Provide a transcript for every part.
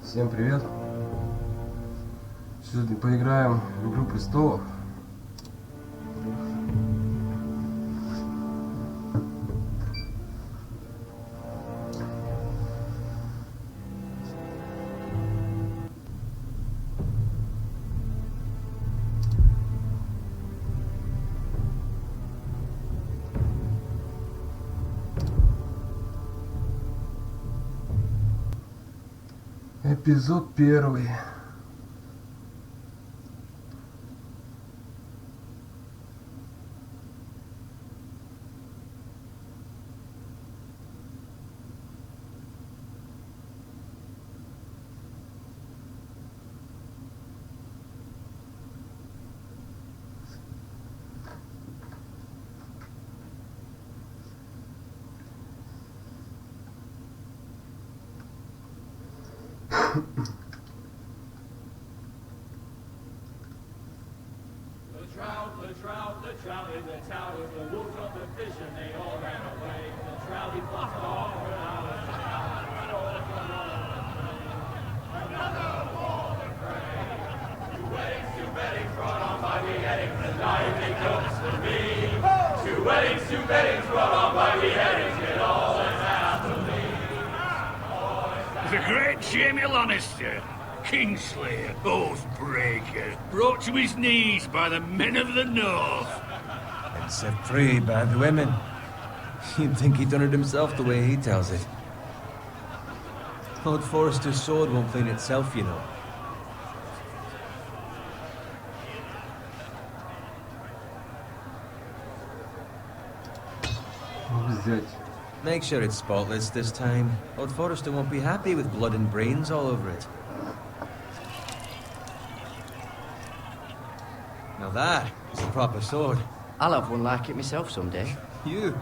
Всем привет! Сегодня поиграем в Игру престолов. Эпизод 1. The trout in the tower, the wolves of the fish, and they all ran away. The trout he fought off another war to pray. Two weddings brought on by beheadings, and lively jokes for me. Two weddings brought on by beheadings, get all that's happily. The great Jamie Lannister, Kingslayer, Oathbreaker, brought to his knees by the men of the North. And set free by the women. You'd think he'd done it himself the way he tells it. Lord Forrester's sword won't clean itself, you know. Make sure it's spotless this time. Lord Forrester won't be happy with blood and brains all over it. Now that is a proper sword. I'll have one like it myself someday. You'll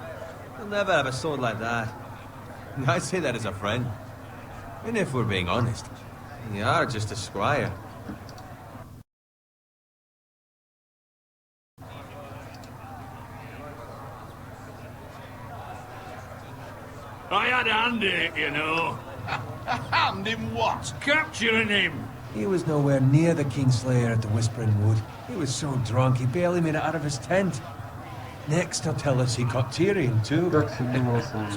never have a sword like that. I say that as a friend. And if we're being honest, you are just a squire. I had a hand in it, you know. A hand in what? Capturing him. He was nowhere near the Kingslayer at the Whispering Wood. He was so drunk he barely made it out of his tent. Next he'll tell us he caught Tyrion too. So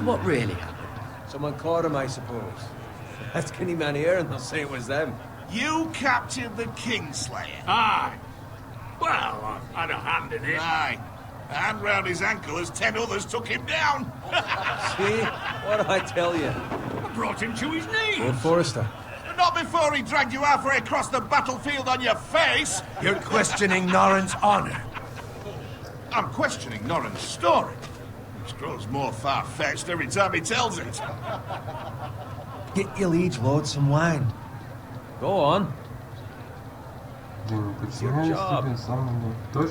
what really happened? Someone caught him, I suppose. Ask any man here and they'll say it was them. You captured the Kingslayer? Aye. Well, I had a hand in it. Aye. A hand round his ankle as 10 others took him down. See? What did I tell you? I brought him to his knees. Lord Forrester. Not before he dragged you halfway across the battlefield on your face. You're questioning Norrin's honor. I'm questioning Norrin's story, which grows more far-fetched every time he tells it. Get your liege lord some wine. Go on. It's your job.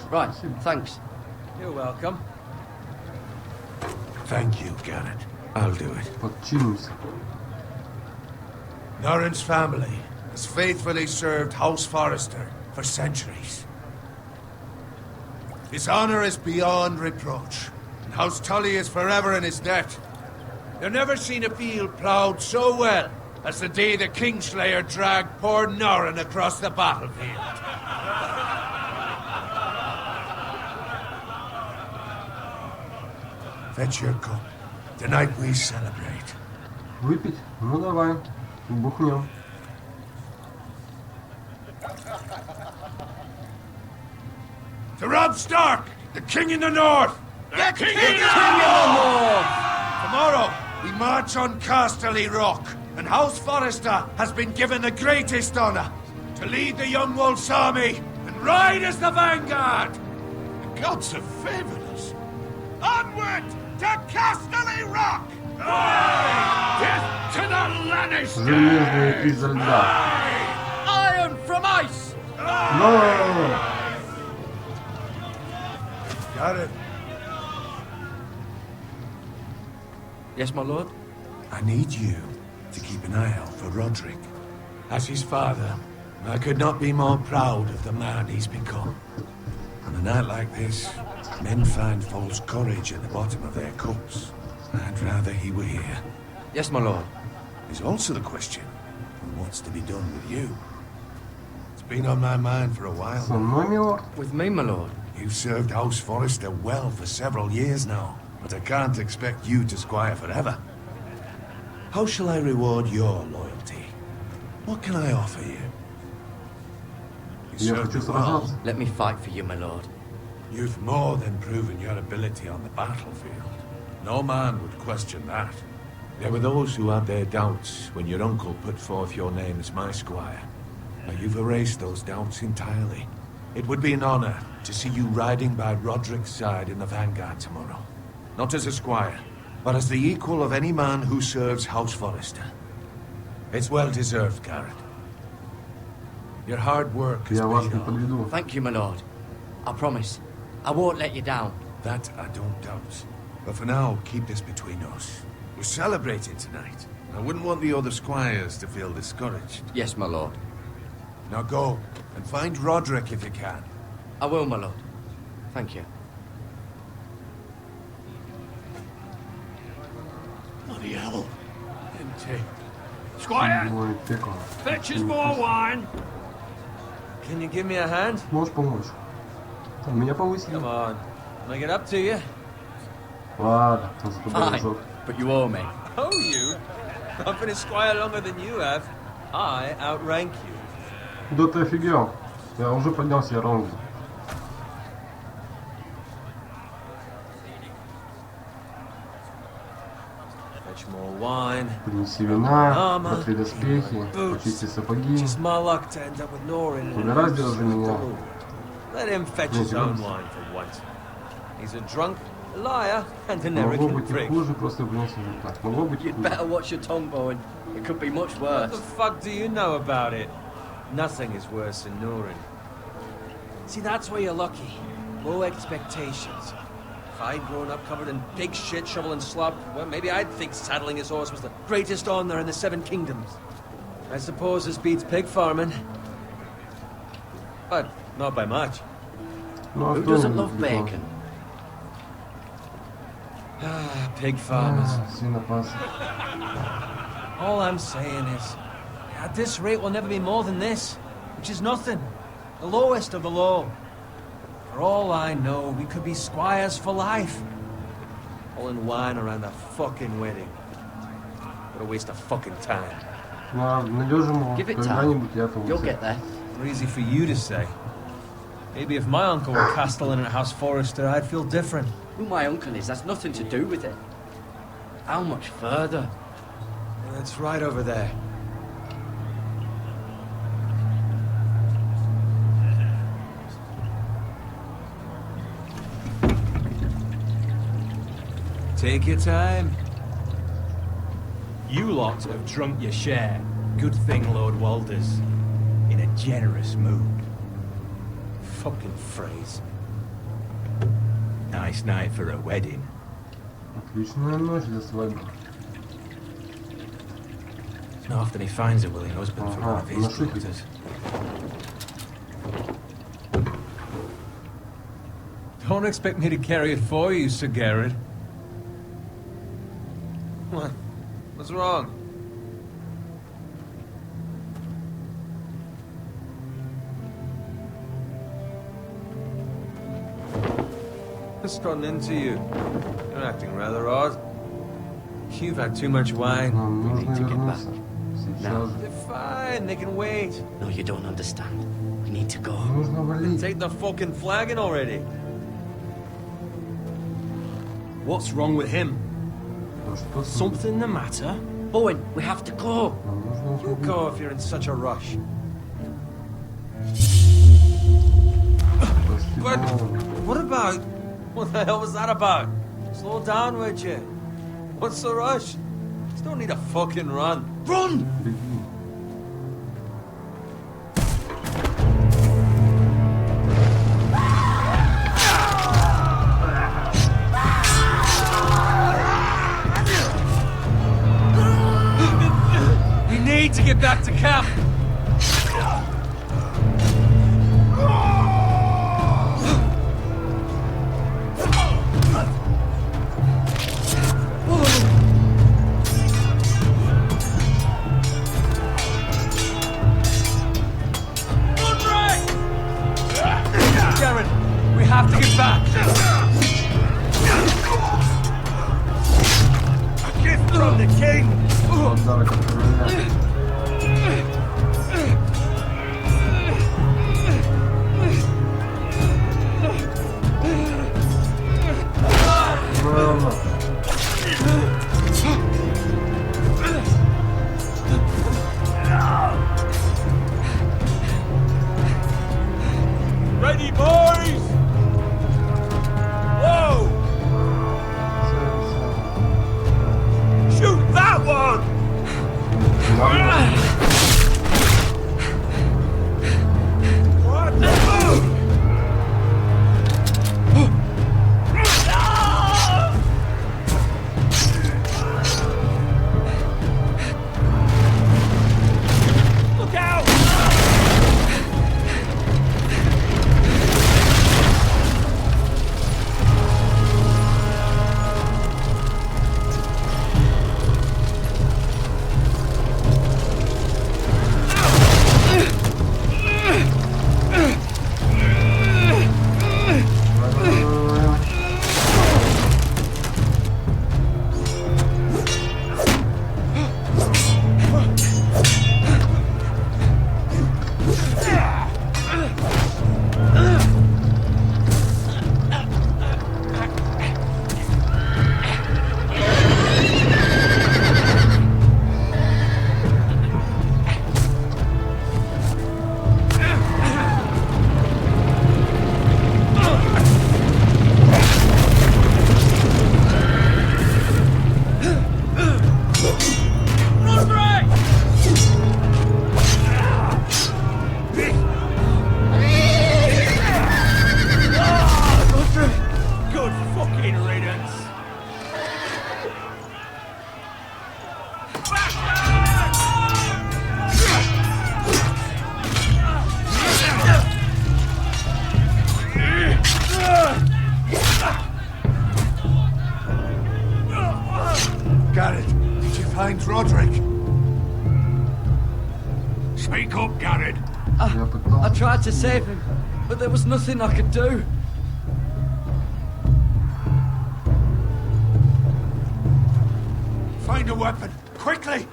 Right, thanks. You're welcome. Thank you, Garrett. I'll do it. Norrin's family has faithfully served House Forrester for centuries. His honor is beyond reproach, and House Tully is forever in his debt. You've never seen a field ploughed so well as the day the Kingslayer dragged poor Norrin across the battlefield. Fetch your cup. Tonight we celebrate. Выпить? Ну давай. Бухнем. To Robb Stark, the King in the North! The King in the North! Tomorrow, we march on Casterly Rock, and House Forrester has been given the greatest honor to lead the Young Wolf's army and ride as the vanguard! The gods have favored us. Onward to Casterly Rock! Death to the Lannister! Железные изо льда. Iron from ice! No! Got it. Yes, my lord? I need you to keep an eye out for Roderick. As his father, I could not be more proud of the man he's become. On a night like this, men find false courage at the bottom of their cups. I'd rather he were here. Yes, my lord. There's also the question, what's to be done with you. It's been on my mind for a while. Со мной, милорд? With me, my lord. You've served House Forrester well for several years now, but I can't expect you to squire forever. How shall I reward your loyalty? What can I offer you? Я хочу сражаться. Let me fight for you, my lord. You've more than proven your ability on the battlefield. No man would question that. There were those who had their doubts when your uncle put forth your name as my squire. Now you've erased those doubts entirely. It would be an honor to see you riding by Roderick's side in the vanguard tomorrow. Not as a squire, but as the equal of any man who serves House Forrester. It's well deserved, Garrett. Your hard work has Я вас paid не off. подведу. Thank you, my lord. I promise. I won't let you down. That I don't doubt. But for now, keep this between us. We're celebrating tonight. I wouldn't want the other squires to feel discouraged. Yes, my lord. Now go, and find Roderick if you can. I will, my lord. Thank you. Bloody hell. Empty. Squire, Ой, пекло. fetch us more wine. Can you give me a hand? Можешь помочь? Там меня повысили. Come on. Can I get up to you? Ладно, он за тобой Fine, идет. but you owe me. Oh, you? I've been a squire longer than you have. I outrank you. Да ты офигел. Я уже поднял себе ранги. Fetch more wine. Принеси вина, протри доспехи, почисти сапоги. Just my luck to end up with Norin. Раздержи меня. Let him fetch his own wine for once. He's a drunk, a liar, and an Могло arrogant быть и prick. хуже, просто принес уже так. Могло быть и You'd хуже. better watch your tongue, Bowen. It could be much What worse. the fuck do you know about it? Nothing is worse than Norin. See, that's where you're lucky. Low expectations. If I'd grown up covered in pig shit, shovel and slop, well, maybe I'd think saddling his horse was the greatest honor in the Seven Kingdoms. I suppose this beats pig farming. But not by much. Ну а Who кто doesn't не love любит bacon? Pig farmers. свинопасы. All I'm saying is, at this rate we'll never be more than this, which is nothing. The lowest of the low. For all I know, we could be squires for life. Pulling wine around a fucking wedding. What a waste of fucking time. Ну а найдешь ему Give it time. когда-нибудь я You'll повысил. get there. Easy for you to say. Maybe if my uncle were castellan at House Forrester, I'd feel different. Who my uncle is has nothing to do with it. How much further? It's right over there. Take your time. You lot have drunk your share. Good thing Lord Walder's in a generous mood. Fucking phrase. Nice night for a wedding. Отличная ночь для свадьбы. It's not often he finds a willing husband for one of his наши daughters. Don't expect me to carry it for you, Sir Garrett. What? What's wrong? What's gotten into you? You're acting rather odd. You've had too much wine. Нам нужно need to get вернуться. Сейчас же. They're fine, they can wait. No, you don't understand. We need to go. Нужно валить. Take the fucking flagon already. What's wrong with him? Да что с ним? Something the matter? Bowen, we have to go. Нам нужно You уходить. go if you're in such a rush. Прости, But Боуэн. what about? What the hell was that about? Slow down, would you? What's the rush? Just don't need a fucking run. Run! Беги. We need to get back to camp. We have to get back. A gift from the king. Подарок от короля. Мама. Ready, boys? Whoa! Shoot that one! What the fuck? Look out! Good fucking riddance. Garrett, did you find Roderick? Speak up, Garrett. Я пытался. I tried to save him, but there was nothing I could do. Find a weapon, quickly!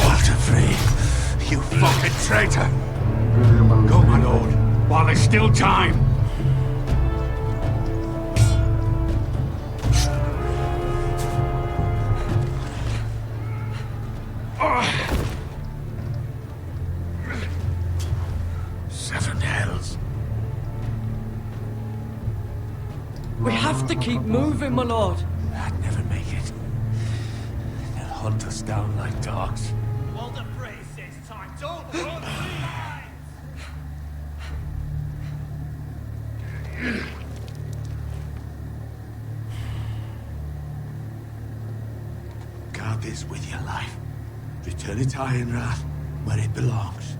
Walter Free, you fucking traitor! Go, my lord. While there's still time. Seven hells. We have to keep moving, my lord. I'd never make it. They'll hunt us down like dogs. Walter Frey says time. Don't run. Guard this with your life. Return it to Ironrath, where it belongs.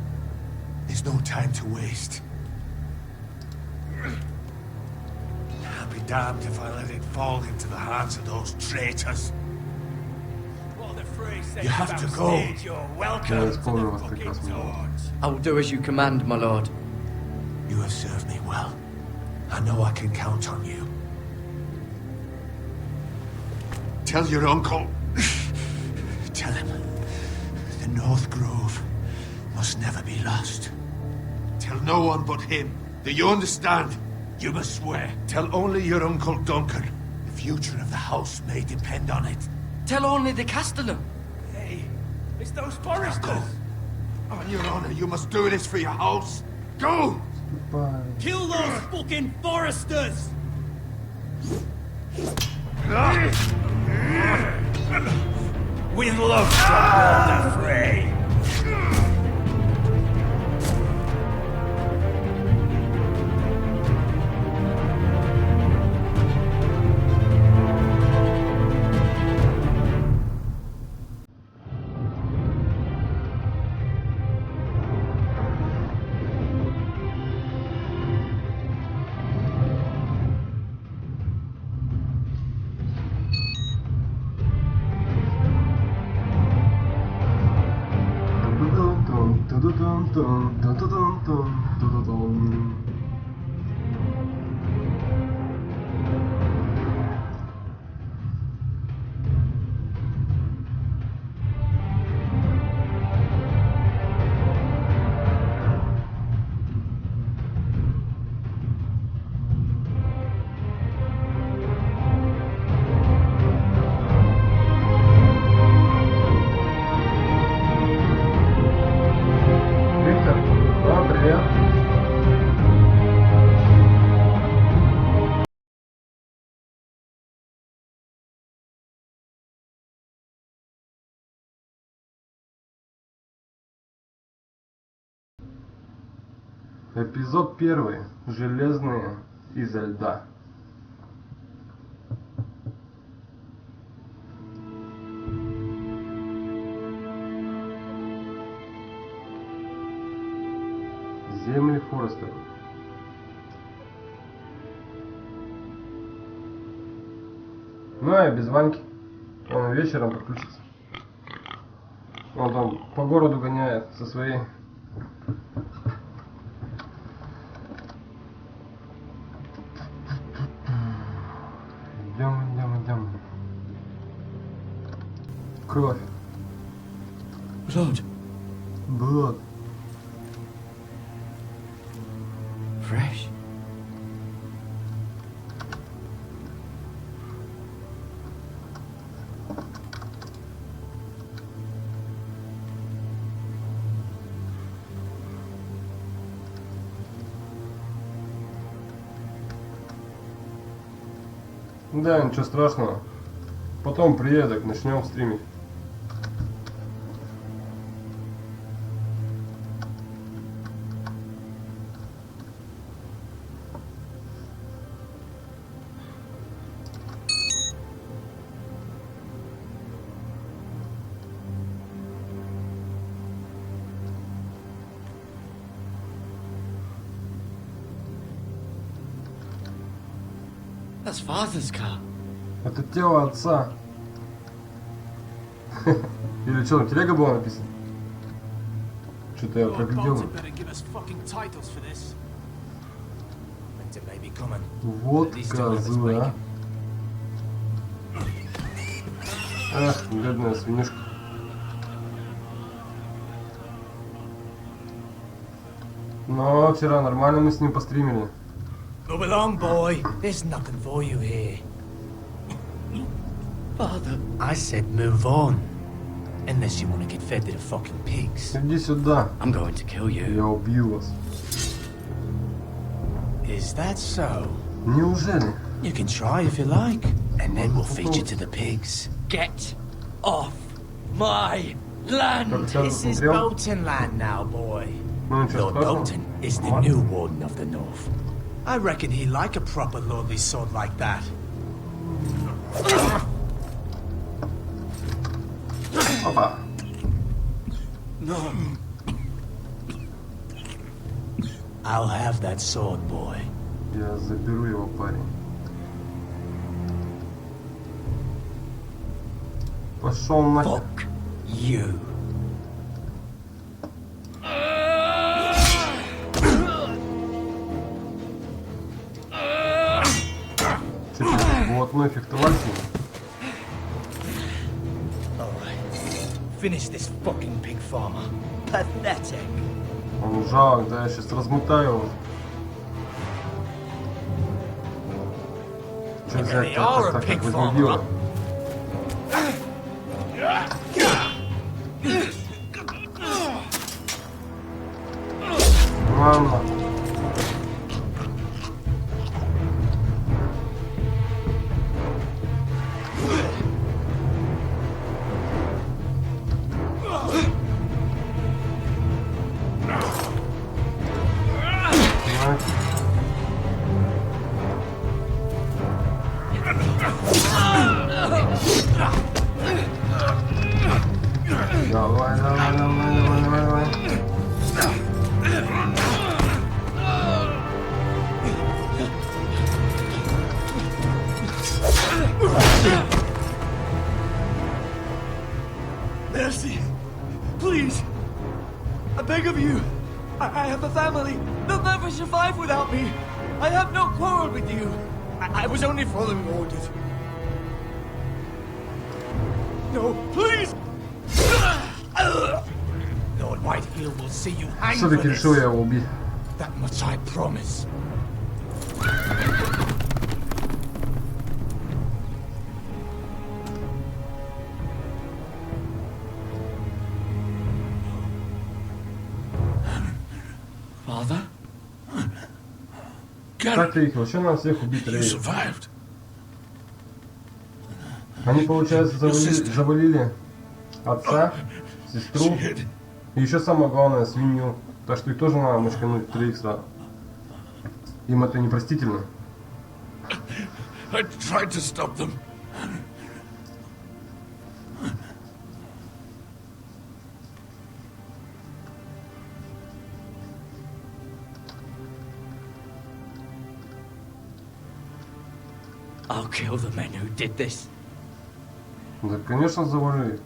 There's no time to waste. I'll be damned if I let it fall into the hands of those traitors. Walter Frey says You have to go. backstage, you're welcome Я to исполнил the вас fucking прекрасно. torch. I will do as you command, my lord. You have served me well. I know I can count on you. Tell your uncle. Tell him the North Grove must never be lost. Tell no one but him. Do you understand? You must swear. Tell only your Uncle Duncan. The future of the house may depend on it. Tell only the Castellan. Hey, it's those foresters. On your honor, you must do this for your house. Go! Kill those fucking foresters. With love from Walter Frey. Эпизод 1. Железные изо льда. Земли Форестера. Ну и без Ваньки. Он вечером подключится. Он там по городу гоняет со своей. Идем. Кровь. Blood. Blood. Fresh. Да, ничего страшного. Потом приедет, начнем стримить. That's father's car. Это тело отца. Или что, там телега была написана? Что-то я проглядел. Вот козу, а. Ах, бедная свинюшка. Но вчера нормально мы с ним постримили. Move along, boy. There's nothing for you here. Father. I said move on. Unless you want to get fed to the fucking pigs. Иди сюда. I'm going to kill you. Я убью вас. Is that so? Неужели? You can try if you like. And then we'll feed you to the pigs. Get off my land. This is Bolton land now, boy. Ну ничего Lord страшного. Bolton is the new warden of the north. I reckon he like a proper lordly sword like that. Опа. No. I'll have that sword, boy. Я заберу его, парень. Пошел нафиг. Fuck you. Блатной фехтовальщик. Finish this fucking pig farmer. Pathetic. Он жалок, да, я сейчас размотаю его. Что взять? Так, возмудило. Ладно. Давай. I beg of you. I have a family. They'll never survive without me. I have no quarrel with you. I was only following orders. No, please! Lord Whitehill will see you hang for Все-таки this. решил я его убить. That much I promise. Father? Как ты их? Вообще надо всех убить, You Рэй. survived. Они, получается, завалили отца, сестру и еще самое главное свинью. Так что их тоже надо мочкануть 3 сразу. Им это непростительно. I tried to stop them. I'll kill the men who did this. Да, конечно, завали.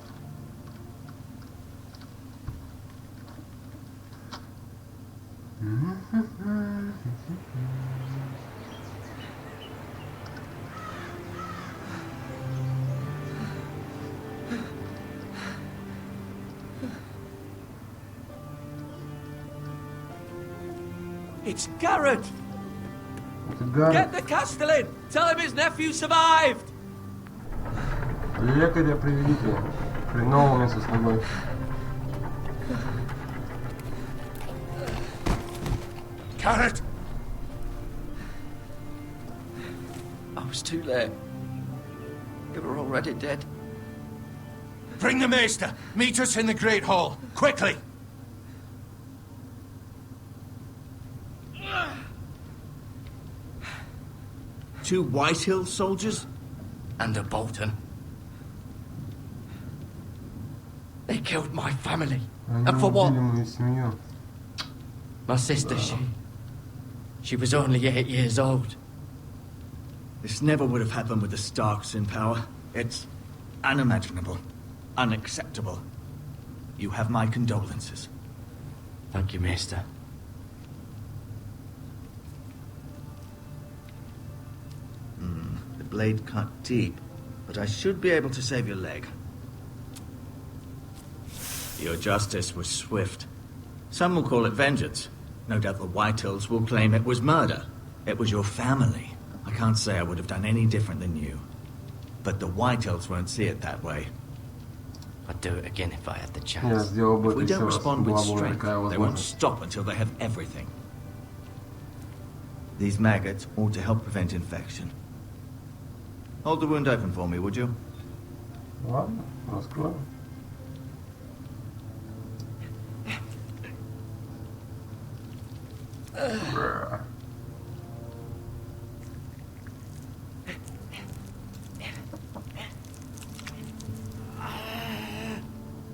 It's Garrett! Это Get the Castellan! Tell him his nephew survived! лекаря приведите. Хреново вместе с тобой. Garrett! I was too late. You were already dead. Bring the maester. Meet us in the Great Hall. Quickly! Two Whitehill soldiers? And a Bolton. They killed my family. Они And for what? убили мою семью. My sister, she was only 8 years old. This never would have happened with the Starks in power. It's unimaginable. Unacceptable. You have my condolences. Thank you, Maester. The blade cut deep, but I should be able to save your leg. Your justice was swift. Some will call it vengeance. No doubt the Whitehills will claim it was murder. It was your family. I can't say I would have done any different than you. But the Whitehills won't see it that way. I'd do it again if I had the Я chance. сделал бы If это we еще don't раз. respond with Была бы strength, такая they won't возможность. stop until they have everything. These maggots ought to help prevent infection. Hold the wound open for me, would you? Ладно, раскроем.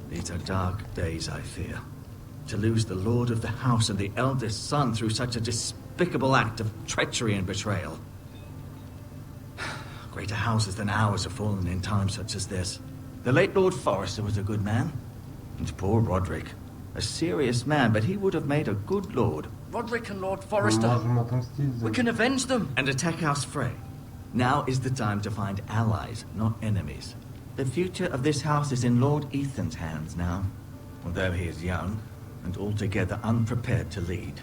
These are dark days, I fear. To lose the lord of the house and the eldest son through such a despicable act of treachery and betrayal. Greater houses than ours have fallen in times such as this. The late Lord Forrester was a good man. And poor Roderick. A serious man, but he would have made a good lord. Roderick and Lord Мы Forrester. можем отомстить за We can avenge them. And attack House Frey. Now is the time to find allies, not enemies. The future of this house is in Lord Ethan's hands now. Although he is young, and altogether unprepared to lead.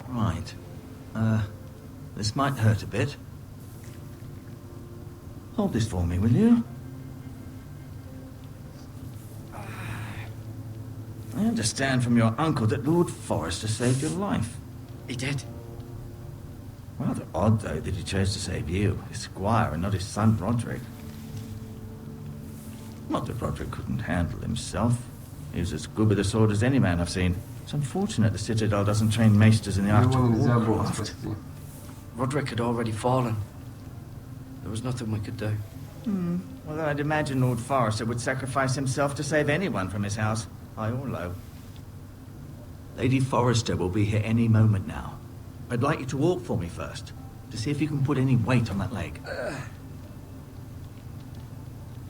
Right. This might hurt a bit. Hold this for me, will you? I understand from your uncle that Lord Forrester saved your life. He did. Rather odd, though, that he chose to save you, his squire, and not his son Roderick. Not that Roderick couldn't handle himself. He was as good with a sword as any man I've seen. It's unfortunate the Citadel doesn't train maesters in the art Его of нельзя было warcraft. спасти. Roderick had already fallen. There was nothing we could do. Although I'd imagine Lord Forrester would sacrifice himself to save anyone from his house, high or low. Lady Forrester will be here any moment now. I'd like you to walk for me first, to see if you can put any weight on that leg.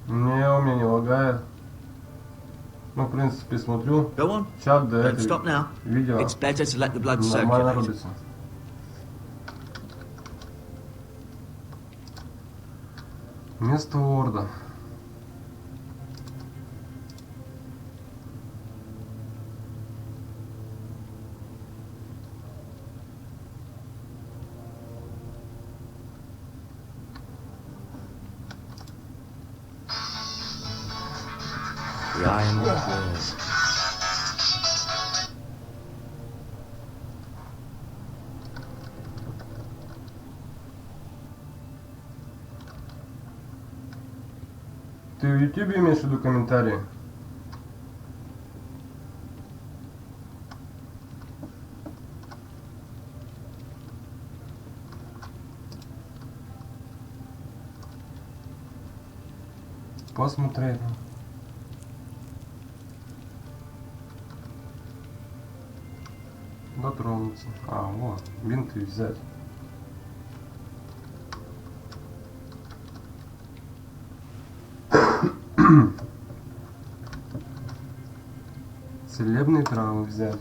Не, у меня не лагает. Ну, в принципе, смотрю. Go on. Чат до Don't этого stop now. видео It's better to let the blood нормально circulate. рубится. Место лорда. Ryan Ward. Ты в YouTube имеешь в виду комментарии? Посмотреть. Дотронуться. А, вот, бинты взять. Целебные травы взять.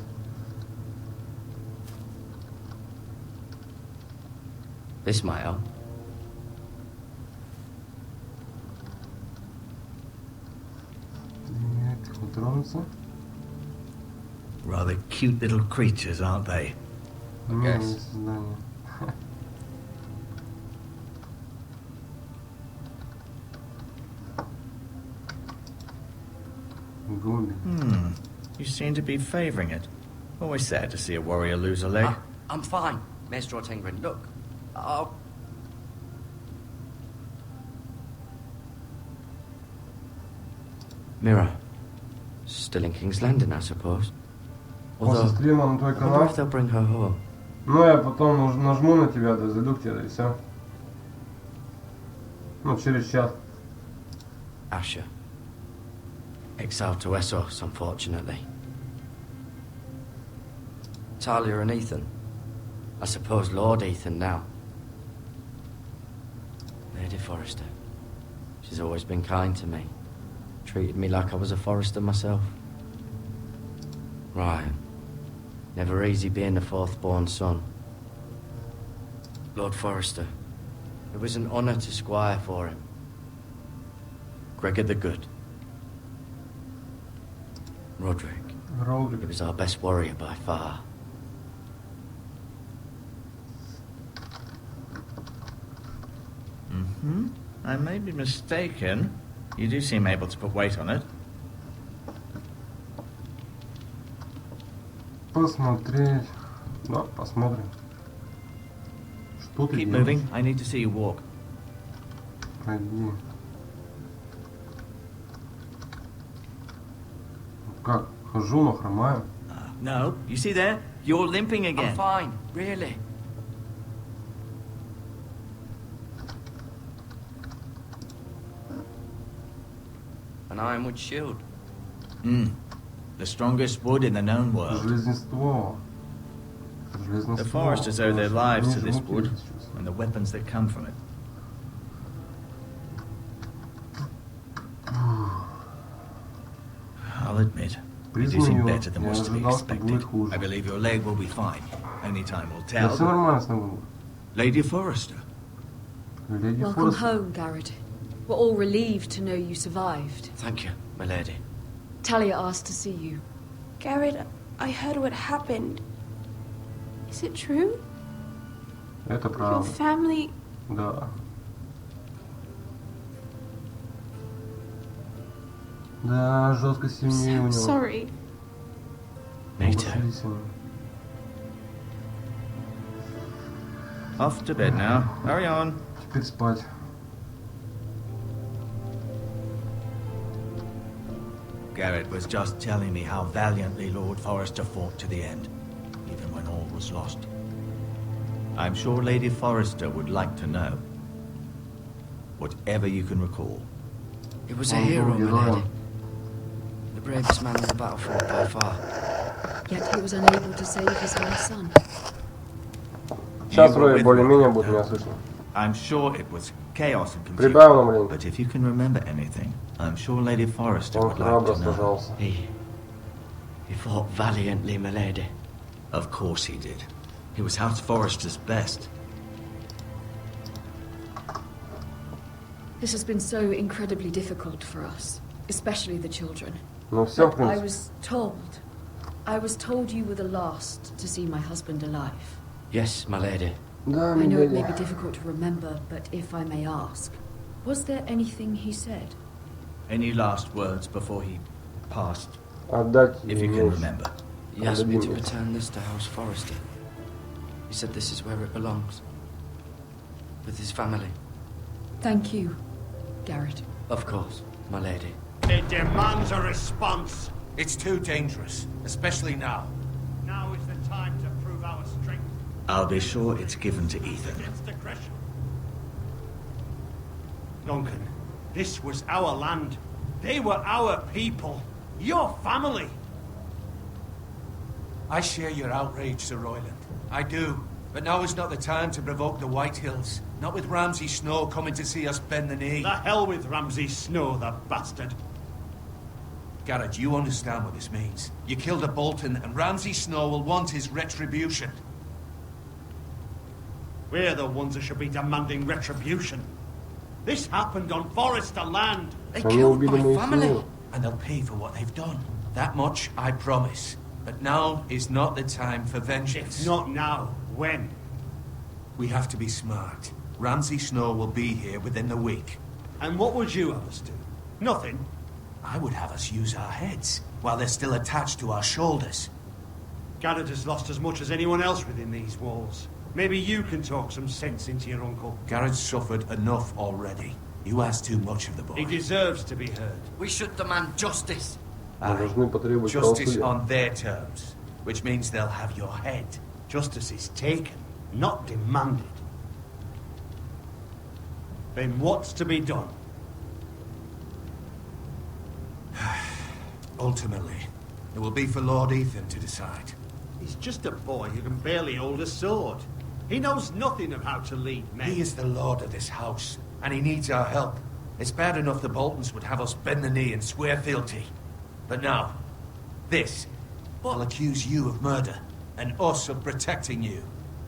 This might help. Дотронуться. Rather cute little creatures, aren't they? Мирное создание. Голуби. You seem to be favouring it. Always sad to see a warrior lose a leg. I'm fine, Maestro Tingrin. Look, I'll... Mirror. Still in King's Landing, I suppose. После стрима на твой I wonder канал. if they'll bring her home. Ну, я потом нажму на тебя, да, зайду к тебе, да и все. Ну, через час. Asher. Exiled to Essos, unfortunately. Talia and Ethan. I suppose Lord Ethan now. Lady Forrester. She's always been kind to me. Treated me like I was a Forrester myself. Ryan. Never easy being the fourth-born son. Lord Forrester. It was an honour to squire for him. Gregor the Good. Roderick. He was our best warrior by far. I may be mistaken. You do seem able to put weight on it. Посмотреть. Да, посмотрим. Что ты Keep делаешь? moving. I need to see you walk. Пойди. Как? Хожу, но хромаю. No, you see there? You're limping again. I'm fine, really. An ironwood shield. The strongest wood in the known world. Железниство. The foresters owe their lives to this wood and the weapons that come from it. I'll admit, you do seem better than was to be expected. I believe your leg will be fine. Only time will Да tell. все нормально с тобой. Lady Forrester. Леди Welcome Форестер. home, Garrett. We're all relieved to know you survived. Thank you, my lady. Talia asked to see you. Garrett, I heard what happened. Is it true? Это Your правда. family... Да. Да, жестко сильнее у I'm него. sorry. Me too. Пошли с ним. Off to bed now. Hurry on. Теперь спать. Garrett was just telling me how valiantly Lord Forrester fought to the end, even when all was lost. I'm sure Lady Forrester would like to know. Whatever you can recall. He was a hero, my lady. The bravest man on the battlefield by far. Yet he was unable to save his own son. Сейчас вроде более-менее будет меня слышно. I'm sure it was chaos and Прибавил нам confusion. время. But if you can remember anything, I'm sure Lady Forrester Он would like храбро to know. сражался. He fought valiantly, my lady. Of course he did. He was House Forrester's best. This has been so incredibly difficult for us, especially the children. Ну все, в But I принципе. was told you were the last to see my husband alive. Yes, my lady. Да, I know it may be миледи. difficult to remember, but if I may ask, was there anything he said? Any last words before he passed, Отдать if ей you can меч. remember? He asked me to Отдадим меч. return this to House Forrester. He said this is where it belongs. With his family. Thank you, Garrett. Of course, my lady. It demands a response. It's too dangerous, especially now. Now is the time to prove our strength I'll be sure it's given to Ethan. against aggression. Duncan, this was our land. They were our people. Your family. I share your outrage, Sir Royland. I do. But now is not the time to provoke the White Hills. Not with Ramsay Snow coming to see us bend the knee. The hell with Ramsay Snow, the bastard. Garrett, you understand what this means. You killed a Bolton, and Ramsay Snow will want his retribution. We're the ones that should be demanding retribution. This happened on Forrester land. They Они killed убили my мою family. семью. And they'll pay for what they've done. That much I promise. But now is not the time for vengeance. Not now. When? We have to be smart. Ramsay Snow will be here within the week. And what would you have us do? Nothing. I would have us use our heads while they're still attached to our shoulders. Garrett has lost as much as anyone else within these walls. Maybe you can talk some sense into your uncle. Garrett's suffered enough already. You ask too much of the boy. He deserves to be heard. We should demand justice. Мы должны потребовать Justice правосудия. on their terms, which means they'll have your head. Justice is taken, not demanded. Then what's to be done? Ultimately, it will be for Lord Ethan to decide. He's just a boy who can barely hold a sword. He knows nothing of how to lead men. He is the lord of this house, and he needs our help. It's bad enough the Boltons would have us bend the knee and swear fealty. But now, this will accuse you of murder, and us of protecting you.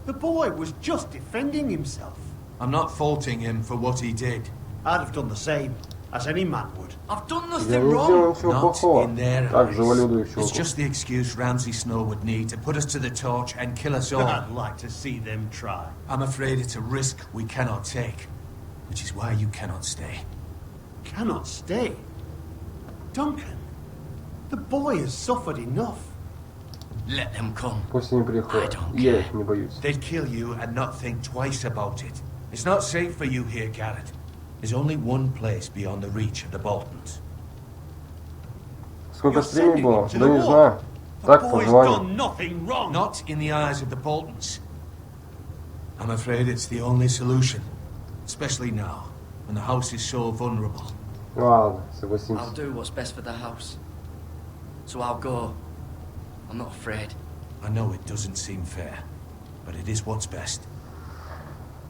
The boy was just defending himself. I'm not faulting him for what he did. I'd have done the same, as any man would. I've done Я nothing не сделал wrong. ничего Not плохого. in their Так, eyes. завалил дую It's щелку. just the excuse Ramsay Snow would need to put us to the torch and kill us all. I'd like to see them try. I'm afraid it's a risk we cannot take, which is why you cannot stay. Cannot stay? Duncan, the boy has suffered enough. Let them come. Пусть они I приходят. don't Я care. их не боюсь. They'd kill you and not think twice about it. It's not safe for you here, Garrett. There's only one place beyond the reach of the Boltons. Сколько стримей было? Да не знаю. Так, по желанию. nothing wrong. Not in the eyes of the Boltons. I'm afraid it's the only solution. Especially now, when the house is so vulnerable. Ладно, I'll согласимся. do what's best for the house. So I'll go. I'm not afraid. I know it doesn't seem fair, but it is what's best.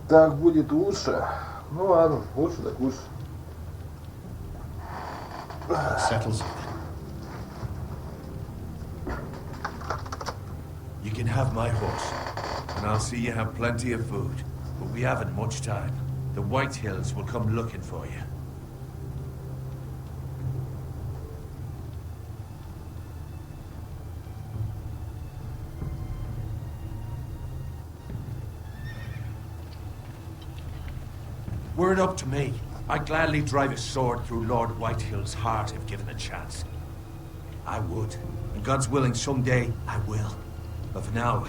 Так будет лучше. Ну ладно, лучше так лучше. That settles it. You can have my horse, and I'll see you have plenty of food. But we haven't much time. The White Hills will come looking for you. Were it up to me, I'd gladly drive a sword through Lord Whitehill's heart if given the chance. I would. And God's willing, someday I will. But for now,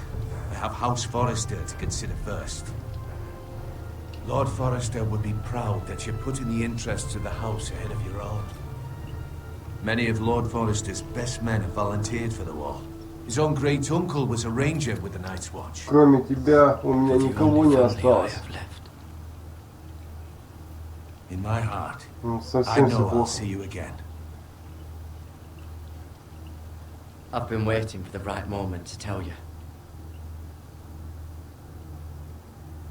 I have House Forrester to consider first. Lord Forrester would be proud that you're putting the interests of the house ahead of your own. Many of Lord Forrester's best men have volunteered for the war. His own great uncle was a ranger with the Night's Watch. Кроме тебя у меня The никого only не family I осталось. have left. In my heart, Ну, I совсем все know I'll плохо. see you again. I've been waiting for the right moment to tell you.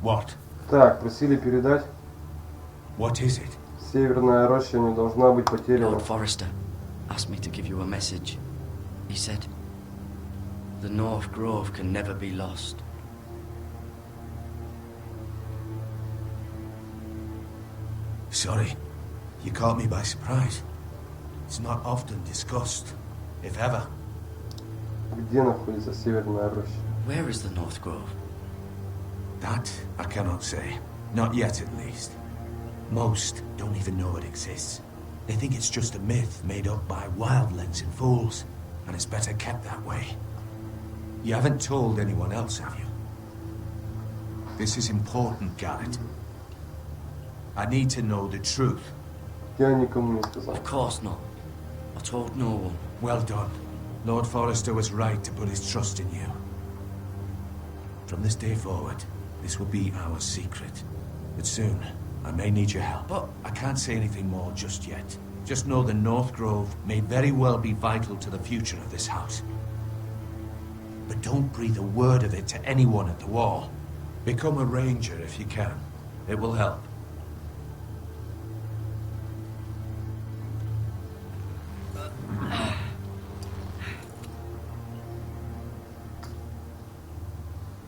What? Так, просили передать. What is it? Северная роща не должна быть потеряна. Lord Forrester asked me to give you a message. He said, the North Grove can never be lost. Sorry, you caught me by surprise. It's not often discussed, if ever. Где находится Северная роща? Where is the North Grove? That I cannot say. Not yet, at least. Most don't even know it exists. They think it's just a myth made up by wildlings and fools, and it's better kept that way. You haven't told anyone else, have you? This is important, Garrett. I need to know the truth. Я никому не сказал. Of course not. I told no one. Well done. Lord Forrester was right to put his trust in you. From this day forward, this will be our secret. But soon, I may need your help. But I can't say anything more just yet. Just know the North Grove may very well be vital to the future of this house. But don't breathe a word of it to anyone at the wall. Become a ranger if you can. It will help.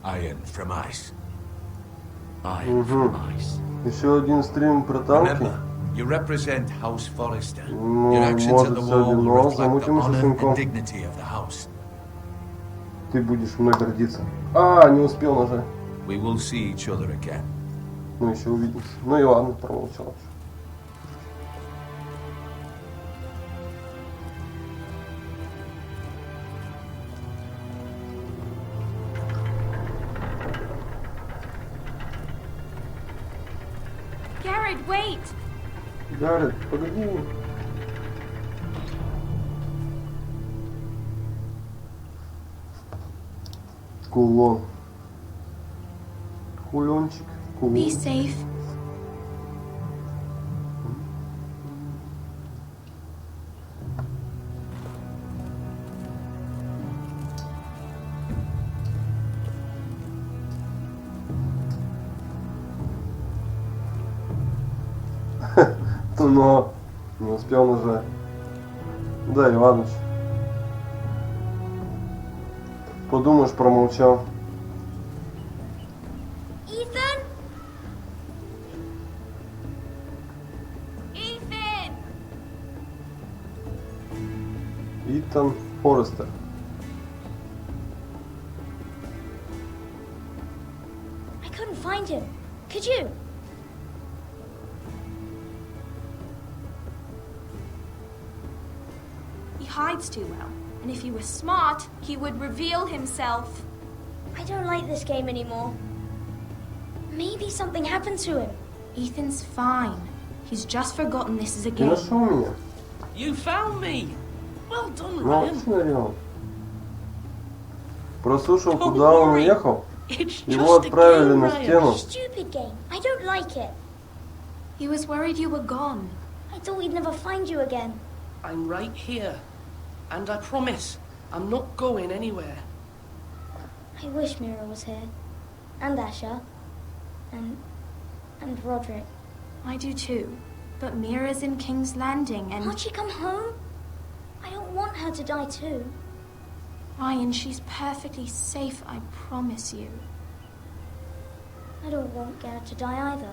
Iron from ice. Iron from ice. Еще один стрим про танки. Remember, you represent House Forrester. Ну, Your actions может, at the сегодня wall но reflect the замутим со honor сынком. and dignity of the house. Ты будешь мной гордиться. А, не успел нажать. We will see each other again. Ну, еще увидимся. Ну и ладно, промолчал. Garrett, wait! Гаррет, погоди. Кулон. Кулончик. Кулон. Be safe. Но не успел нажать. Да, Иваныч. Подумаешь, промолчал. Ethan? Ethan! Итан Форестер. I couldn't find him. Could you? He hides too well. And if he was smart, he would reveal himself. I don't like this game anymore. Maybe something happened to him. Ethan's fine. He's just forgotten this is a Ты game. нашел меня? You found me! Well done, Ну, Ryan. отлично, Рион. Прослушал, куда он уехал. It's Его just a отправили game, на Ryan. стену. Stupid game. I don't like it. He was worried you were gone. I thought we'd never find you again. I'm right here. And I promise, I'm not going anywhere. I wish Mira was here. And Asher. And Roderick. I do too. But Mira's in King's Landing and... Can't she come home? I don't want her to die too. Ryan, she's perfectly safe, I promise you. I don't want Garrett to die either.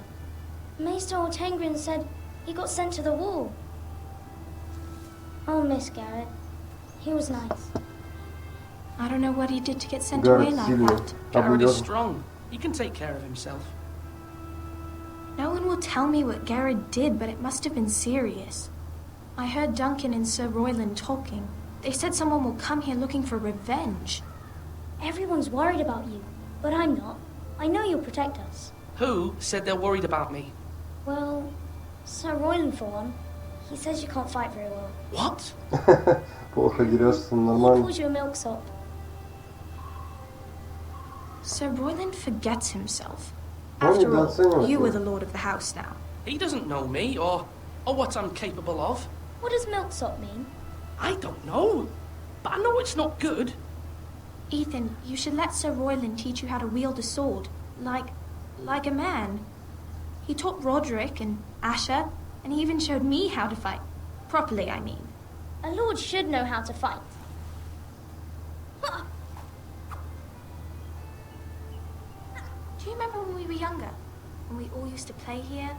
Maester Ortengrin said he got sent to the wall. I'll miss Garrett. He was nice. I don't know what he did to get sent Гаррет away like сильный, that. Garrett is обделен. strong. He can take care of himself. No one will tell me what Garrett did, but it must have been serious. I heard Duncan and Sir Royland talking. They said someone will come here looking for revenge. Everyone's worried about you, but I'm not. I know you'll protect us. Who said they're worried about me? Well, Sir Royland for one. He says you can't fight very well. What? Плохо дерешься, He нормально. calls you a milksop. Sir Royland forgets himself. Он After all, недооценивает you его. are the lord of the house now. He doesn't know me or what I'm capable of. What does milksop mean? I don't know. But I know it's not good. Ethan, you should let Sir Royland teach you how to wield a sword. Like like a man. He taught Roderick and Asher, and he even showed me how to fight. Properly, I mean. A lord should know how to fight. Do you remember when we were younger? When we all used to play here?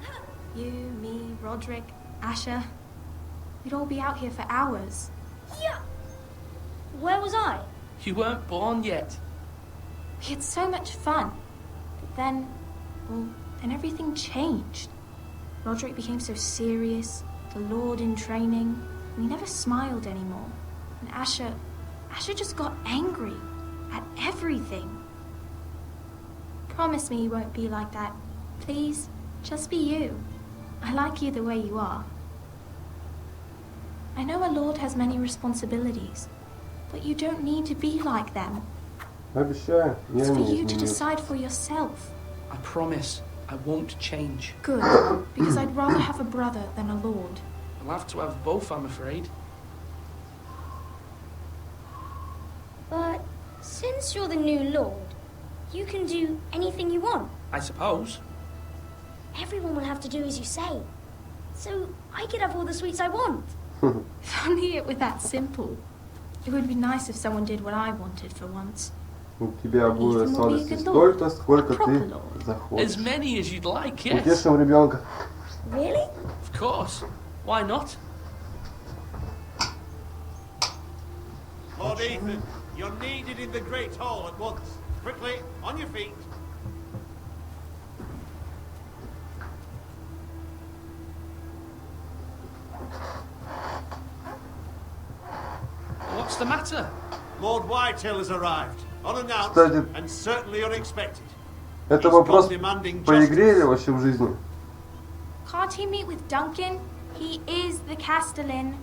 You, me, Roderick, Asher. We'd all be out here for hours. Yeah. Where was I? You weren't born yet. We had so much fun. But then, well, then everything changed. Roderick became so serious, the Lord in training, and he never smiled anymore. And Asher just got angry at everything. Promise me you won't be like that. Please, just be you. I like you the way you are. I know a lord has many responsibilities, but you don't need to be like them. Обещаю, я It's for не you to изменюсь. decide for yourself. I promise I won't change. Good, because I'd rather have a brother than a lord. I'll have to have both, I'm afraid. But since you're the new lord, you can do anything you want. I suppose. Everyone will have to do as you say. So I could have all the sweets I want. If only it were that simple. It would be nice if someone did what I wanted for once. У тебя будет Ethan will be a сладостей good lord. столько, сколько A proper ты lord. As захочешь. many as you'd like, yes. Утешим ребенка. Really? Of course. Why not? Lord Ethan, you're needed in the Great Hall at once. Quickly, on your feet. What's the matter? Lord Whitehill has arrived, unannounced Кстати, and certainly unexpected. это He's вопрос gone demanding по игре или justice. вообще в жизни? Can't he meet with Duncan? He is the Castellan.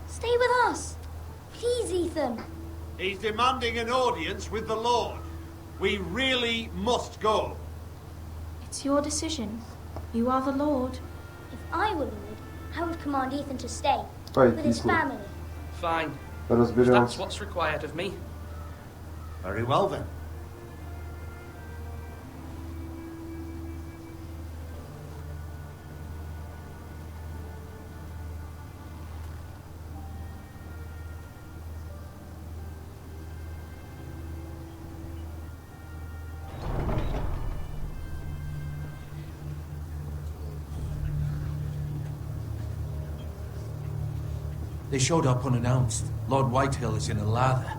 Stay with us. Please, Ethan. He's demanding an audience with the Lord. We really must go. It's your decision. You are the Lord. If I were lord, I would command Ethan to stay with Пойти his с ним. family. Fine. If that's Разберемся. what's required of me. Very well then. They showed up unannounced. Lord Whitehill is in a lather.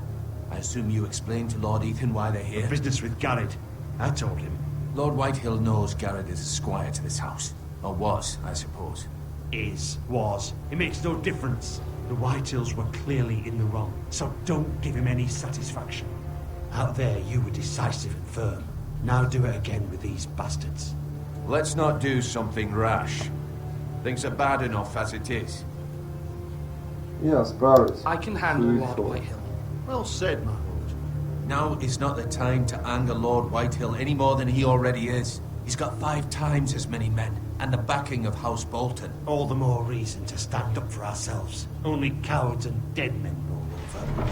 I assume you explained to Lord Ethan why they're here? Business with Garrett. I told him. Lord Whitehill knows Garrett is a squire to this house. Or was, I suppose. Was. It makes no difference. The Whitehills were clearly in the wrong, so don't give him any satisfaction. Out there, you were decisive and firm. Now do it again with these bastards. Let's not do something rash. Things are bad enough as it is. Я справлюсь. I can handle Lord Whitehill. Well said, my lord. Now is not the time to anger Lord Whitehill any more than he already is. He's got 5 times as many men, and the backing of House Bolton. All the more reason to stand up for ourselves. Only cowards and dead men roll over.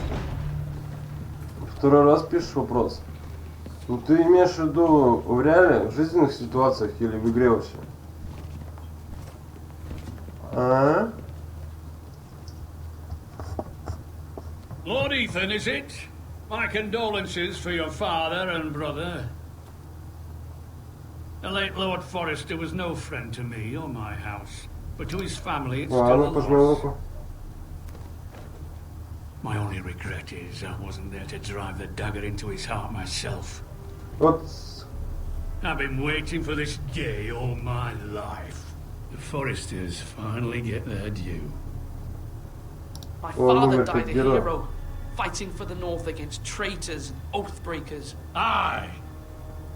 Второй раз пишешь вопрос. Ну ты имеешь в виду в реале, в жизненных ситуациях или в игре вообще? А? Lord Ethan, is it? My condolences for your father and brother. The late Lord Forrester was no friend to me or my house, but to his family it's still a Ладно, пожми loss. руку. My only regret is I wasn't there to drive the dagger into his heart myself. Вот. I've been waiting for this day all my life. The Forresters finally get their due. My Well, father no, died a get up. hero, fighting for the North against traitors and oath breakers. Aye,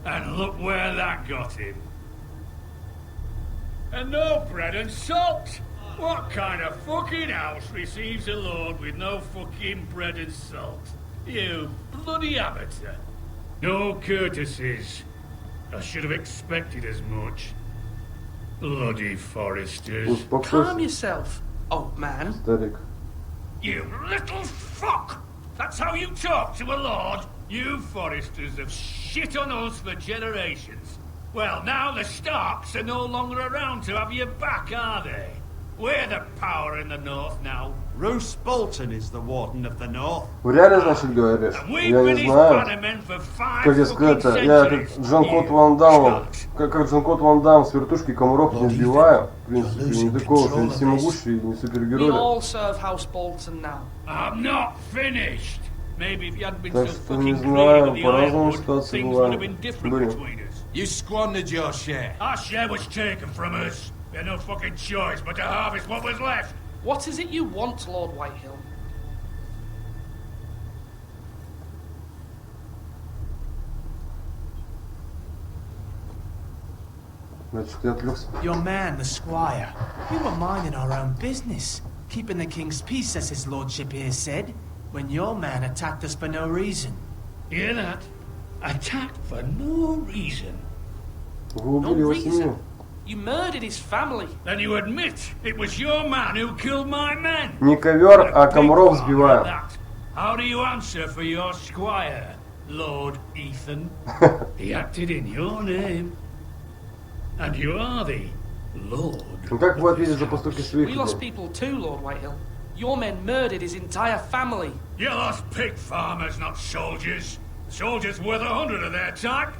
and look where that got him. And no bread and salt! What kind of fucking house receives a lord with no fucking bread and salt? You bloody amateur. No courtesies. I should have expected as much. Bloody Forresters. Calm yourself, old man. Старик. You little fuck! That's how you talk to a lord? You Forresters have shit on us for generations. Well, now the Starks are no longer around to have your back, are they? We're the power in the north now. Roose Bolton is the warden of the north. Вы реально, значит, говоришь? Я не знаю. Как я сказать-то, я как Жан-Клод Ван Дамм, как Жан-Клод Ван Дамм с вертушки комаров не сбиваю. В принципе, не такого уж не всемогущий, не супергерой. Так что не знаю, по-разному ситуации были. You squandered your share. Our share was taken from us. We had no fucking choice but to harvest what was left. What is it you want, Lord Whitehill? Your man, the squire. We were minding our own business, keeping the king's peace, as his lordship here said, when your man attacked us for no reason. Hear that? Attacked for no reason. No reason? You murdered his family. Then you admit it was your man who killed my men. Не ковер, а комаров сбиваю. How do you answer for your squire, Lord Ethan? He acted in your name. And you are the Lord. Ну как вы ответите за поступки своих We людей? lost people too, Lord Whitehill. Your men murdered his entire family. You lost pig farmers, not soldiers. Soldiers worth 100 of their type.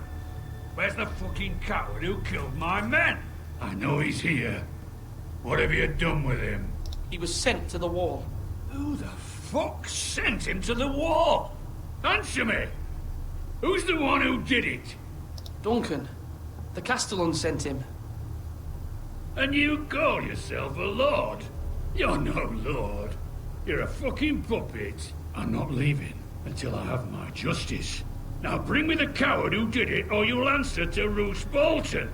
Where's the fucking coward who killed my men? I know he's here. What have you done with him? He was sent to the wall. Who the fuck sent him to the wall? Answer me! Who's the one who did it? Duncan. The Castellan sent him. And you call yourself a lord? You're no lord. You're a fucking puppet. I'm not leaving until I have my justice. Now bring me the coward who did it, or you'll answer to Roose Bolton.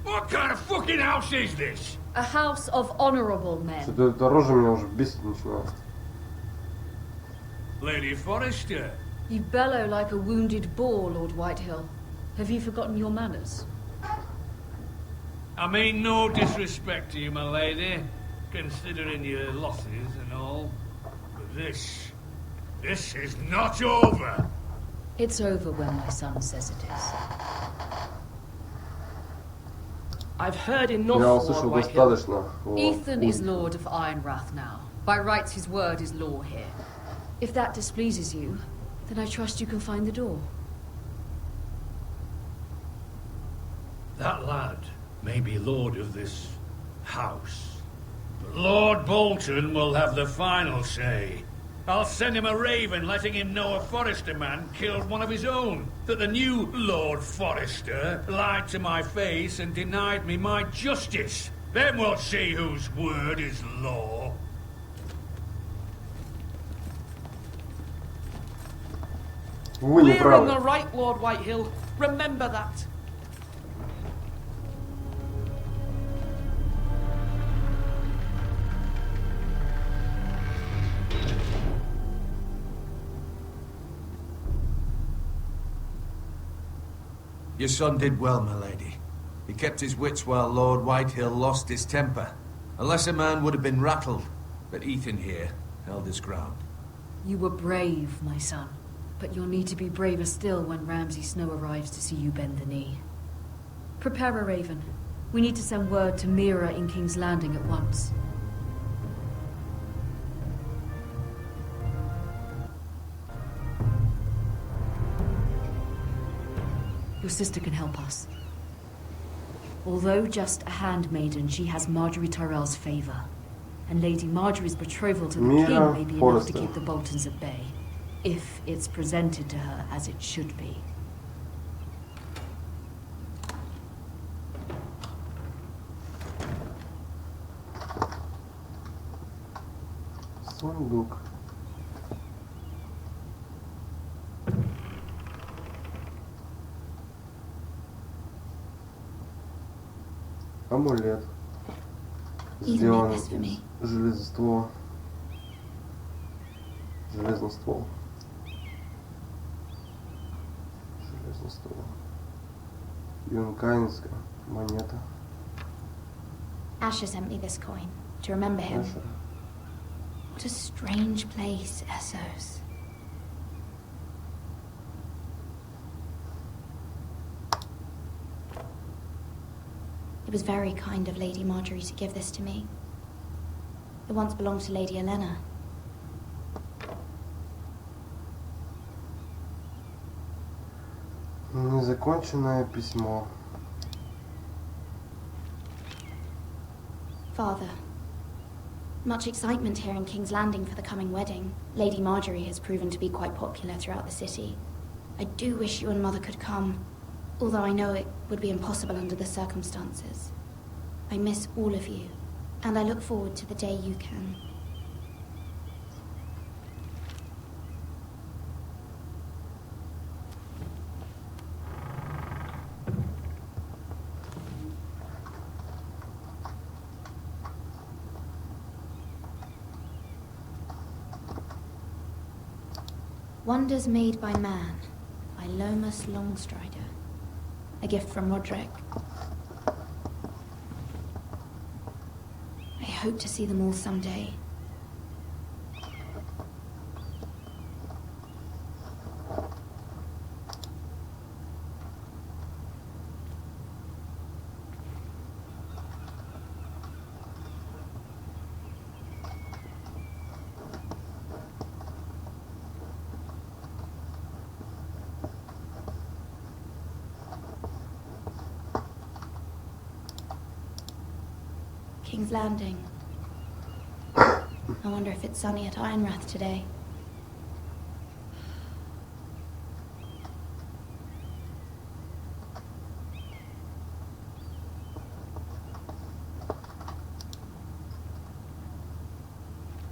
What kind of fucking house is this? A house of honorable men. Что-то эта рожа меня уже бесит начала. Lady Forrester. You bellow like a wounded boar, Lord Whitehill. Have you forgotten your manners? I mean no disrespect to you, my lady, considering your losses and all. But this is not over. It's over when my son says it is. I've heard enough, Я Lord услышал Whitehill. достаточно. Ethan is Lord of Ironrath now. By rights, his word is law here. If that displeases you, then I trust you can find the door. That lad may be lord of this house, but Lord Bolton will have the final say. I'll send him a raven letting him know a Forrester man killed one of his own. That the new Lord Forrester lied to my face and denied me my justice. Then we'll see whose word is law. Вы не We're in правы. the right, Lord Whitehill. Remember that. Your son did well, my lady. He kept his wits while Lord Whitehill lost his temper. A lesser man would have been rattled, but Ethan here held his ground. You were brave, my son. But you'll need to be braver still when Ramsay Snow arrives to see you bend the knee. Prepare a raven. We need to send word to Mira in King's Landing at once. Your sister can help us. Although just a handmaiden, she has Marjorie Tyrell's favor. And Lady Marjorie's betrothal to the king may be enough to keep the Boltons at bay. If it's presented to her as it should be. Сундук. Амулет. Сделан из железоствола. Железный ствол. Железный ствол. Юнкайнская монета. Asher sent me this coin to remember him. Asher. What a strange place, Essos. It was very kind of Lady Marjorie to give this to me. It once belonged to Lady Elena. Незаконченное письмо. Father, much excitement here in King's Landing for the coming wedding. Lady Marjorie has proven to be quite popular throughout the city. I do wish you and Mother could come, although I know it would be impossible under the circumstances. I miss all of you, and I look forward to the day you can. Wonders Made by Man, by Lomas Longstrider. A gift from Roderick. I hope to see them all someday. King's Landing. I wonder if it's sunny at Ironrath today.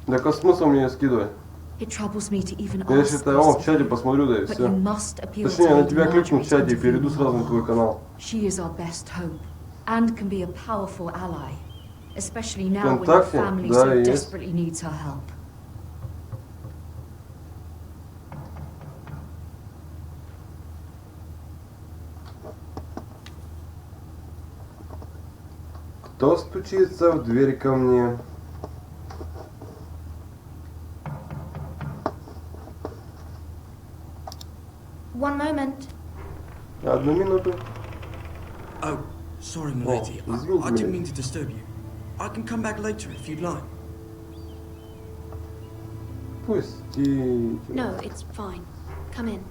Так а смысл мне ее скидывать? It troubles me to even Я ask считаю, в чате посмотрю, да и but все. you must appeal Точнее, to на Lady тебя кликну в Marjorie's чате и point of перейду view. сразу на твой канал. She is our best hope and can be a powerful ally, especially now when her ВКонтакте, family да, so есть. desperately needs her help. Кто стучится в дверь ко мне? One moment. Одну минуту. Oh, sorry, milady. I didn't mean to disturb you. I can come back later if you'd like. Пустите. No, it's fine. Come in.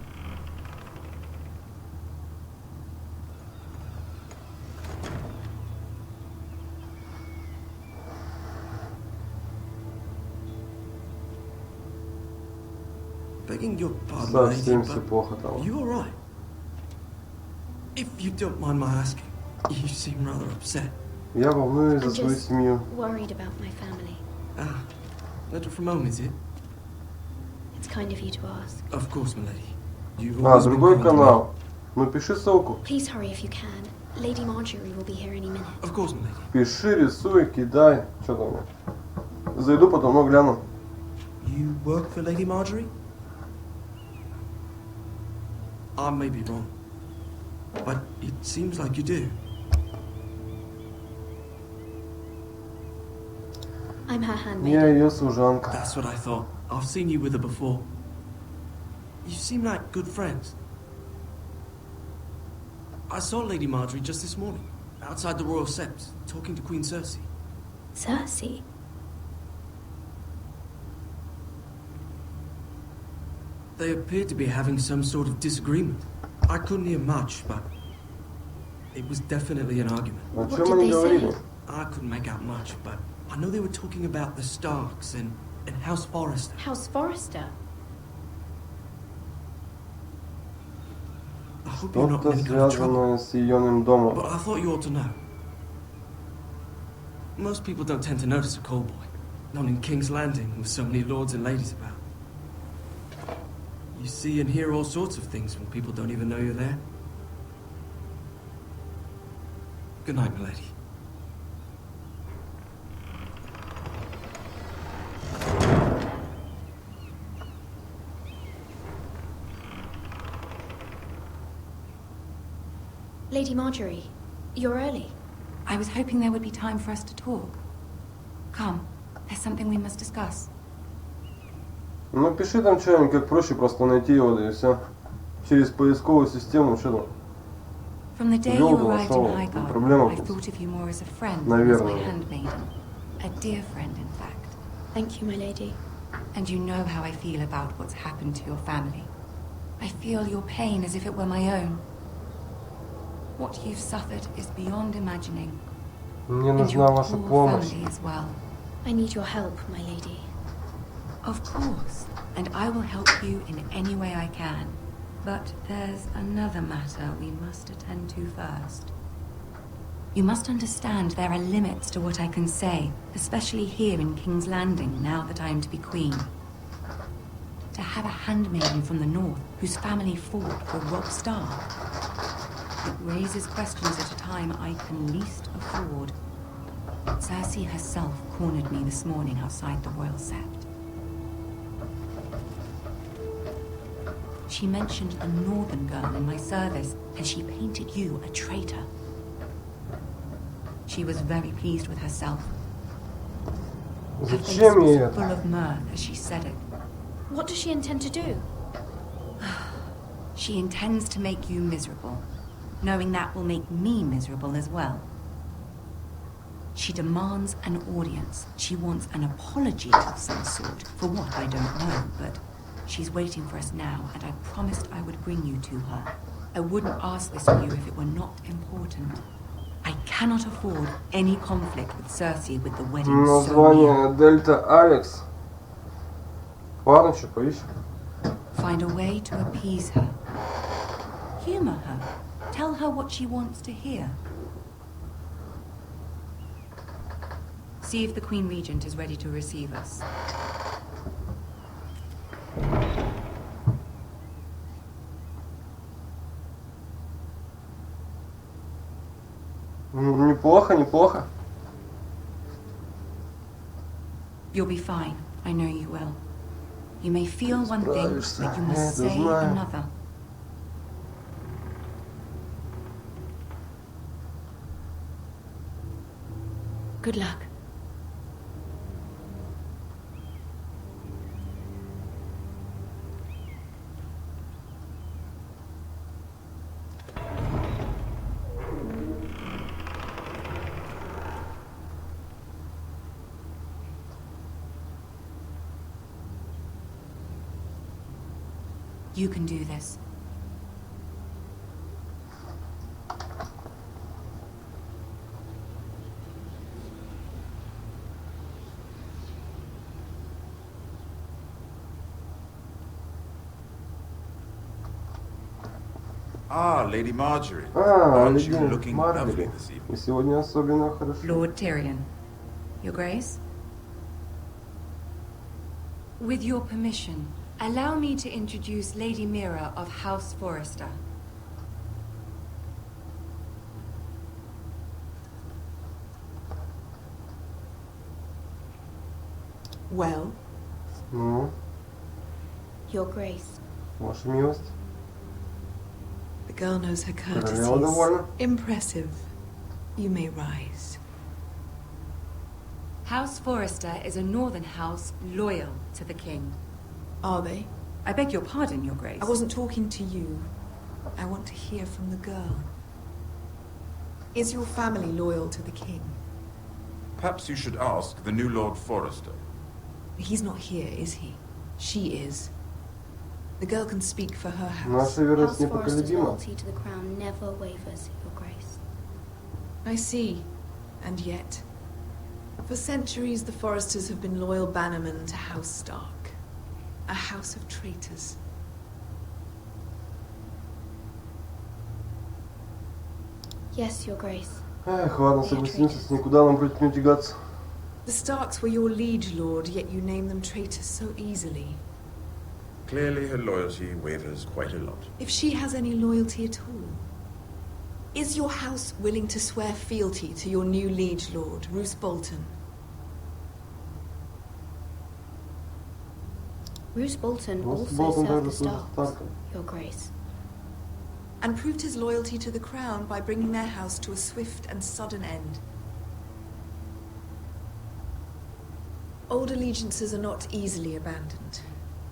Begging your pardon, Совсем lady, все but плохо там. you all right? If you don't mind my asking, you seem rather upset. Я волнуюсь за I'm свою just семью. worried about my family. Ah, letter from home, is it? It's kind of you to ask. Of course, milady. You've А, always been другой kind to me. канал. Ну пиши ссылку. Please hurry if you can. Lady Marjorie will be here any minute. Of course, milady. Пиши, рисуй, кидай. Что там? Зайду потом, но гляну. You work for Lady Marjorie? I may be wrong, but it seems like you do. I'm her handmaid. Я ее служанка. That's what I thought. I've seen you with her before. You seem like good friends. I saw Lady Marjorie just this morning, outside the Royal Sept, talking to Queen Cersei. Cersei? They appeared to be having some sort of disagreement. I couldn't hear much, but it was definitely an argument. О чем они говорили? I couldn't make out much, but I know they were talking about the Starks and House Forrester. House Forrester? I hope you're not in Что-то any kind of trouble, связанное с Ионным домом. but I thought you ought to know. Most people don't tend to notice a call boy, not in King's Landing with so many lords and ladies about. You see and hear all sorts of things when people don't even know you're there. Good night, milady. Lady Marjorie, you're early. I was hoping there would be time for us to talk. Come, there's something we must discuss. Ну пиши там что-нибудь, как проще просто найти его, да и все. Через поисковую систему, что там. From the day you arrived in Highgarden, I thought of you more as a friend than as my handmaiden. A dear friend, in fact. Thank you, my lady. And you know how I feel about what's happened to your family. I feel your pain as if it were my own. What you've suffered is beyond imagining. Мне And нужна your ваша poor помощь. family as well. I need your help, my lady. Of course, and I will help you in any way I can. But there's another matter we must attend to first. You must understand there are limits to what I can say, especially here in King's Landing, now that I am to be queen. To have a handmaiden from the north whose family fought for Robb Stark, it raises questions at a time I can least afford. Cersei herself cornered me this morning outside the Royal Sept. She mentioned the northern girl in my service, and she painted you a traitor. She was very pleased with herself. Her face was full of mirth as she said it. What does she intend to do? She intends to make you miserable, knowing that will make me miserable as well. She demands an audience. She wants an apology of some sort, for what I don't know, but she's waiting for us now, and I promised I would bring you to her. I wouldn't ask this of you if it were not important. I cannot afford any conflict with Cersei with the wedding so Название Дельта Алекс. Ладно, что поищем. Find a way to appease her. Humor her. Tell her what she wants to hear. See if the Queen Regent is ready to receive us. Неплохо, неплохо. You'll be fine. I know you will. You may feel one thing, but you must say another. Good luck. You can do this. Ah, Lady Marjorie. Aren't you looking lovely this evening? И сегодня особенно хорошо. Lord Tyrion. Your Grace? With your permission, allow me to introduce Lady Mira of House Forrester. Well? Ну? Your Grace. Ваша милость. The girl knows her Королева довольна. courtesies. Impressive. You may rise. House Forrester is a northern house loyal to the king. Are they? I beg your pardon, Your Grace. I wasn't talking to you. I want to hear from the girl. Is your family loyal to the king? Perhaps you should ask the new Lord Forrester. He's not here, is he? She is. The girl can speak for her house. Наша верность House Forrester's непоколебима. loyalty to the crown never wavers, Your Grace. I see. And yet, for centuries the Forresters have been loyal bannermen to House Stark. A house of traitors. Yes, Your Grace. Эх, ладно, согласимся, с никуда нам против не тягаться. The Starks were your liege lord, yet you name them traitors so easily. Clearly her loyalty wavers quite a lot. If she has any loyalty at all, is your house willing to swear fealty to your new liege lord, Roose Bolton? Roose Bolton Roose also Bolton served the тоже служит Starks, Старком. Your Grace. And proved his loyalty to the crown by bringing their house to a swift and sudden end. Old allegiances are not easily abandoned.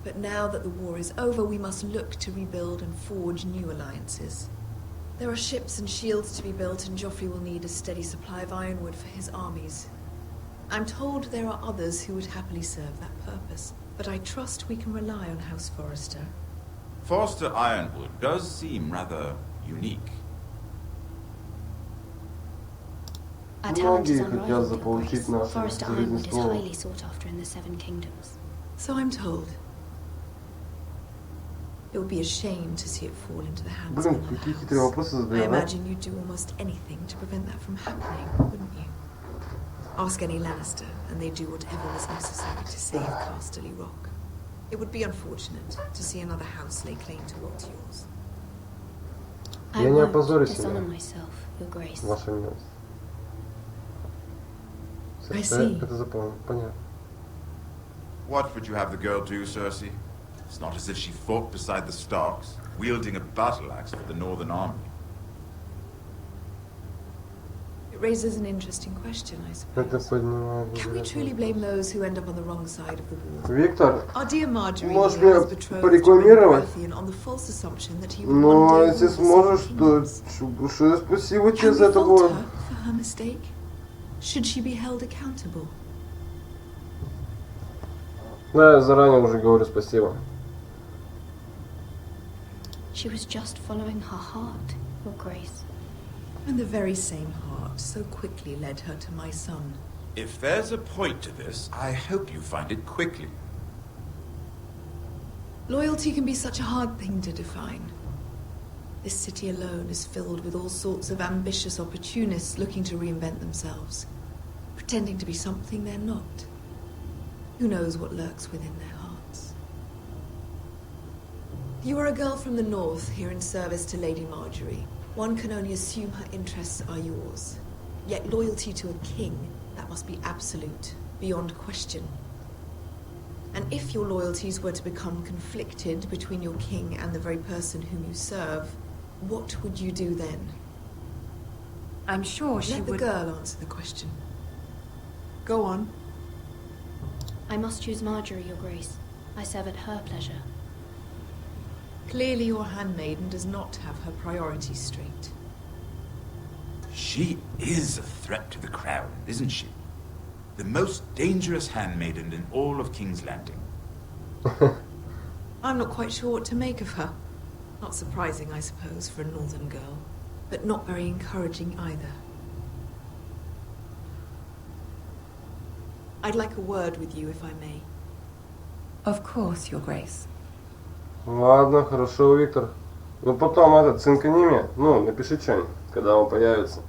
But now that the war is over, we must look to rebuild and forge new alliances. There are ships and shields to be built, and Joffrey will need a steady supply of ironwood for his armies. I'm told there are others who would happily serve that purpose, but I trust we can rely on House Forrester. Forrester Ironwood does seem rather unique. Our talent is Многие хотят unrivaled, заполучить Your Grace. наше Forrester Ironwood is среднество. highly sought after in the Seven Kingdoms. So I'm told. It would be a shame to see it fall into the hands Блин, of какие the хитрые вопросы I задаем, а? imagine you'd do almost anything to prevent that from happening, wouldn't you? Ask any Lannister, and they'd do whatever was necessary to save Casterly Rock. It would be unfortunate to see another house lay claim to what's yours. I Я не won't опозорю dishonor себя, myself, Your Grace. Ваша милость. I see. Это запомнил, понятно. What would you have the girl do, Cersei? It's not as if she fought beside the Starks, wielding a battle axe for the Northern Army. It raises an interesting question, I suppose. Это поднимает. Can we truly blame those who end up on the wrong side of the war? Виктор, Our dear Marjorie можешь was меня betrothed to порекламировать? Baratheon on the false assumption that he would one day Но если rule the сможешь, Seven то Kingdoms. большое спасибо тебе Can за we это fault было. her for her mistake? Should she be held accountable? Да, я заранее уже говорю спасибо. She was just following her heart, Your Grace. And the very same heart so quickly led her to my son. If there's a point to this, I hope you find it quickly. Loyalty can be such a hard thing to define. This city alone is filled with all sorts of ambitious opportunists looking to reinvent themselves, pretending to be something they're not. Who knows what lurks within their hearts? You are a girl from the north, here in service to Lady Marjorie. One can only assume her interests are yours. Yet loyalty to a king, that must be absolute, beyond question. And if your loyalties were to become conflicted between your king and the very person whom you serve, what would you do then? I'm sure she Let the would... girl answer the question. Go on. I must choose Marjorie, Your Grace. I serve at her pleasure. Clearly your handmaiden does not have her priorities straight. She is a threat to the crown, isn't she? The most dangerous handmaiden in all of King's Landing. I'm not quite sure what to make of her. Not surprising, I suppose, for a northern girl, but not very encouraging either. I'd like a word with you, if I may. Of course, Your Grace. Ладно, хорошо, Виктор. Ну потом этот, цинкани мне. Ну, напиши что-нибудь, когда он появится.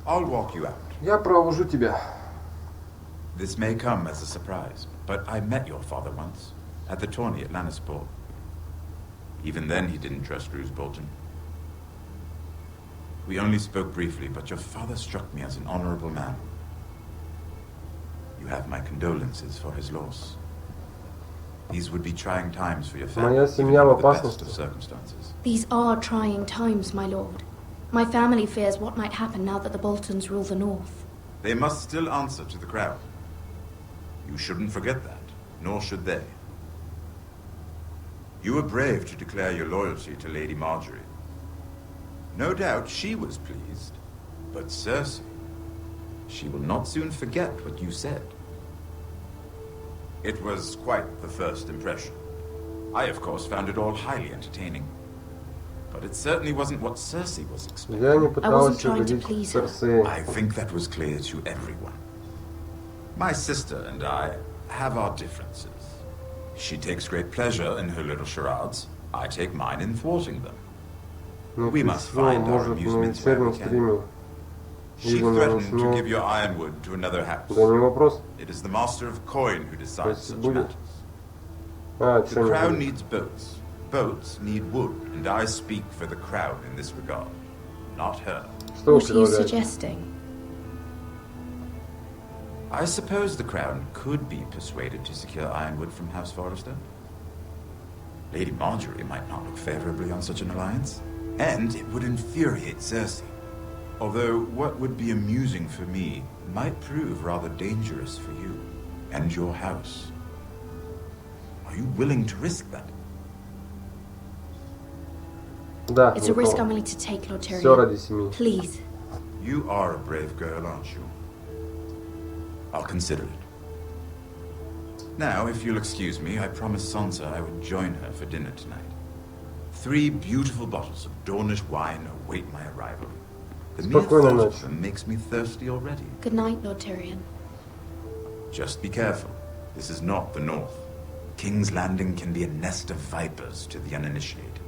I'll walk you out. Я провожу тебя. This may come as a surprise, but I met your father once, at the tourney at Lannisport. Even then he didn't trust Roose Bolton. We only spoke briefly, but your father struck me as an honorable man. You have my condolences for his loss. These would be trying times for your family, Моя even семья в under the best опасности. of circumstances. These are trying times, my lord. My family fears what might happen now that the Boltons rule the north. They must still answer to the crown. You shouldn't forget that, nor should they. You were brave to declare your loyalty to Lady Marjorie. No doubt she was pleased, but Cersei, she will not soon forget what you said. It was quite the first impression. I, of course, found it all highly entertaining. But it certainly wasn't what Cersei was expecting. Я не пыталась угодить Cersei. I think that was clear to everyone. My sister and I have our differences. She takes great pleasure in her little charades. I take mine in thwarting them. We must find our Может, на amusements where we вечернем can. стриме. She Или на threatened to ночном. give your ironwood to another house. Да не вопрос. It is the master of coin who decides Пусть such будет. matters. А, The что не crown будет? needs boats. Boats need wood, and I speak for the crown in this regard, not her. Что вы What are you предлагаете? suggesting? I suppose the crown could be persuaded to secure ironwood from House Forrester. Lady Marjorie might not look favorably on such an alliance, and it would infuriate Cersei. Although what would be amusing for me might prove rather dangerous for you and your house. Are you willing to risk that? Да, It's a risk I'm willing to take, Lord Tyrion. Все ради семьи. Please. You are a brave girl, aren't you? I'll consider it. Now, if you'll excuse me, I promised Sansa I would join her for dinner tonight. 3 beautiful bottles of Dornish wine await my arrival. The mere thought of them makes me thirsty already. Good night, Lord Tyrion. Just be careful. This is not the North. King's Landing can be a nest of vipers to the uninitiated.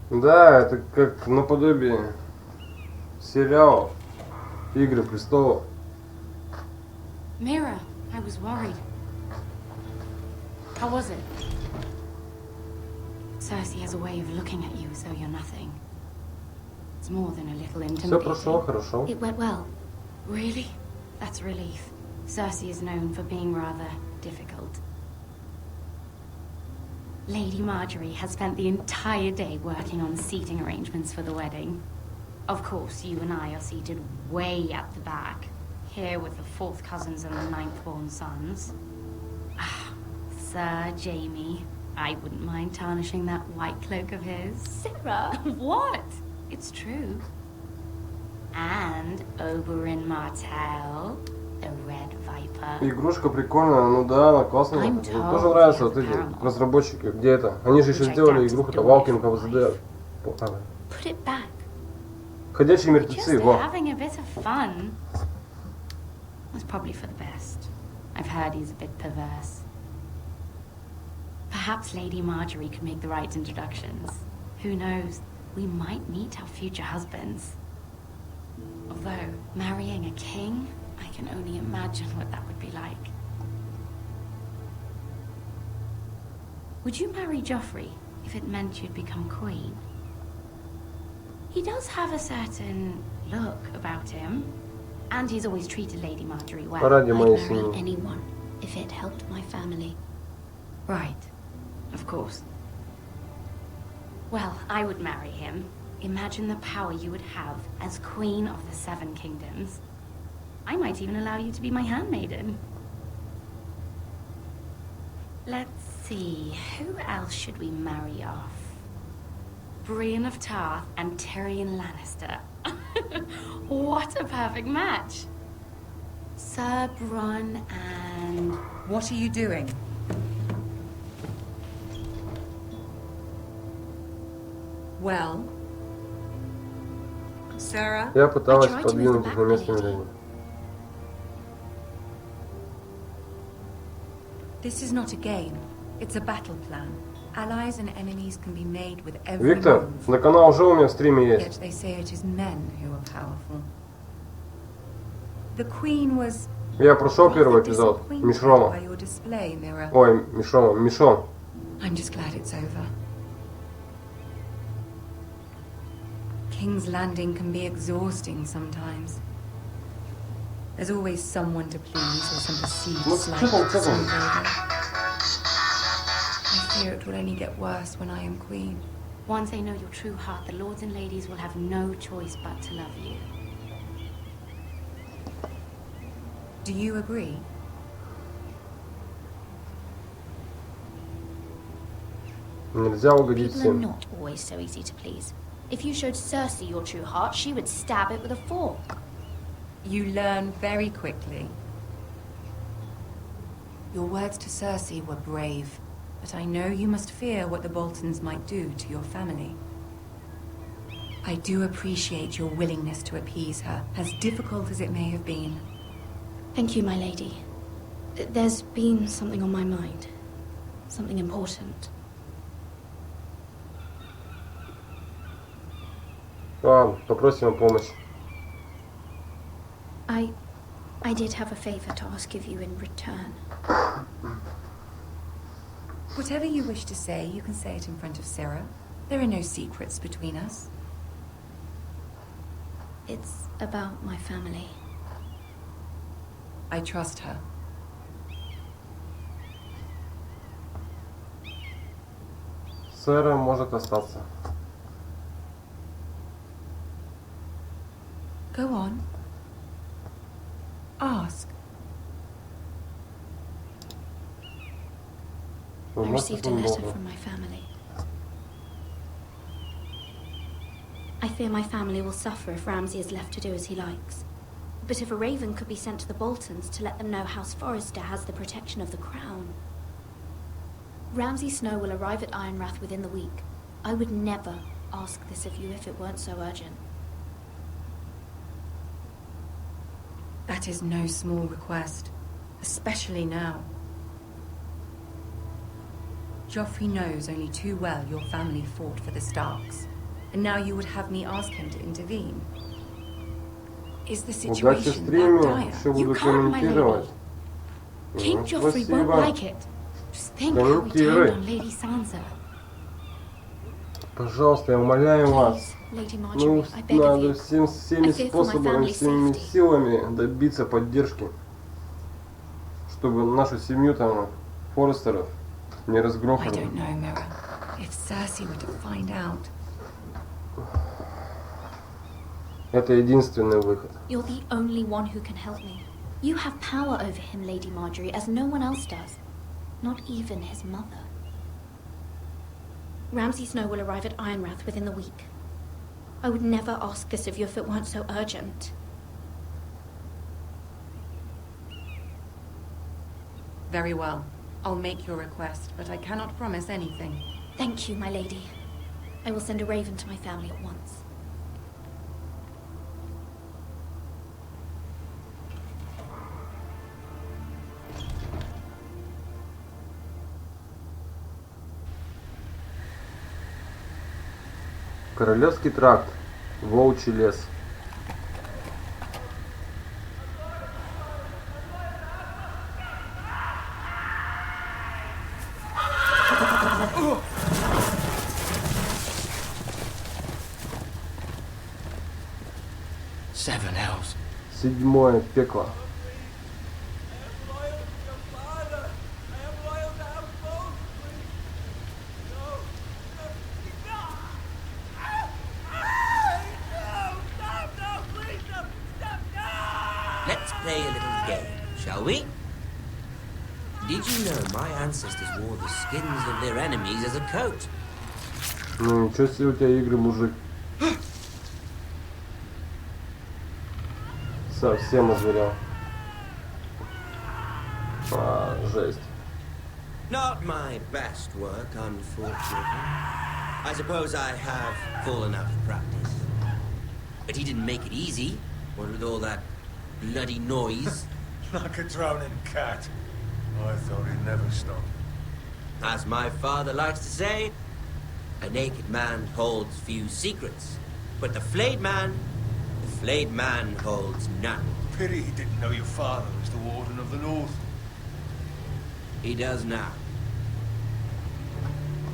Да, это как наподобие сериала «Игры престолов». Mira, I was worried. How was it? Cersei has a way of looking at you as though you're nothing. It's more than a little intimidating. Все прошло хорошо. It went well. Really? That's a relief. Cersei is known for being rather difficult. Lady Marjorie has spent the entire day working on seating arrangements for the wedding. Of course, you and I are seated way at the back, here with the 4th cousins and the 9th-born sons. Ah, Sir Jaime, I wouldn't mind tarnishing that white cloak of his. Sarah! What? It's true. And Oberyn Martell, the Red Viper. Игрушка прикольная, ну да, она классная. Мне тоже нравятся вот эти разработчики. Где это? Они же еще сделали игруху-то Walking of the Dead. Put it back. Ходячие мертвецы, во. Having a bit of fun. That's probably for the best. I've heard he's a bit perverse. Perhaps Lady Marjorie could make the right introductions. Who knows? We might meet our future husbands. Although, marrying a king, I can only imagine what that would be like. Would you marry Joffrey if it meant you'd become queen? He does have a certain look about him, and he's always treated Lady Marjorie well. Ради моей I'd marry семьи. anyone if it helped my family. Right, of course. Well, I would marry him. Imagine the power you would have as Queen of the 7 Kingdoms. I might even allow you to be my handmaiden. Let's see, who else should we marry off? Brienne of Tarth and Tyrion Lannister. What a perfect match! Sir Bronn and... What are you doing? Well, Sarah? Я пыталась подвинуть их на место Милении. This is not a game. It's a battle plan. Allies and enemies can be made with every Виктор, move. на канал уже у меня в стриме есть. Yet they say it is men who are powerful. The Queen was... Я прошел первый эпизод. Мишрома. by your display, Mira. Ой, Мишрома. Мишон. I'm just glad it's over. King's Landing can be exhausting sometimes. There's always someone to please or some perceived slight to smooth over. I fear it will only get worse when I am queen. Once they know your true heart, the lords and ladies will have no choice but to love you. Do you agree? Нельзя угодить People are всем. not always so easy to please. If you showed Cersei your true heart, she would stab it with a fork. You learn very quickly. Your words to Cersei were brave, but I know you must fear what the Boltons might do to your family. I do appreciate your willingness to appease her, as difficult as it may have been. Thank you, my lady. There's been something on my mind. Something important. Ладно, попросим о помощи. I did have a favor to ask of you in return. Whatever you wish to say, you can say it in front of Sarah. There are no secrets between us. It's about my family. I trust her. Сэра может остаться. Go on. I received a letter from my family. I fear my family will suffer if Ramsay is left to do as he likes. But if a raven could be sent to the Boltons to let them know House Forrester has the protection of the crown. Ramsay Snow will arrive at Ironrath within the week. I would never ask this of you if it weren't so urgent. That is no small request, especially now. Joffrey knows only too well your family fought for the Starks, and now you would have me ask him to intervene. Is the situation that dire? You can't, my lady. King Joffrey won't like it. Just think how we turned on Lady Sansa. Пожалуйста, я умоляю вас. Ну, надо всеми способами, всеми силами добиться поддержки, чтобы нашу семью там, Форестеров, не разгрохали. I don't know, Mira. If Cersei were to find out. Это единственный выход. You're the only one who can help me. You have power over him, Lady Marjorie, as no one else does. Not even his mother. Ramsay Snow will arrive at Ironrath within the week. I would never ask this of you if it weren't so urgent. Very well. I'll make your request, but I cannot promise anything. Thank you, my lady. I will send a raven to my family at once. Королевский тракт. Волчий лес. Седьмое пекло. Let's play a little game, shall we? Did you know my ancestors wore the skins of their enemies as a coat? Ну, ничего себе у тебя игры, мужик. Совсем озверел. Жесть. Not my best work, unfortunately. I suppose I have fallen out of practice. But he didn't make it easy, what with all that bloody noise. Like a drowning cat. I thought he'd never stop. As my father likes to say, a naked man holds few secrets, but the flayed man holds none. Pity he didn't know your father was the Warden of the North. He does now.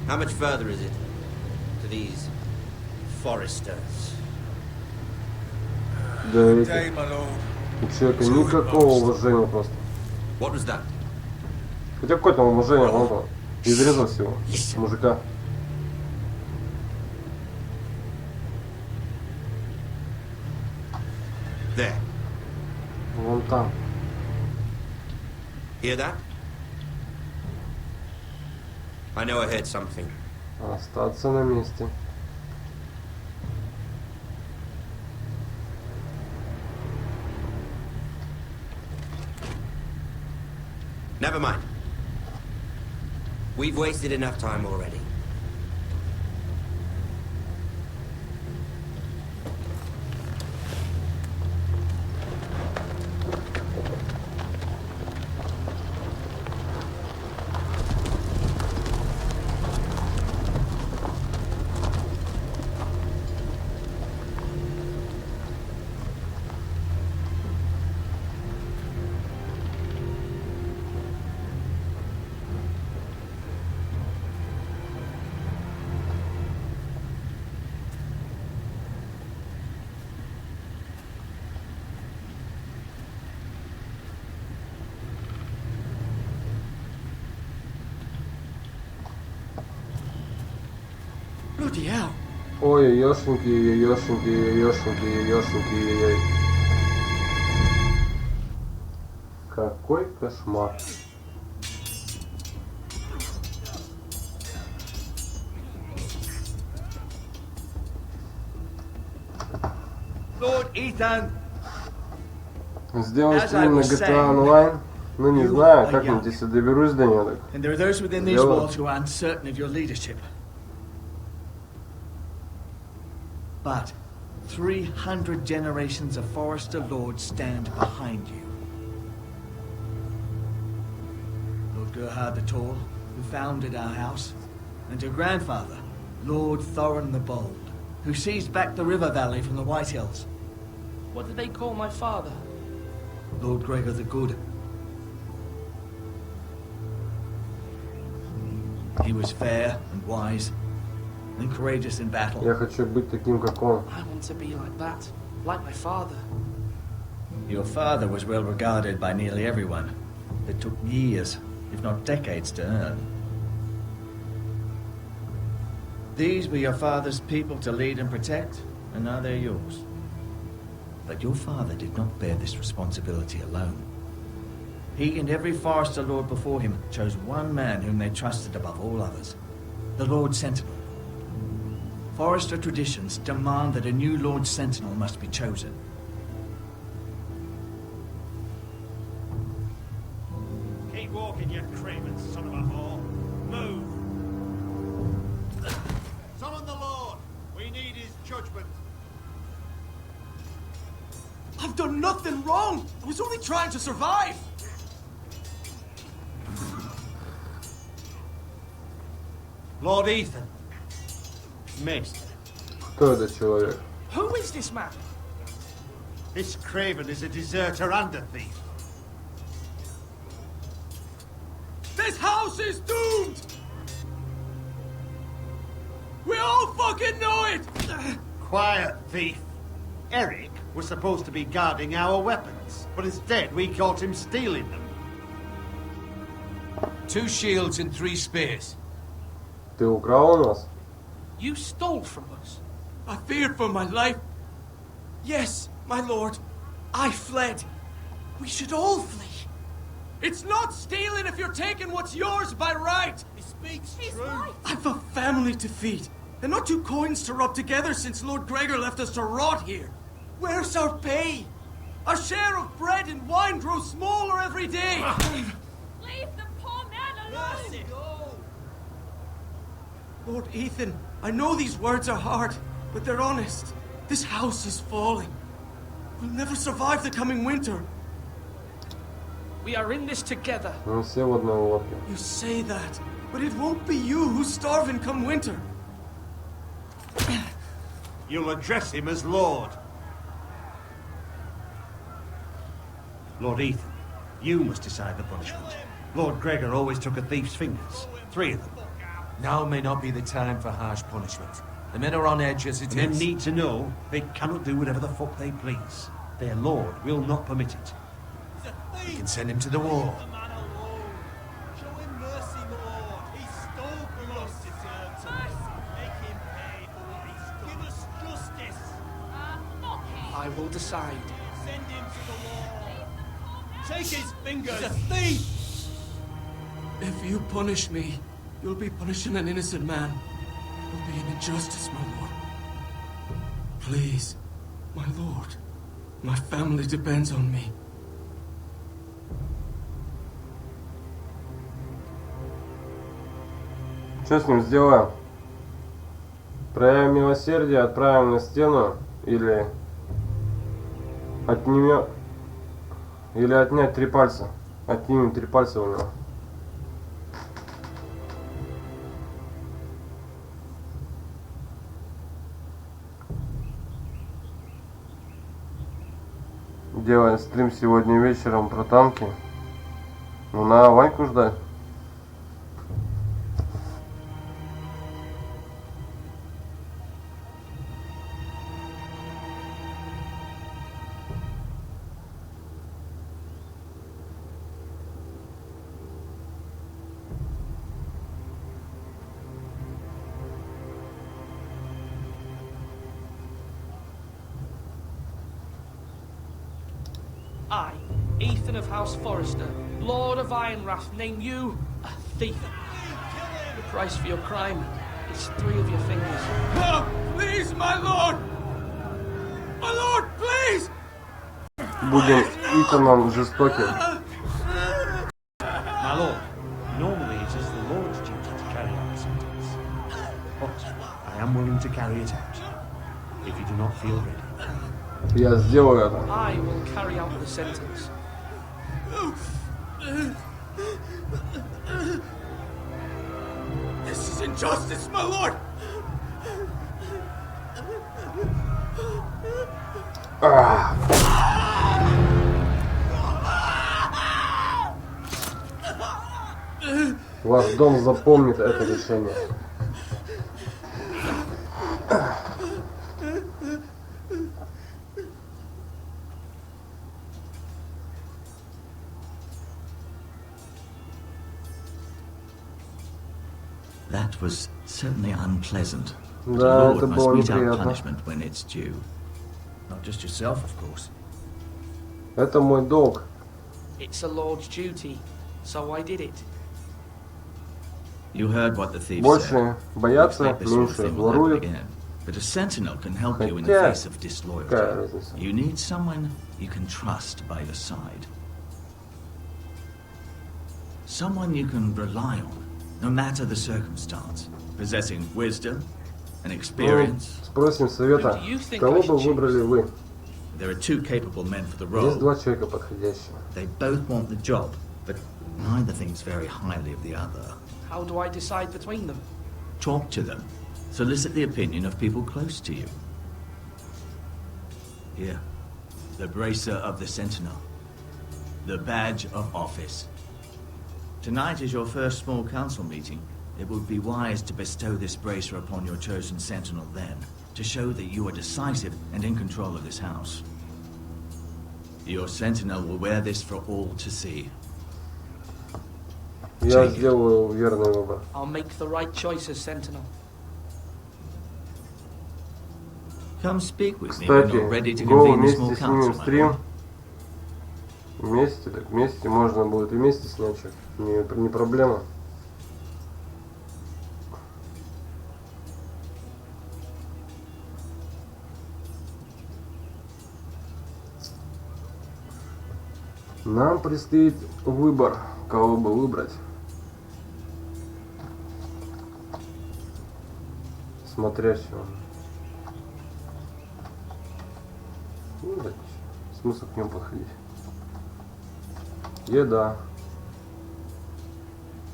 How much further is it to these Foresters? Да, у человека никакого уважения просто. What was that? Хотя какое-то уважение, он изрезал всего мужика. There. Вон там. Hear that? I know I heard something. Остаться на месте. Never mind. We've wasted enough time already. Ой, ёшеньки. Какой кошмар. Lord Ethan. Сделай стрим на GTA Online. Ну не знаю, как-нибудь, если доберусь до него, так. And there are those within these walls who are uncertain of your leadership. But 300 generations of Forester lords stand behind you. Lord Gerhard the Tall, who founded our house, and your grandfather, Lord Thorin the Bold, who seized back the river valley from the White Hills. What did they call my father? Lord Gregor the Good. He was fair and wise and courageous in battle. Я хочу быть таким, как он. I want to be like that, like my father. Your father was well regarded by nearly everyone. It took years, if not decades, to earn. These were your father's people to lead and protect, and now they're yours. But your father did not bear this responsibility alone. He and every Forester Lord before him chose one man whom they trusted above all others, the Lord Sentinel. Forester traditions demand that a new Lord Sentinel must be chosen. Keep walking, you craven son of a whore. Move! Summon the Lord! We need his judgment. I've done nothing wrong! I was only trying to survive! Lord Ethan. Missed. Кто этот человек? Who is this man? This craven is a deserter and a thief. This house is doomed! We all fucking know it! Quiet, thief. Eric was supposed to be guarding our weapons, but instead we caught him stealing them. 2 shields and 3 spears. Ты украл у нас? You stole from us. I feared for my life. Yes, my lord. I fled. We should all flee. It's not stealing if you're taking what's yours by right. He speaks true. I've a family to feed, and not 2 coins to rub together since Lord Gregor left us to rot here. Where's our pay? Our share of bread and wine grows smaller every day. Leave the poor man alone! Lord Ethan, I know these words are hard, but they're honest. This house is falling. We'll never survive the coming winter. We are in this together. Мы все в одной лодке. You say that, but it won't be you who's starving come winter. You'll address him as Lord. Lord Ethan, you must decide the punishment. Lord Gregor always took a thief's fingers. 3 of them. Now may not be the time for harsh punishment. The men are on edge as it is. Men need to know they cannot do whatever the fuck they please. Their lord will not permit it. We can send him to the war. Show him mercy, Lord. He stole from us. Make him pay for what he stole. Give us justice. I will decide. Send him to the wall. Take his fingers. He's a thief. If you punish me, you'll be punishing an innocent man. It'll be an injustice, my lord. Please, my lord. My family depends on me. Что с ним сделаем? Проявим милосердие, отправим на стену или отнимем, или отнять 3 пальца. Отнимем 3 пальца у него. Делаем стрим сегодня вечером про танки. Ну, на Ваньку ждать. I, Ethan of House Forester, Lord of Ironwrath, name you a thief. The price for your crime is 3 of your fingers. No, please, my lord! My lord, будем Итаном жестоким. My lord, normally it is the Lord's duty to carry out the sentence. But I am willing to carry it out, if you do not feel ready. Я сделаю это. I will carry out the sentence. This is injustice, my lord! Ваш дом запомнит это решение. That was certainly unpleasant. But Да, the Lord это must было mete out неприятно. punishment when it's due. Not just yourself, of course. Это мой долг. It's a lord's duty, so I did it. You heard what the thief Больше said. боятся, Expect this sort of меньше thing will happen воруют. again. But a sentinel can help you in the Хотя, face of disloyalty. какая разница? You need someone you can trust by your side. Someone you can rely on, no matter the circumstance. Possessing wisdom and experience. Спросим совета, кого бы выбрали вы? There are two capable men for the Есть role. два человека подходящих. They both want the job, but neither thinks very highly of the other. How do I decide between them? Talk to them. Solicit the opinion of people close to you. Here, the bracer of the Sentinel. The badge of office. Tonight is your first small council meeting. It would be wise to bestow this bracer upon your chosen Sentinel then, to show that you are decisive and in control of this house. Your Sentinel will wear this for all to see. Я сделаю верный выбор. I'll make the right choices, Sentinel. Come speak with me when Кстати, you're ready to го convene the small вместе снимем council. my стрим. lord. Вместе, так вместе можно будет и вместе снять. Не проблема. Нам предстоит выбор, кого бы выбрать. Смотрящего. Ну, да, смысл к нему подходить. Еда.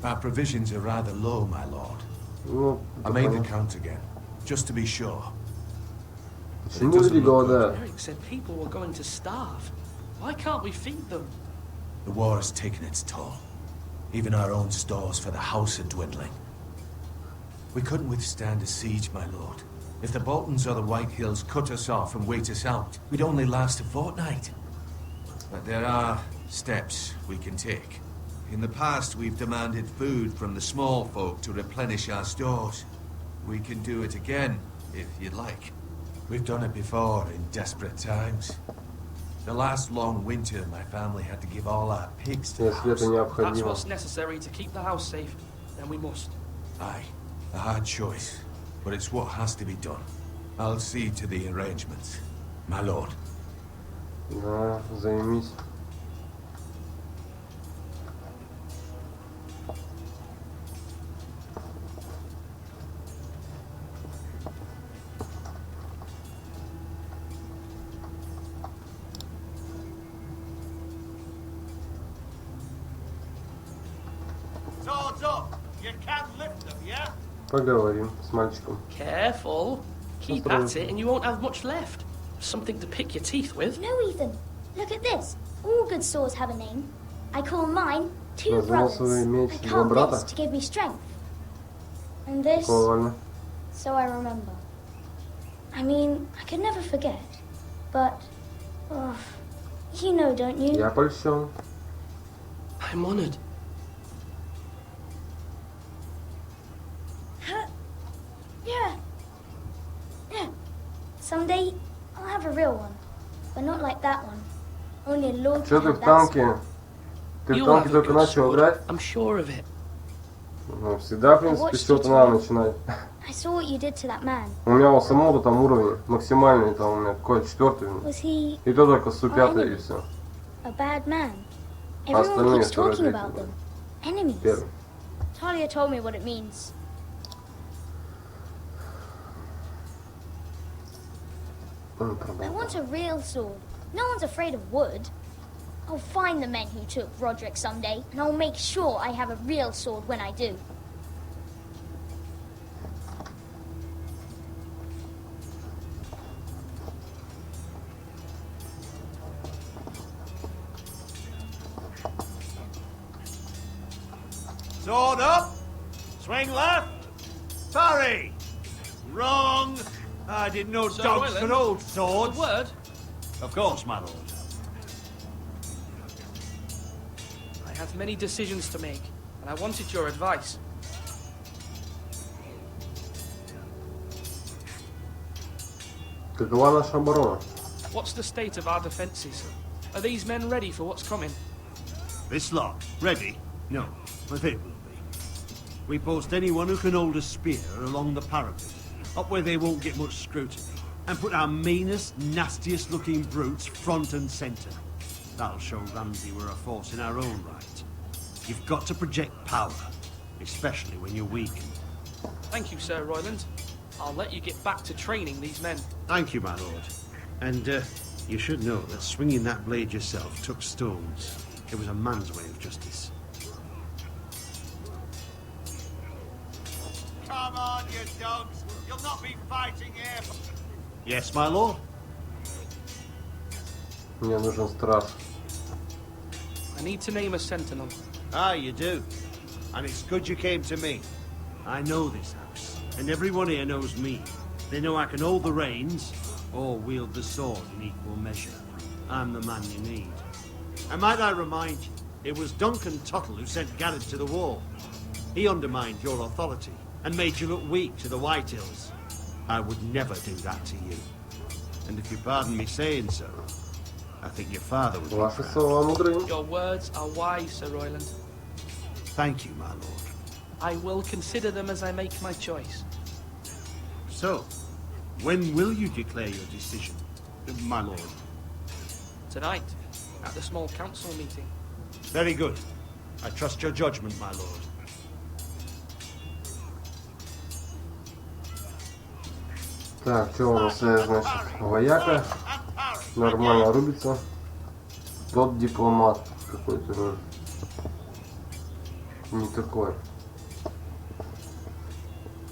Our provisions are rather low, my lord. Ну, I made the count again, just to be sure. Почему люди голодают? Eric said people were going to starve. Why can't we feed them? The war has taken its toll. Even our own stores for the house are dwindling. We couldn't withstand a siege, my lord. If the Boltons or the White Hills cut us off and wait us out, we'd only last a fortnight. But there are steps we can take. In the past, we've demanded food from the small folk to replenish our stores. We can do it again, if you'd like. We've done it before in desperate times. The last long winter, my family had to give all our pigs to the Если это house. That's необходимо. what's necessary to keep the house safe. Then we must. Aye, a hard choice, but it's what has to be done. I'll see to the arrangements, my lord. Да, займись. Swords up! You can lift them, yeah? Поговорим с мальчиком. Careful. Keep That's at it and you won't have much left. Something to pick your teeth with. No, Ethan. Look at this. All good swords have a name. I call mine Two Назвал Brothers. свой меч I два carved брата. this to give me strength. And this, Ковально. so I remember. I mean, I could never forget. But, oh, you know, don't you? Я польщен. I'm honored. Yeah. Yeah. Someday, I'll have a real one. But not like that one. Only a lord Че can ты have в that танке? sword. Ты в You'll танке have a только good начал sword. играть? I'm sure of it. Ну, всегда, в принципе, с чего-то надо начинать. I I saw what you did to that man. У меня у самого там уровень максимальный, там у меня какой 4-й. Was he И то только 105-й и все. a bad man? А Everyone остальные keeps talking 43-й. about them. Enemies. Первый. Talia told me what it means. I want a real sword. No one's afraid of wood. I'll find the men who took Roderick someday, and I'll make sure I have a real sword when I do. Sword up. Swing left. Parry. Wrong. I didn't know Sir dogs Royland, could hold swords. a word? Of course, my lord. I have many decisions to make, and I wanted your advice. Какова наша оборона? What's the state of our defences? Are these men ready for what's coming? This lot, ready? No, but they will be. We post anyone who can hold a spear along the parapet, up where they won't get much scrutiny, and put our meanest, nastiest looking brutes front and centre. That'll show Ramsay we're a force in our own right. You've got to project power, especially when you're weakened. Thank you, Sir Royland. I'll let you get back to training these men. Thank you, my lord. And, you should know that swinging that blade yourself took stones. It was a man's way of justice. Come on, you dogs. You'll not be fighting here. Yes, my lord? Мне нужен страж. I need to name a sentinel. Ah, you do. And it's good you came to me. I know this house, and everyone here knows me. They know I can hold the reins, or wield the sword in equal measure. I'm the man you need. And might I remind you, it was Duncan Tuttle who sent Garrett to the wall. He undermined your authority, and made you look weak to the White Hills. I would never do that to you. And if you pardon me saying so, I think your father would be proud. Your words are wise, Sir Royland. Thank you, my lord. I will consider them as I make my choice. So, when will you declare your decision, my lord? Tonight, at the small council meeting. Very good. I trust your judgment, my lord. Так, что у нас, значит, вояка. Нормально рубится. Тот дипломат какой-то. Не такой.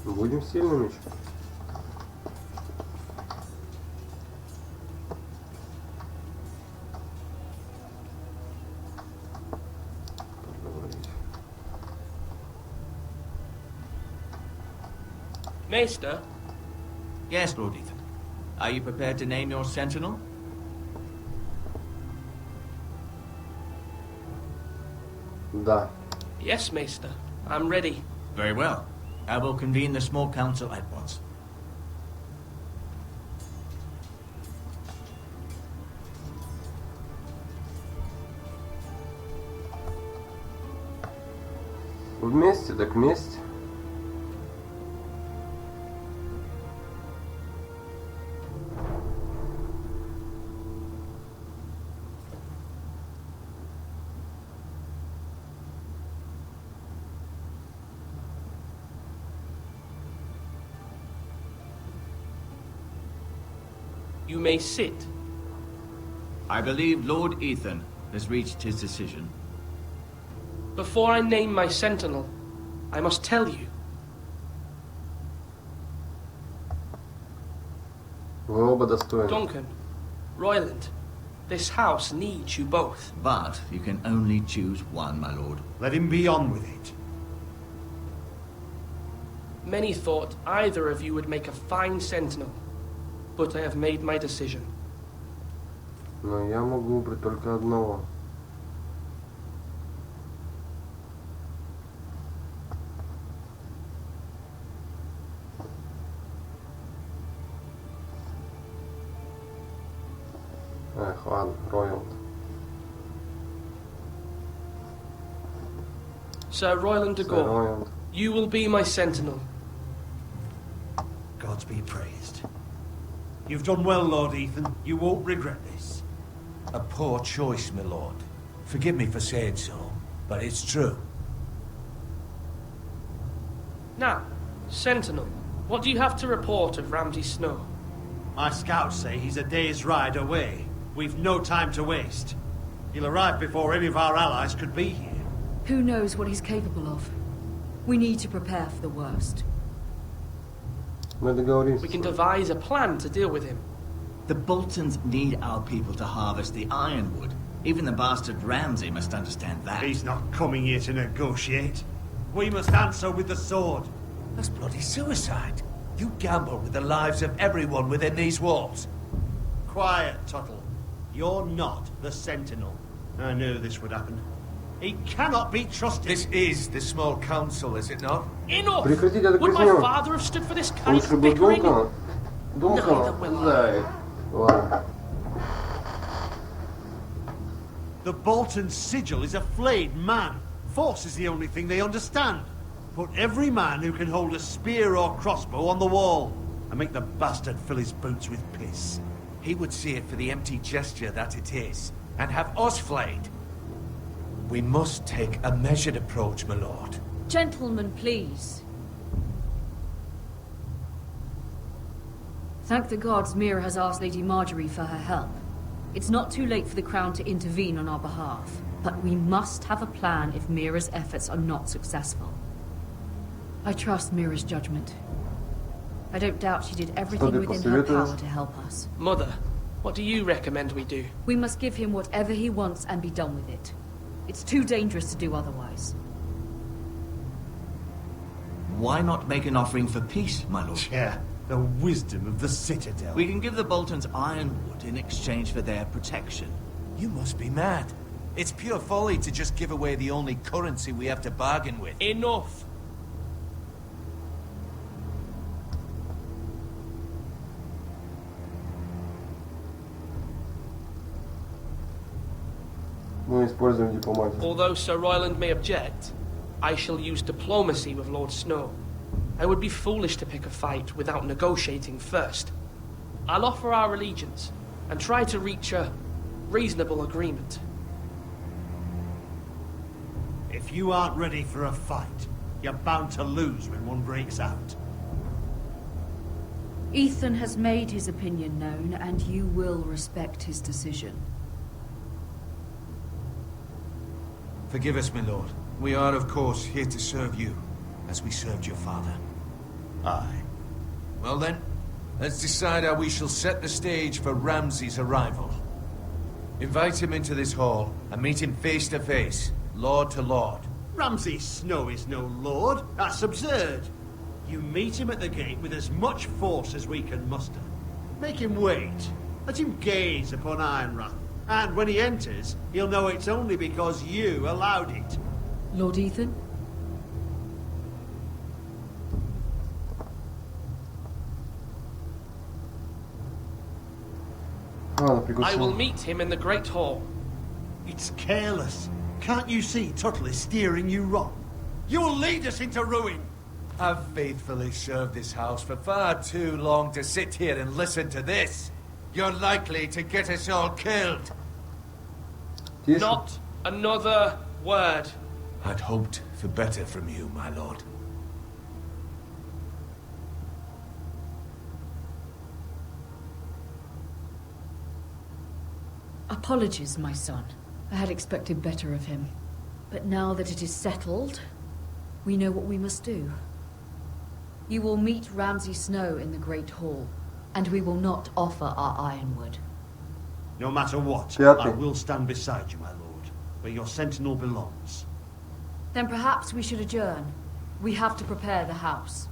Будем сильными. Maester? Yes, Lord Ethan. Are you prepared to name your sentinel? Да. Yes, Maester. I'm ready. Very well. I will convene the small council at once. Вместе, так вместе. You may sit. I believe Lord Ethan has reached his decision. Before I name my sentinel, I must tell you. Вы оба достойны. Duncan, Royland, this house needs you both. But you can only choose one, my lord. Let him be on with it. Many thought either of you would make a fine sentinel, but I have made my decision. Но я могу выбрать только одного. Эх, ладно, Ройланд. Sir Royland de Sir Gore, Royland. you will be my sentinel. gods be praised. You've done well, Lord Ethan. You won't regret this. A poor choice, my lord. Forgive me for saying so, but it's true. Now, Sentinel, what do you have to report of Ramsay Snow? My scouts say he's a day's ride away. We've no time to waste. He'll arrive before any of our allies could be here. Who knows what he's capable of? We need to prepare for the worst. We can devise a plan to deal with him. The Boltons need our people to harvest the ironwood. Even the bastard Ramsay must understand that. He's not coming here to negotiate. We must answer with the sword. That's bloody suicide. You gamble with the lives of everyone within these walls. Quiet, Tuttle. You're not the Sentinel. I knew this would happen. He cannot be trusted. This is the small council, is it not? Enough! Would my father have stood for this kind of bickering? Neither will I. The Bolton sigil is a flayed man. Force is the only thing they understand. Put every man who can hold a spear or crossbow on the wall, and make the bastard fill his boots with piss. He would see it for the empty gesture that it is, and have us flayed. We must take a measured approach, my lord. Gentlemen, please. Thank the gods Mira has asked Lady Marjorie for her help. It's not too late for the Crown to intervene on our behalf, but we must have a plan if Mira's efforts are not successful. I trust Mira's judgment. I don't doubt she did everything within her power to help us. Mother, what do you recommend we do? We must give him whatever he wants and be done with it. It's too dangerous to do otherwise. Why not make an offering for peace, my lord? Yeah, the wisdom of the Citadel. We can give the Boltons ironwood in exchange for their protection. You must be mad. It's pure folly to just give away the only currency we have to bargain with. Enough! Although Sir Royland may object, I shall use diplomacy with Lord Snow. I would be foolish to pick a fight without negotiating first. I'll offer our allegiance and try to reach a reasonable agreement. If you aren't ready for a fight, you're bound to lose when one breaks out. Ethan has made his opinion known, and you will respect his decision. Forgive us, my lord. We are, of course, here to serve you, as we served your father. Aye. Well then, let's decide how we shall set the stage for Ramsay's arrival. Invite him into this hall, and meet him face to face, lord to lord. Ramsay Snow is no lord. That's absurd. You meet him at the gate with as much force as we can muster. Make him wait. Let him gaze upon Ironrath. And when he enters, he'll know it's only because you allowed it. Lord Ethan? I will meet him in the Great Hall. It's careless. Can't you see Tuttle is steering you wrong? You'll lead us into ruin. I've faithfully served this house for far too long to sit here and listen to this. You're likely to get us all killed. Not another word. I'd hoped for better from you, my lord. Apologies, my son. I had expected better of him. But now that it is settled, we know what we must do. You will meet Ramsay Snow in the Great Hall, and we will not offer our ironwood. No matter what, I will stand beside you, my lord, where your sentinel belongs. Then perhaps we should adjourn. We have to prepare the house.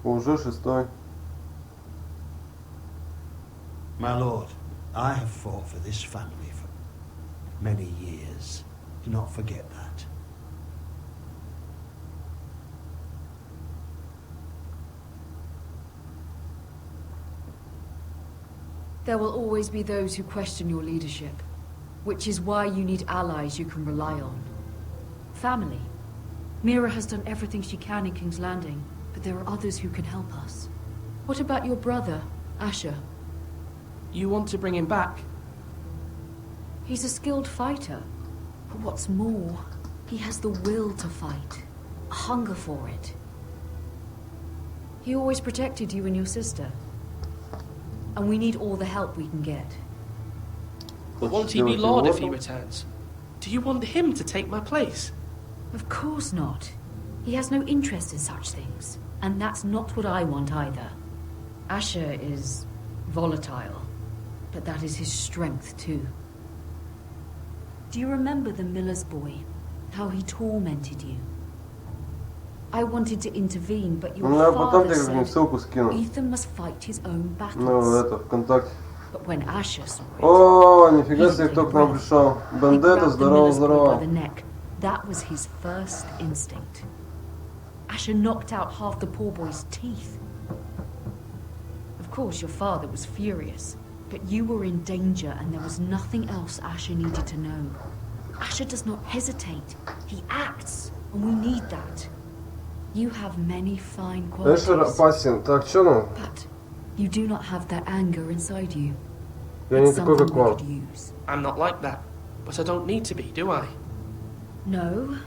Уже шестой. My lord, I have fought for this family for many years. Do not forget that. There will always be those who question your leadership, which is why you need allies you can rely on. Family. Mira has done everything she can in King's Landing, but there are others who can help us. What about your brother, Asher? You want to bring him back? He's a skilled fighter. But what's more, he has the will to fight. A hunger for it. He always protected you and your sister. And we need all the help we can get. But won't he be Lord if he returns? Do you want him to take my place? Of course not. He has no interest in such things. And that's not what I want either. Asher is volatile. But that is his strength too. Do you remember the miller's boy? How he tormented you? I wanted to intervene, but your father said Ethan must fight his own battles. But when Asher saw it, О, нифига себе, кто к нам пришел. Бандета, здорово, здорово. That was his first instinct. Asher knocked out half the poor boy's teeth. Of course, your father was furious, but you were in danger and there was nothing else Asher needed to know. Asher does not hesitate. He acts, and we need that. You have many fine qualities. But you do not have that anger inside you. It's something we could use. I'm not like that, but I don't need to be, do I? No,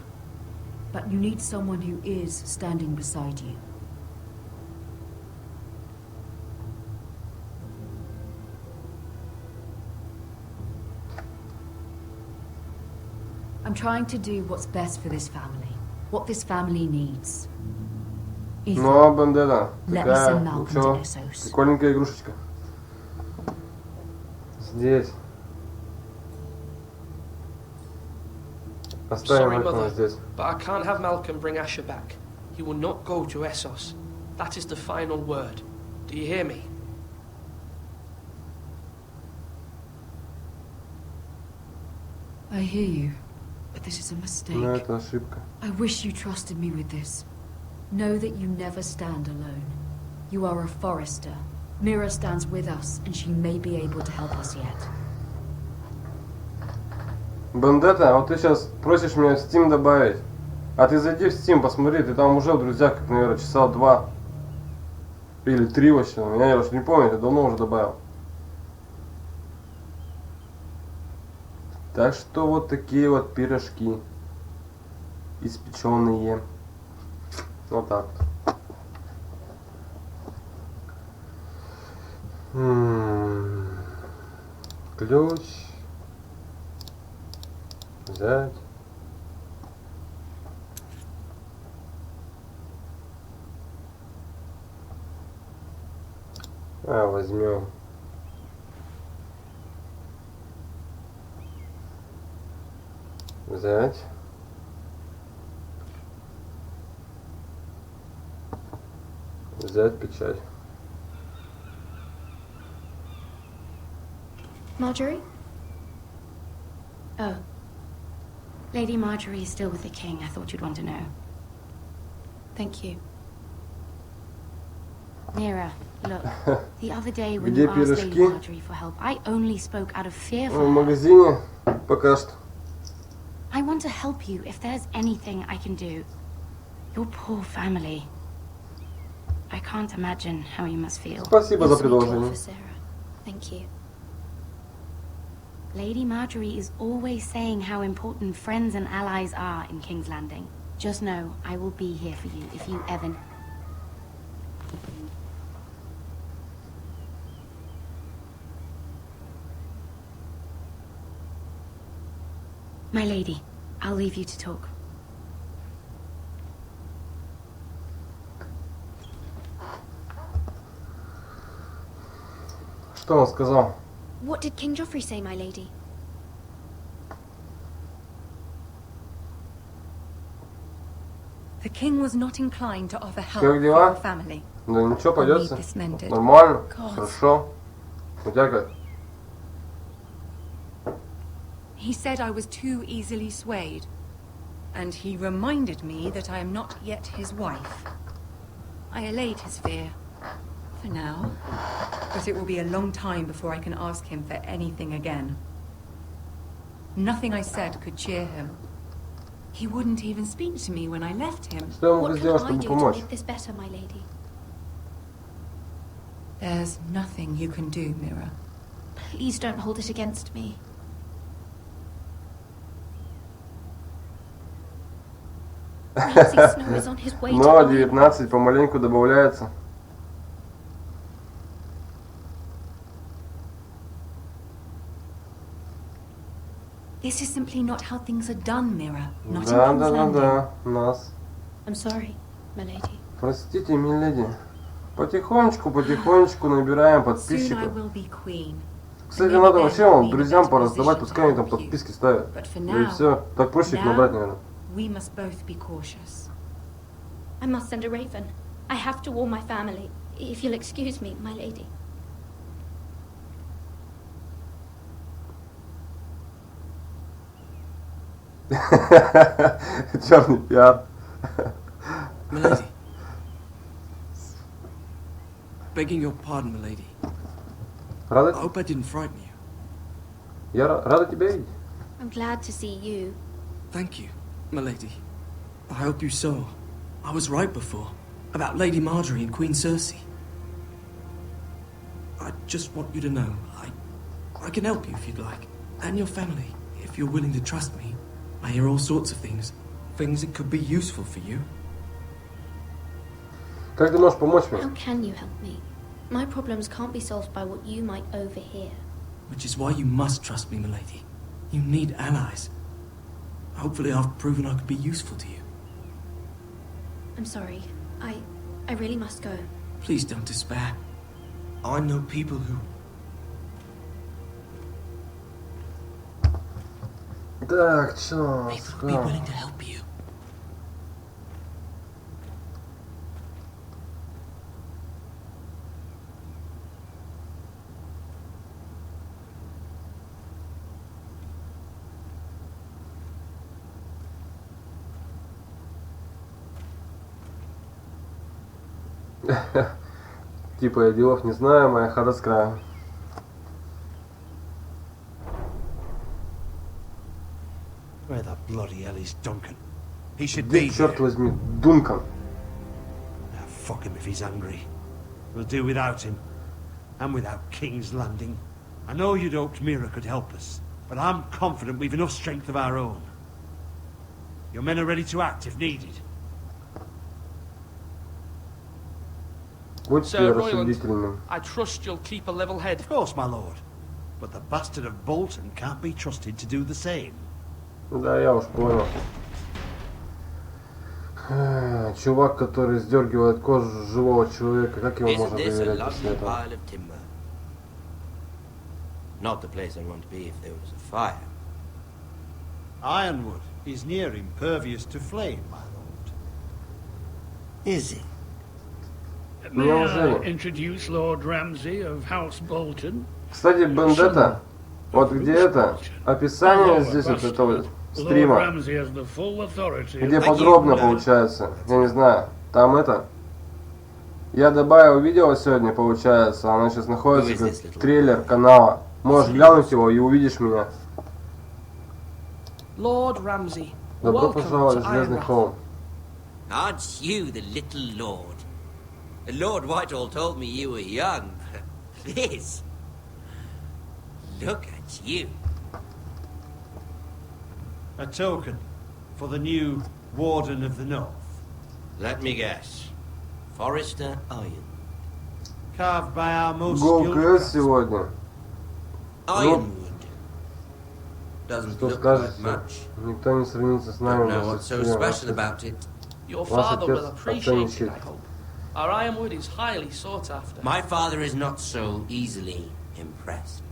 but you need someone who is standing beside you. I'm trying to do what's best for this family. What this family needs. Ну, бандера. Такая, ничего, прикольненькая игрушечка. Здесь. Sorry, Mother, but I can't have Malcolm bring Asher back. He will not go to Essos. That is the final word. Do you hear me? I hear you, but this is a mistake. No, это ошибка. I wish you trusted me with this. Know that you never stand alone. You are a Forester. Mira stands with us, and she may be able to help us yet. Бандета, вот ты сейчас просишь меня в Steam добавить. А ты зайди в Steam, посмотри, ты там уже в друзьях, как, наверное, часа 2. Или 3 вообще. Я не помню, я давно уже добавил. Так что вот такие вот пирожки. Испеченные. Вот так вот. Ключ. Взять. Возьмем. Взять. Взять печать. Marjorie? Oh. Lady Marjorie is still with the king. I thought you'd want to know. Thank you. Mira, look. The other day when you asked Lady Marjorie for help, I only spoke out of fear for her. В магазине пока что. I want to help you if there's anything I can do. Your poor family. I can't imagine how you must feel. Спасибо за предложение. Thank you. Lady Marjorie is always saying how important friends and allies are in King's Landing. Just know, I will be here for you if you ever... My lady, I'll leave you to talk. Что он сказал? What did King Joffrey say, my lady? The king was not inclined to offer help for your family. Да ничего, пойдется. Нормально, хорошо. У тебя как? He said I was too easily swayed. And he reminded me that I am not yet his wife. I allayed his fear. For now. But it will be a long time before I can ask him for anything again. Nothing I said could cheer him. He wouldn't even speak to me when I left him. Что я могу What сделать, can I чтобы do to помочь? make this better, my lady? There's nothing you can do, Mira. Please don't hold it against me. Snow is on his way to Но Iron. 19 помаленьку добавляется. This is simply not how things are done, Mira. Not in Да, King's да, да, Landing. да, нас. I'm sorry, my lady. Простите, миледи. Потихонечку, потихонечку набираем Soon I подписчиков. will be queen. Кстати, надо вообще вам друзьям пораздавать, пускай они там подписки ставят. But for Да и now, все. Так проще их набрать, наверное. we must both be cautious. I must send a raven. I have to warn my family. If you'll excuse me, my lady. Черный пиар. Milady. Begging your pardon, milady. Рада? I hope I didn't frighten you. Я рада тебя видеть. I'm glad to see you. Thank you, milady. I hope you saw. I was right before. About Lady Marjorie and Queen Cersei. I just want you to know, I can help you if you'd like. And your family, if you're willing to trust me. I hear all sorts of things. Things that could be useful for you. Как ты можешь помочь мне? How can you help me? My problems can't be solved by what you might overhear. Which is why you must trust me, milady. You need allies. Hopefully I've proven I could be useful to you. I'm sorry. I really must go. Please don't despair. I know people who... Так, чё? People would be willing to help you. Типа я делов не знаю, моя хата с краю. Where the bloody hell is Duncan? He should Где, be черт here. возьми, Дункан? Ah, fuck him if he's angry. We'll do without him. And without King's Landing. I know you'd hoped Mira could help us, but I'm confident we've enough strength of our own. Your men are ready to act if needed. Будьте Sir рассудительным. Royland, I trust you'll keep a level head. Of course, my lord. But the bastard of Bolton can't be trusted to do the same. Да, я уж понял. Чувак, который сдергивает кожу живого человека, как его можно доверять после этого? Pile of timber. Not the place I'd want to be if there was a fire. Ironwood is near impervious to flame, my lord. Is it? May I Неужели? introduce Lord Ramsay of House Bolton? Кстати, Бендетта, вот где это описание здесь вот этого стрима, Lord Ramsay has the full authority. где подробно получается, я не знаю, там это. Я добавил видео сегодня, получается, оно сейчас находится как трейлер канала. Можешь глянуть его и увидишь меня. Lord Ramsay, Добро welcome пожаловать to в Звездный Iron холм. Aren't you the little lord? Lord Whitehall told me you were young. This. Look at you. A token for the new Warden of the North. Let me guess. Forrester Iron. Carved by our most Гол skilled КС craftsmen. сегодня. Ironwood. Doesn't Что look like скажете? much. Никто не сравнится с нами. Don't know вместе what's с so фильмом. special about it. Your Ваш father will отец appreciate it, оценит. I hope. Our ironwood is highly sought after. My father is not so easily impressed.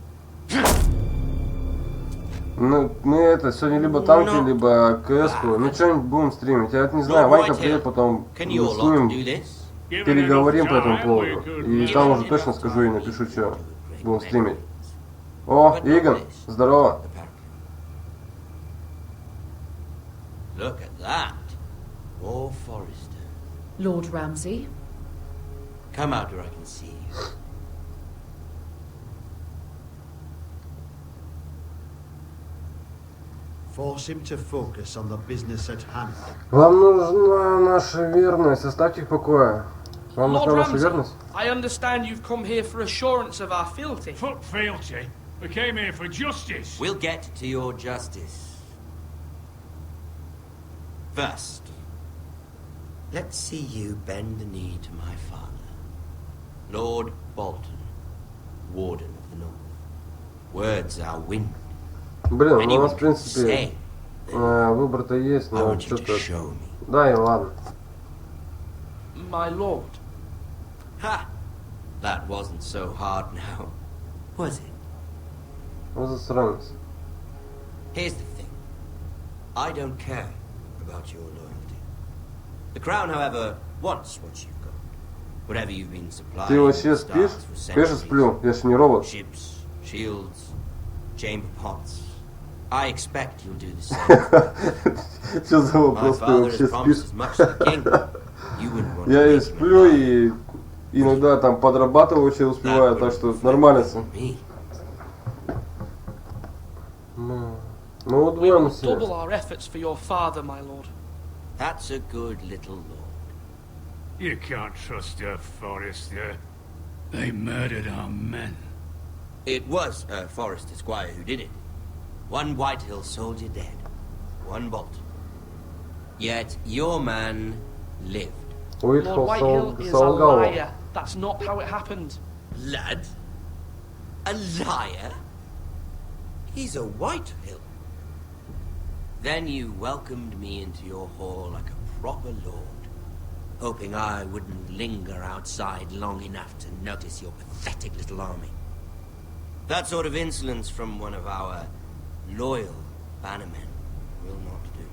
Ну, мы это, сегодня либо танки, либо КС-ку. Ну, что-нибудь будем стримить. Я это не знаю, Ванька приедет, потом с ним переговорим по этому поводу. И там уже точно скажу и напишу, что будем стримить. О, Игон, здорово. Look at that. More Forrester. Lord Ramsay. Come out where I can see you. Force him to focus on the business at hand. Вам нужна наша верность. Оставьте их в покое. Вам нужна наша верность? I understand you've come here for assurance of our fealty. Fuck fealty. We came here for justice. We'll get to your justice. First, let's see you bend the knee to my father, Lord Bolton, Warden of the North. Words are wind. Блин, ну у нас, в принципе, выбор-то есть, но что-то... Да, и ладно. My lord. Ha! That wasn't so hard now, was it? Вот засранец. Here's the thing. I don't care about your loyalty. The crown, however, wants what you've got. Whatever you've been supplied. Ты вообще спишь? Конечно, сплю. Я же не робот. Ships, shields, chamber pots. I expect you'll do the same. Что за вопрос? Ты вообще спишь? Я и сплю, и иногда там подрабатываю, вообще успеваю, так что нормально все. Мы удвоим все. Double our efforts for your father, my lord. That's a good little lord. You can't trust a Forrester. They murdered our men. It was a Forrester squire who did it. One Whitehill soldier dead. One Bolton. Yet your man lived. Lord Whitehill is a liar. That's not how it happened. Lad? A liar? He's a Whitehill. Then you welcomed me into your hall like a proper lord, hoping I wouldn't linger outside long enough to notice your pathetic little army. That sort of insolence from one of our loyal bannermen will not do.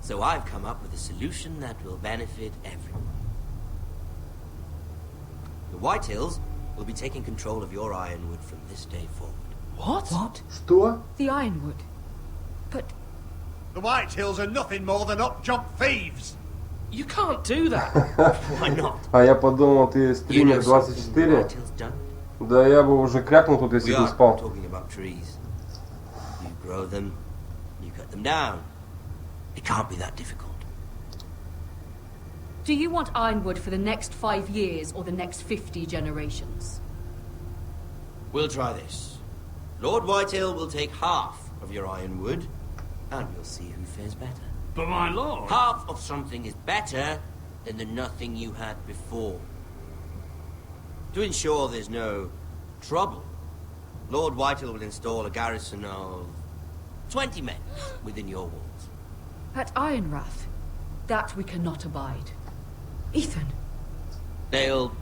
So I've come up with a solution that will benefit everyone. The Whitehills will be taking control of your ironwood from this day forward. What? Что? The ironwood. But... The Whitehills are nothing more than up-jump thieves. You can't do that. Why not? А я подумал, ты стример 24. Да я бы уже крякнул тут, если бы не спал. Talking about trees. You grow them, you cut them down. It can't be that difficult. Do you want ironwood for the next 5 years or the next 50 generations? We'll try this. Lord Whitehill will take half of your ironwood, and we'll see who fares better. But my lord... Half of something is better than the nothing you had before. To ensure there's no trouble, Lord Whitehill will install a garrison of 20 men within your walls. At Ironrath? That we cannot abide. Ethan. They'll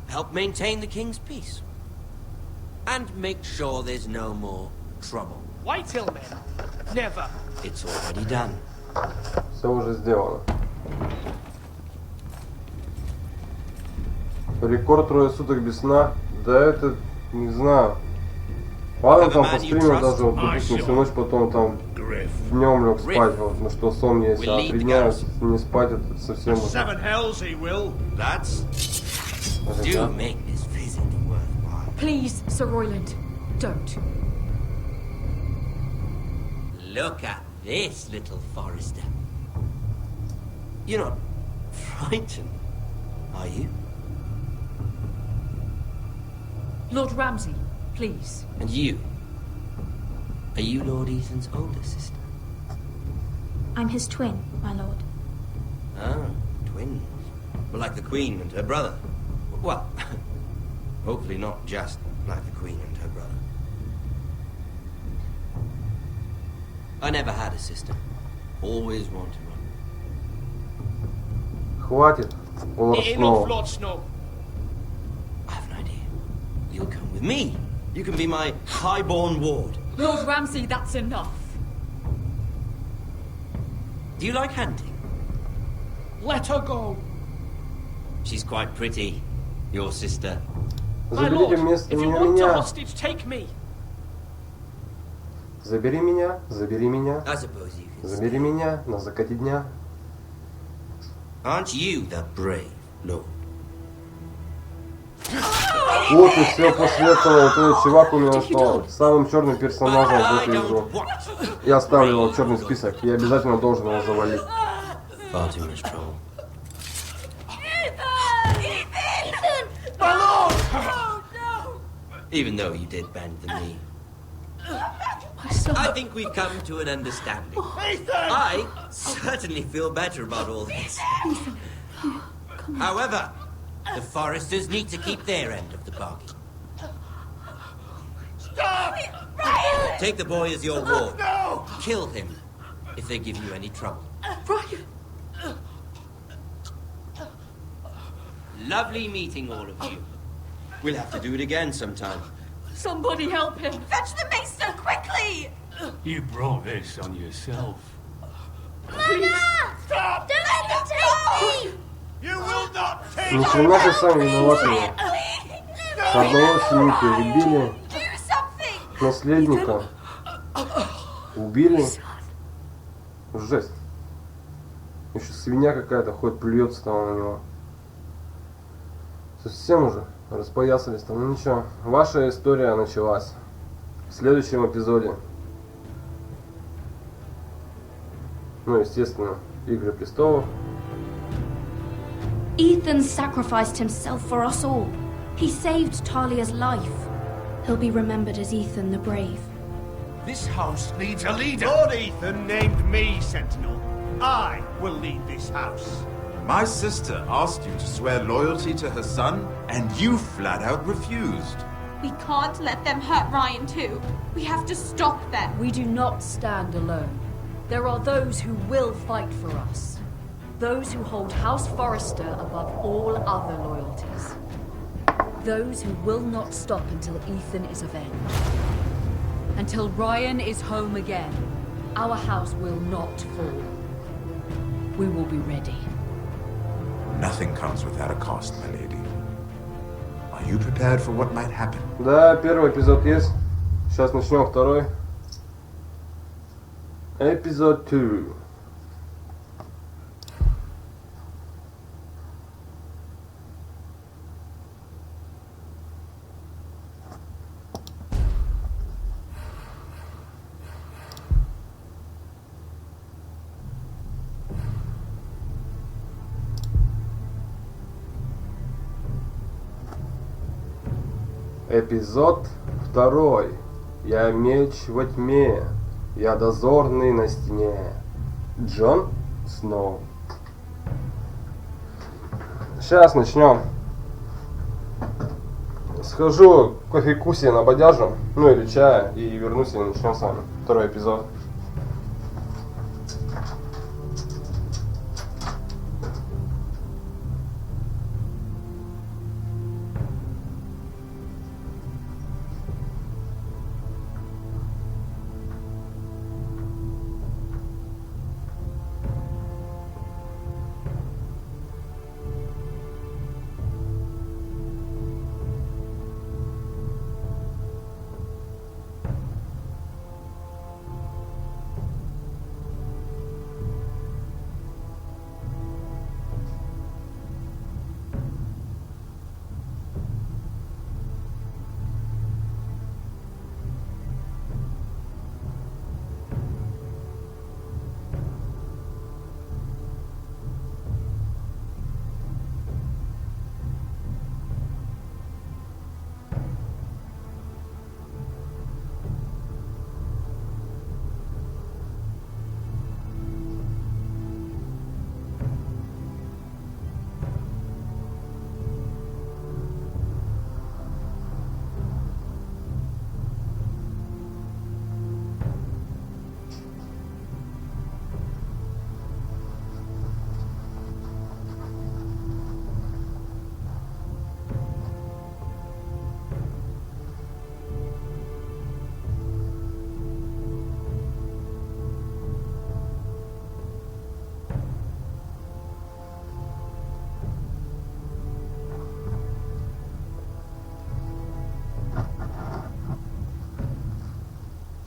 help maintain the king's peace. And make sure there's no more trouble. Whitehill men? Never. It's already done. Все уже сделано. Рекорд 3 суток без сна. Да это, не знаю. Ладно, там по стриму даже вот, допустим, всю ночь потом там днем лег спать, вот, ну что сон есть, а 3 дня не спать, это совсем уже. Seven hells he will, lads. Do make this visit worthwhile. Please, Sir Royland, don't. Look at this, little Forrester. You're not frightened, are you? Lord Ramsay, please. And you? Are you Lord Ethan's older sister? I'm his twin, my lord. Ah, twins. Well, like the Queen and her brother. Well, hopefully not just like the Queen and her brother. I never had a sister. Always wanted one. Хватит, Лорд Сноу. Lord Snow. I have an idea. You'll come with me. You can be my highborn ward. Lord Ramsay, that's enough. Do you like hunting? Let her go. She's quite pretty, your sister. My lord, if you want a hostage, take me. Забери меня, забери меня. I suppose you can Забери меня на закате дня. Aren't you the brave lord? Вот и все, после этого этот чувак у меня стал самым черным персонажем в эту игру. Я оставлю его в черный список, я обязательно должен его завалить. My lord! Even though you did bend the knee. I think we've come to an understanding. I certainly feel better about all this. However, the Foresters need to keep their end of the bargain. Stop! Take the boy as your ward. No! Kill him if they give you any trouble. Brian! Lovely meeting all of you. We'll have to do it again sometime. Somebody help him! Fetch the mace so quickly! You brought this on yourself. Mama! Stop! Don't let them take me! You will not take Ни хрена же сами виноваты. Одного семейки убили, наследника убили. Жесть. Еще свинья какая-то ходит, плюется там на него. Совсем уже распоясались там. Ну ничего, ваша история началась в следующем эпизоде. Ну, естественно, Игры престолов. Ethan sacrificed himself for us all. He saved Talia's life. He'll be remembered as Ethan the Brave. This house needs a leader. Lord Ethan named me Sentinel. I will lead this house. My sister asked you to swear loyalty to her son, and you flat out refused. We can't let them hurt Ryan too. We have to stop them. We do not stand alone. There are those who will fight for us. Those who hold House Forrester above all other loyalties. Those who will not stop until Ethan is avenged. Until Ryan is home again, our house will not fall. We will be ready. Nothing comes without a cost, my lady. Are you prepared for what might happen? Да, первый эпизод есть. Сейчас начнем второй. Эпизод 2. Эпизод 2. Я меч во тьме. Я дозорный на стене. Джон Сноу. Сейчас начнем. Схожу кофейку себе набодяжу, ну или чая, и вернусь и начнем с вами второй эпизод.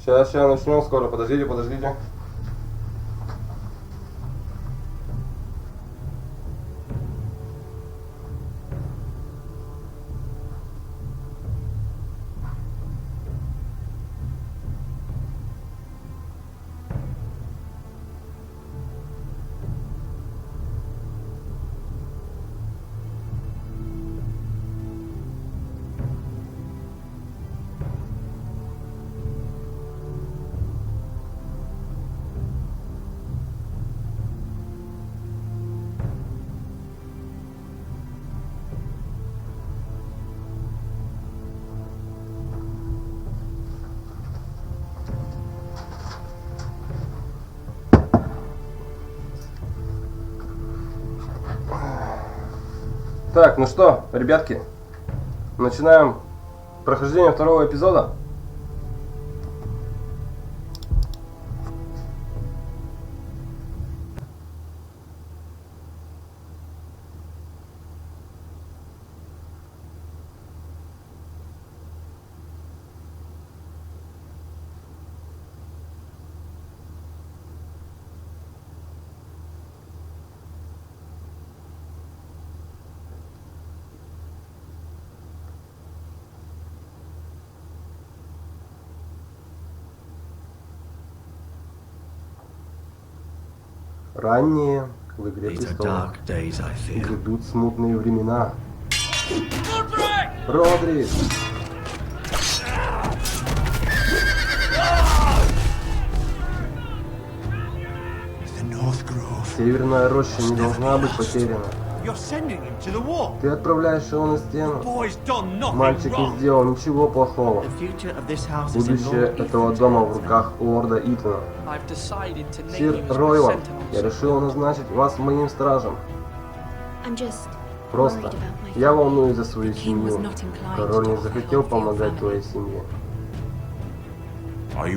Сейчас начнем скоро. Подождите. Так, ну что, ребятки, начинаем прохождение второго эпизода. Ранее в «Игре престолов» грядут смутные времена. Родрик! Северная роща не должна быть потеряна. Ты отправляешь его на стену. Мальчик не сделал ничего плохого. Будущее этого дома в руках лорда Итана. Сир Ройланд, я решил назначить вас моим стражем. Просто я волнуюсь за свою семью. Король не захотел помогать твоей семье. Ты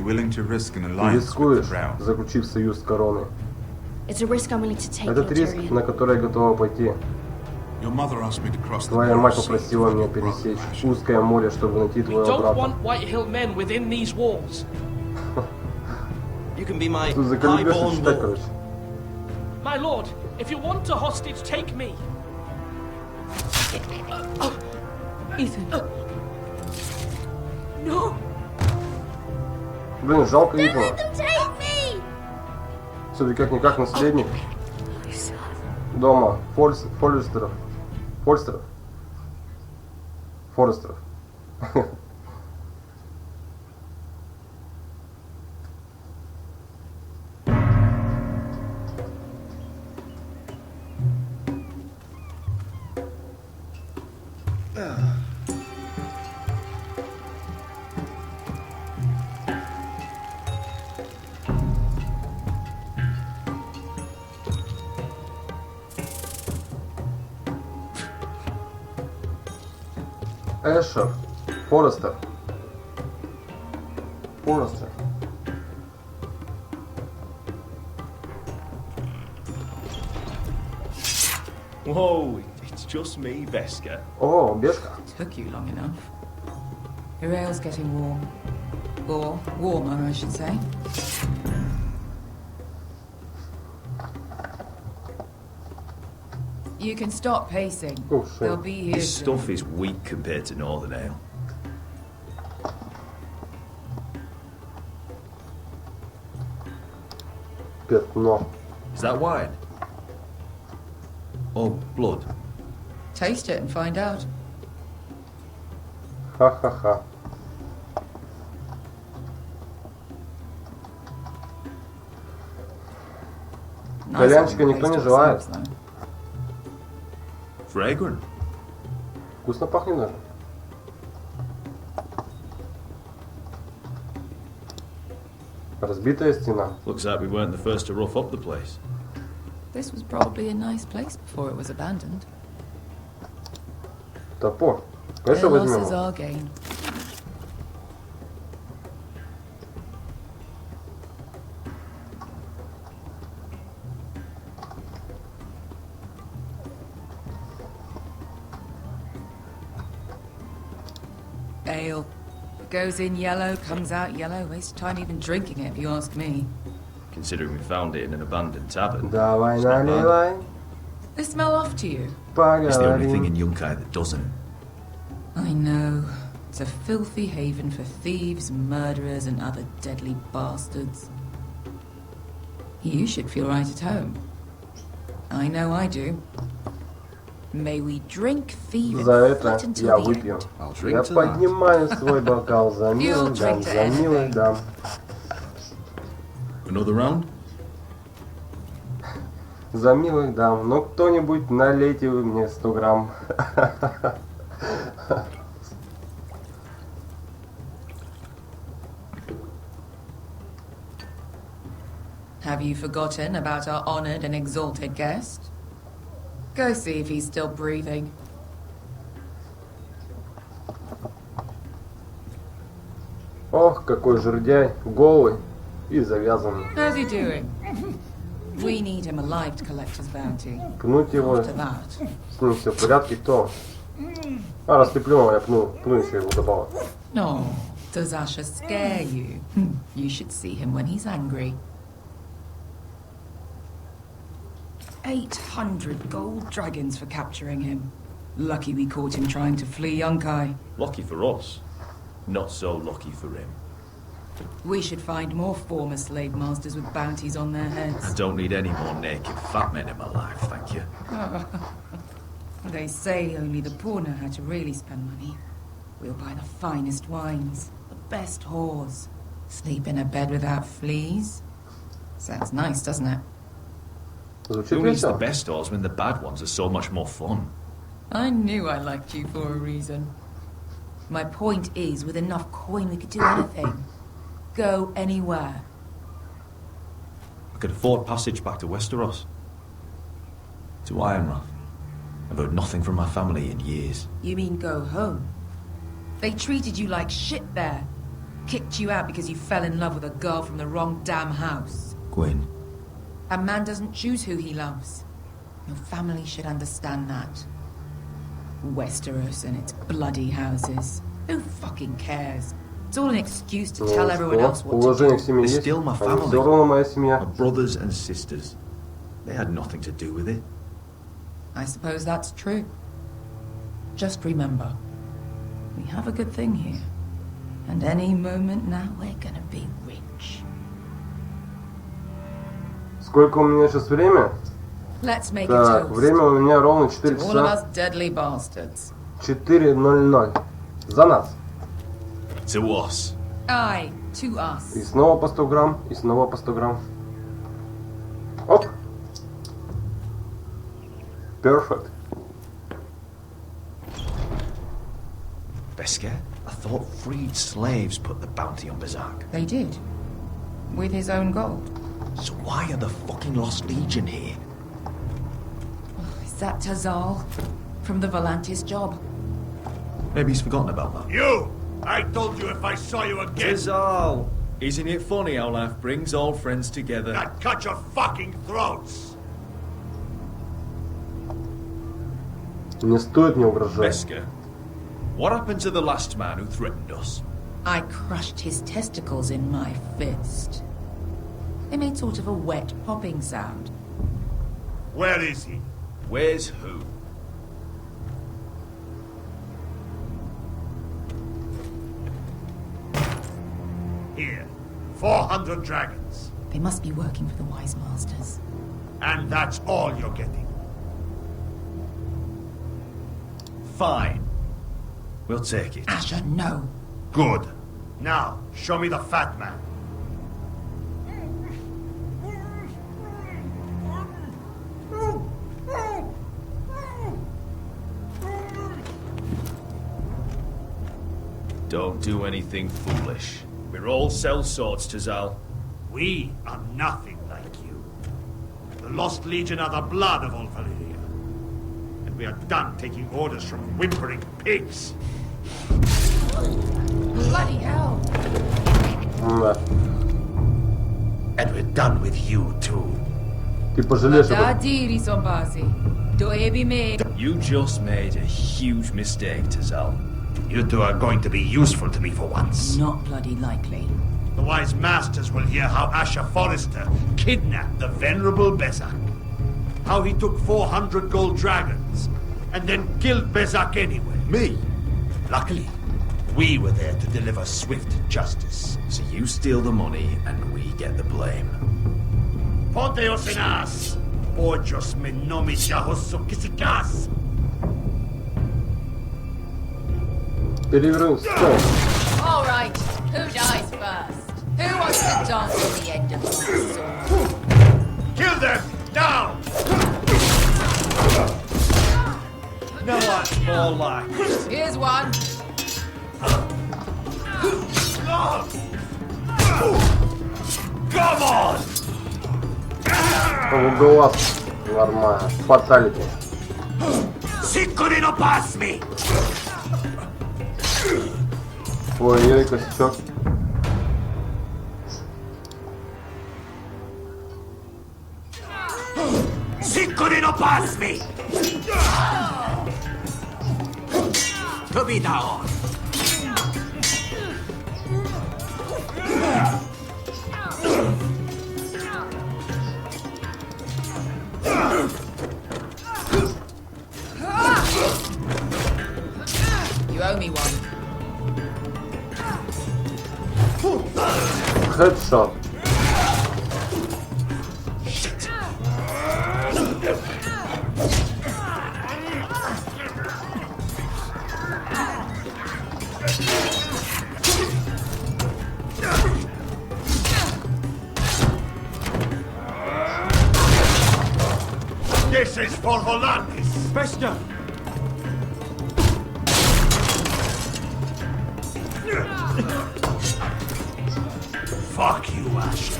рискуешь, заключив союз с короной. Этот риск, на который я готова пойти. Твоя мать попросила меня пересечь узкое море, чтобы найти твоего брата. Тут заколебешься читать, короче. My lord, if you want a hostage, take me. Ethan. No. Блин, жалко Итана. Все-таки как-никак наследник дома Форестеров. Эшер, Форестер. Whoa, it's just me, Veska. О, Бешка. Took you long enough. Your ale's getting warm. Or warmer, I should say. You can stop pacing. Oh, They'll be here. This stuff is weak compared to Northern Ale. Пятно. Is that wine? Or blood? Taste it and find out. Ха-ха-ха. Кальянчика никто не желает. Fragrant. Вкусно пахнет даже. Разбитая стена. Looks like we weren't the first to rough up the place. This was probably a nice place before it was abandoned. Топор. Конечно, возьмем. Loss is our gain. Ale. Goes in yellow, comes out yellow. Waste time even drinking it, if you ask me. Considering we found it in an abandoned tavern. Давай наливай. They smell off to you. It's the only thing in Yunkai that doesn't. I know. It's a filthy haven for thieves, murderers, and other deadly bastards. You should feel right at home. I know I do. May we drink, feed, За and это fight until я the выпью. end. Я поднимаю свой бокал за милых дам, за милых дам. Another round? За милых дам. Ну кто-нибудь налейте вы мне 100 грамм. Have you forgotten about our honored and exalted guest? Go see if he's still breathing. Ох, какой жердяй, голый и завязанный. How's he doing? We need him alive to collect his bounty. Пнуть его, After that. с ним все в порядке, кто? А, раз ты плюнул, я пну еще его добавок. No, does Asher scare you? You should see him when he's angry. 800 gold dragons for capturing him. Lucky we caught him trying to flee Yunkai. Lucky for us. Not so lucky for him. We should find more former slave masters with bounties on their heads. I don't need any more naked fat men in my life, thank you. They say only the poor know how to really spend money. We'll buy the finest wines, the best whores, sleep in a bed without fleas. Sounds nice, doesn't it? Who needs the best whores when the bad ones are so much more fun? I knew I liked you for a reason. My point is, with enough coin we could do anything. Go anywhere. I could afford passage back to Westeros. To Ironrath. I've heard nothing from my family in years. You mean go home? They treated you like shit there. Kicked you out because you fell in love with a girl from the wrong damn house. Gwyn. A man doesn't choose who he loves. Your family should understand that. Westeros and its bloody houses. Who fucking cares? It's all an excuse to tell everyone else what to do. They're still my family. My brothers and sisters. They had nothing to do with it. I suppose that's true. Just remember, we have a good thing here. And any moment now we're gonna be rich. Сколько у меня сейчас время? Let's make Так, a toast. время у меня ровно 4 To all of часа. us deadly bastards. 4:00. За нас. To us. Aye, to us. И снова по 100 грамм, и снова по 100 грамм. Оп. Perfect. Beskar? I thought freed slaves put the bounty on Berserk. They did. With his own gold. So why are the fucking Lost Legion here? Is that Tazal? From the Volantis job? Maybe he's forgotten about that. You! I told you if I saw you again... Tazal! Isn't it funny how life brings old friends together? I'd cut your fucking throats! Не стоит мне угрожать. Beskar, what happened to the last man who threatened us? I crushed his testicles in my fist. They made sort of a wet popping sound. Where is he? Where's who? Here. 400 dragons. They must be working for the Wise Masters. And that's all you're getting. Fine. We'll take it. Asher, no. Good. Now, show me the fat man. Don't do anything foolish. We're all sellswords, Tazal. We are nothing like you. The Lost Legion are the blood of all Valyria. And we are done taking orders from whimpering pigs. Bloody hell! And we're done with you, too. Ты пожалеешь об этом. You just made a huge mistake, Tazal. You two are going to be useful to me for once. Not bloody likely. The Wise Masters will hear how Asher Forrester kidnapped the venerable Bezak. How he took 400 gold dragons and then killed Bezak anyway. Me? Luckily, we were there to deliver swift justice. So you steal the money and we get the blame. Ponteos en as! Ojos me nomiciahos kisikas! Перевернуть стол. All right, who dies first? Who wants to dance on the end of my sword? Kill them! Now! No one's more like. Here's one. Come on! Глаз. Нормально. Фаталити. Siccone no pass me! Ой-ой, косячок. Sicko di non pass me! Capitao! You owe me one. Headshot. This is for Volandis! Bester! Fuck you, Ash.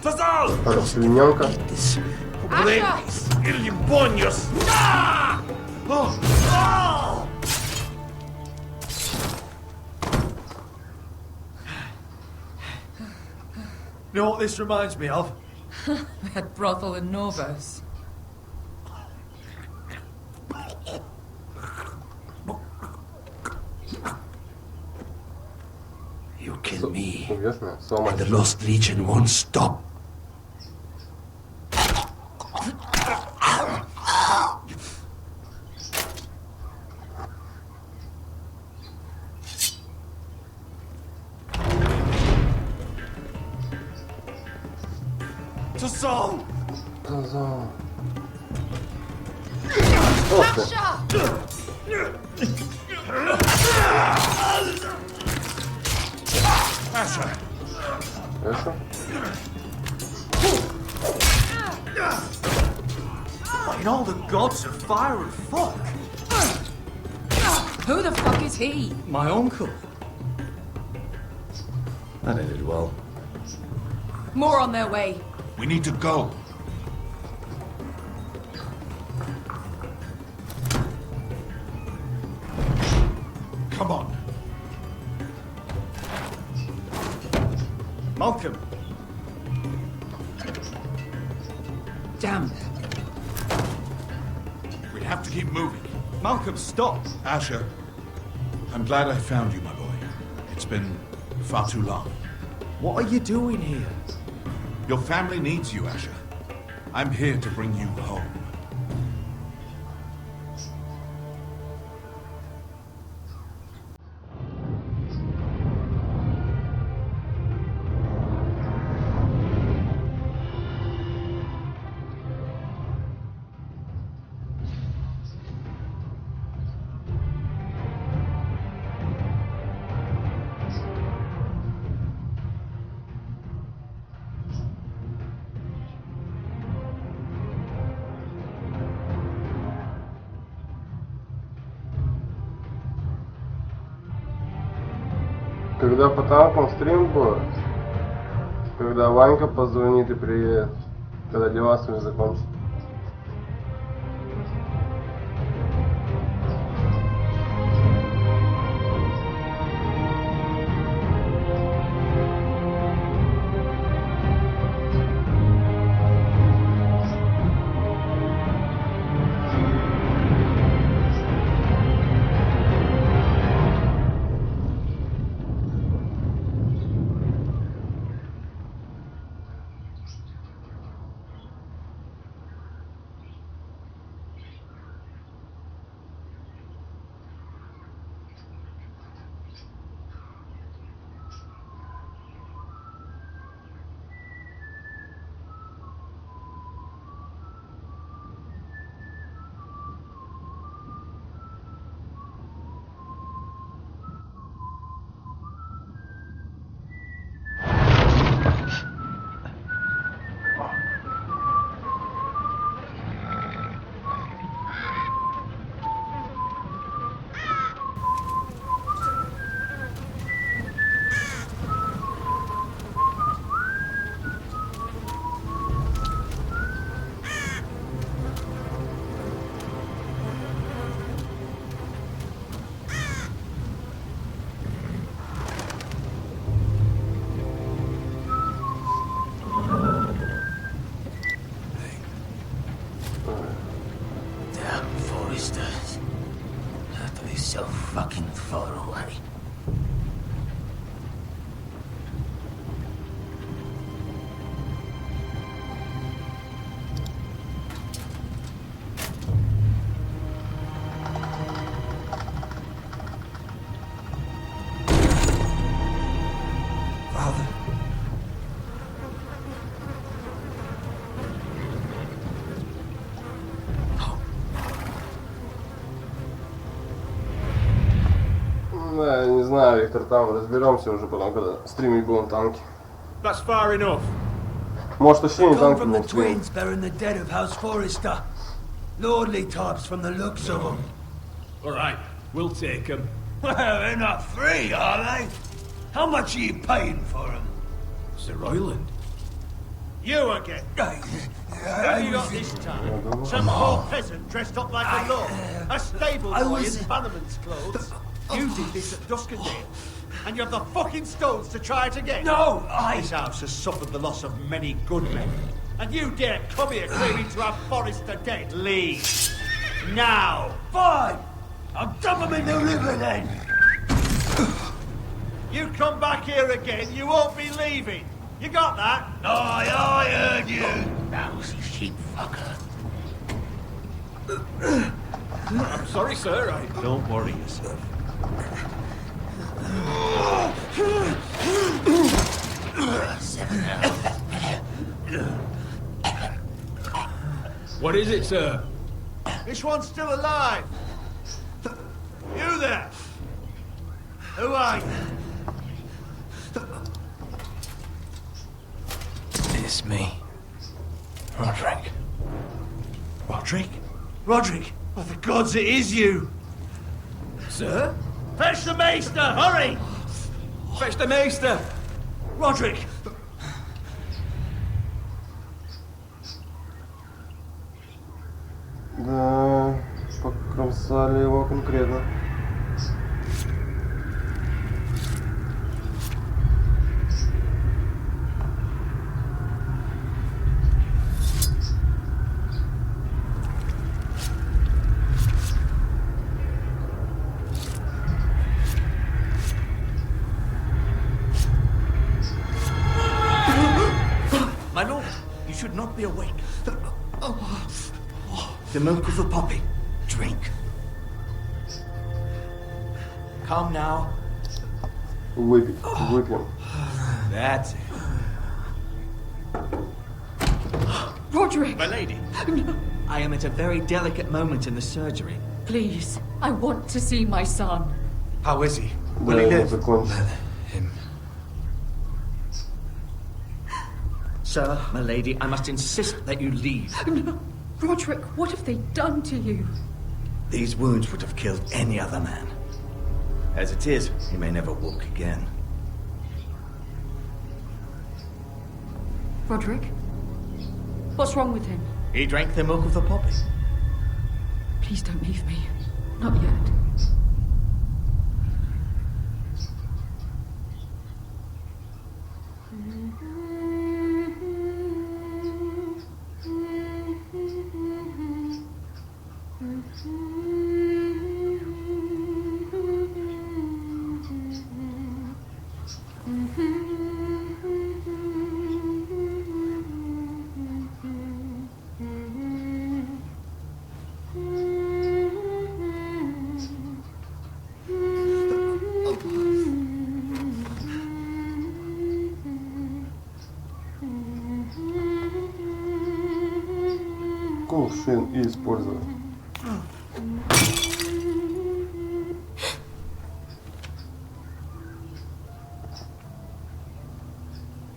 Tazal! Расслиненка. Блэкис! Или Боньос! You know what this reminds me of? That brothel in Novos. You kill me, Известно. and the Lost Legion won't stop. Tazal! Tazal. Asher! Хорошо. In all the gods of fire and fuck! Who the fuck is he? My uncle. That ended well. More on their way. We need to go. Come on. Malcolm. Damn. We have to keep moving. Malcolm, stop. Asher, I'm glad I found you, my boy. It's been far too long. What are you doing here? Your family needs you, Asher. I'm here to bring you home. Когда по танкам стрим будет, когда Ванька позвонит и приедет, когда дела свои закончат. знаю, Виктор, там разберемся уже потом, когда стримить будем танки. That's far enough. Может, вообще не танки From the будут стримить. twins bearing the dead of House Forrester. Lordly types from the looks of them. All right, we'll take them. Well, they're not free, are they? How much are you paying for them? Sir Royland. You again. What have you got this time? Some poor peasant dressed up like a lord. A stable boy in Bannerman's clothes. You did this at Duskendale. And you have the fucking stones to try it again? No, This house has suffered the loss of many good men. And you dare come here claiming to have Forrester dead? Leave. Now. Fine. I'll dump them in the river then. You come back here again, you won't be leaving. You got that? Aye, I heard you. Lousy sheep fucker. I'm sorry, sir. Don't worry yourself. What is it, sir? This one's still alive. You there? Who are you? It's me. Roderick. Roderick? Roderick! Oh, for gods, it is you. Sir? Fetch the maester, hurry! Fetch the maester! Roderick! Да, покромсали его конкретно. My lord, you should not be awake. The milk of the poppy. Drink. Calm now. Выпить. Выпьем. That's it. Roderick! My lady, I am at a very delicate moment in the surgery. Please, I want to see my son. How is he? Will he live? Him. Sir, my lady, I must insist that you leave. No. Roderick, what have they done to you? These wounds would have killed any other man. As it is, he may never walk again. Roderick? What's wrong with him? He drank the milk of the poppy. Please don't leave me. Not yet. Кувшин и использовать.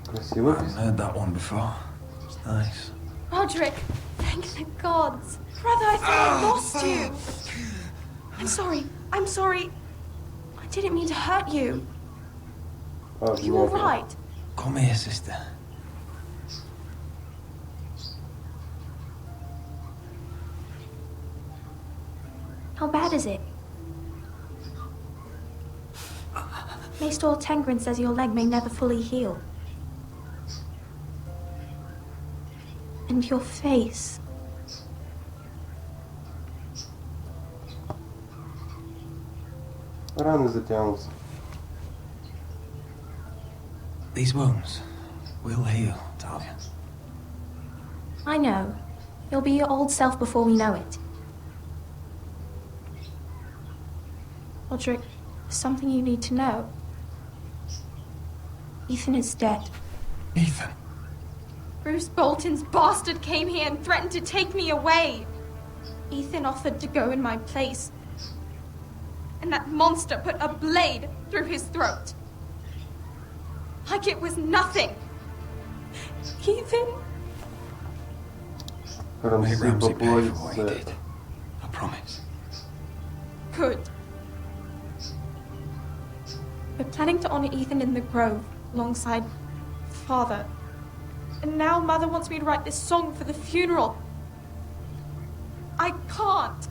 Красиво. I've heard that one before. It's nice. Roderick, thank the gods. Brother, I thought I lost you. I'm sorry. I'm sorry. I didn't mean to hurt you. Are you all right? Come here, sister. How bad is it? Maester Tengrin says your leg may never fully heal. And your face. Раны затянутся. These wounds will heal, Talia. I know. You'll be your old self before we know it. Roderick, there's something you need to know. Ethan is dead. Ethan? Bruce Bolton's bastard came here and threatened to take me away. Ethan offered to go in my place. and that monster put a blade through his throat. Like it was nothing. Ethan. Рамси поплатит за это. I promise. Good. We're planning to honor Ethan in the grove alongside Father. And now Mother wants me to write this song for the funeral. I can't.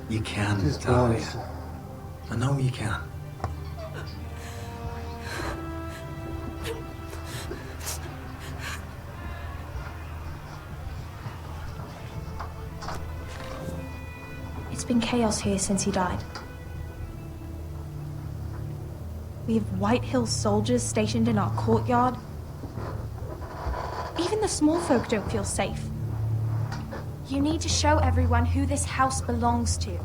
You can, Talia. I know you can. It's been chaos here since he died. We have White Hill soldiers stationed in our courtyard. Even the small folk don't feel safe. You need to show everyone who this house belongs to.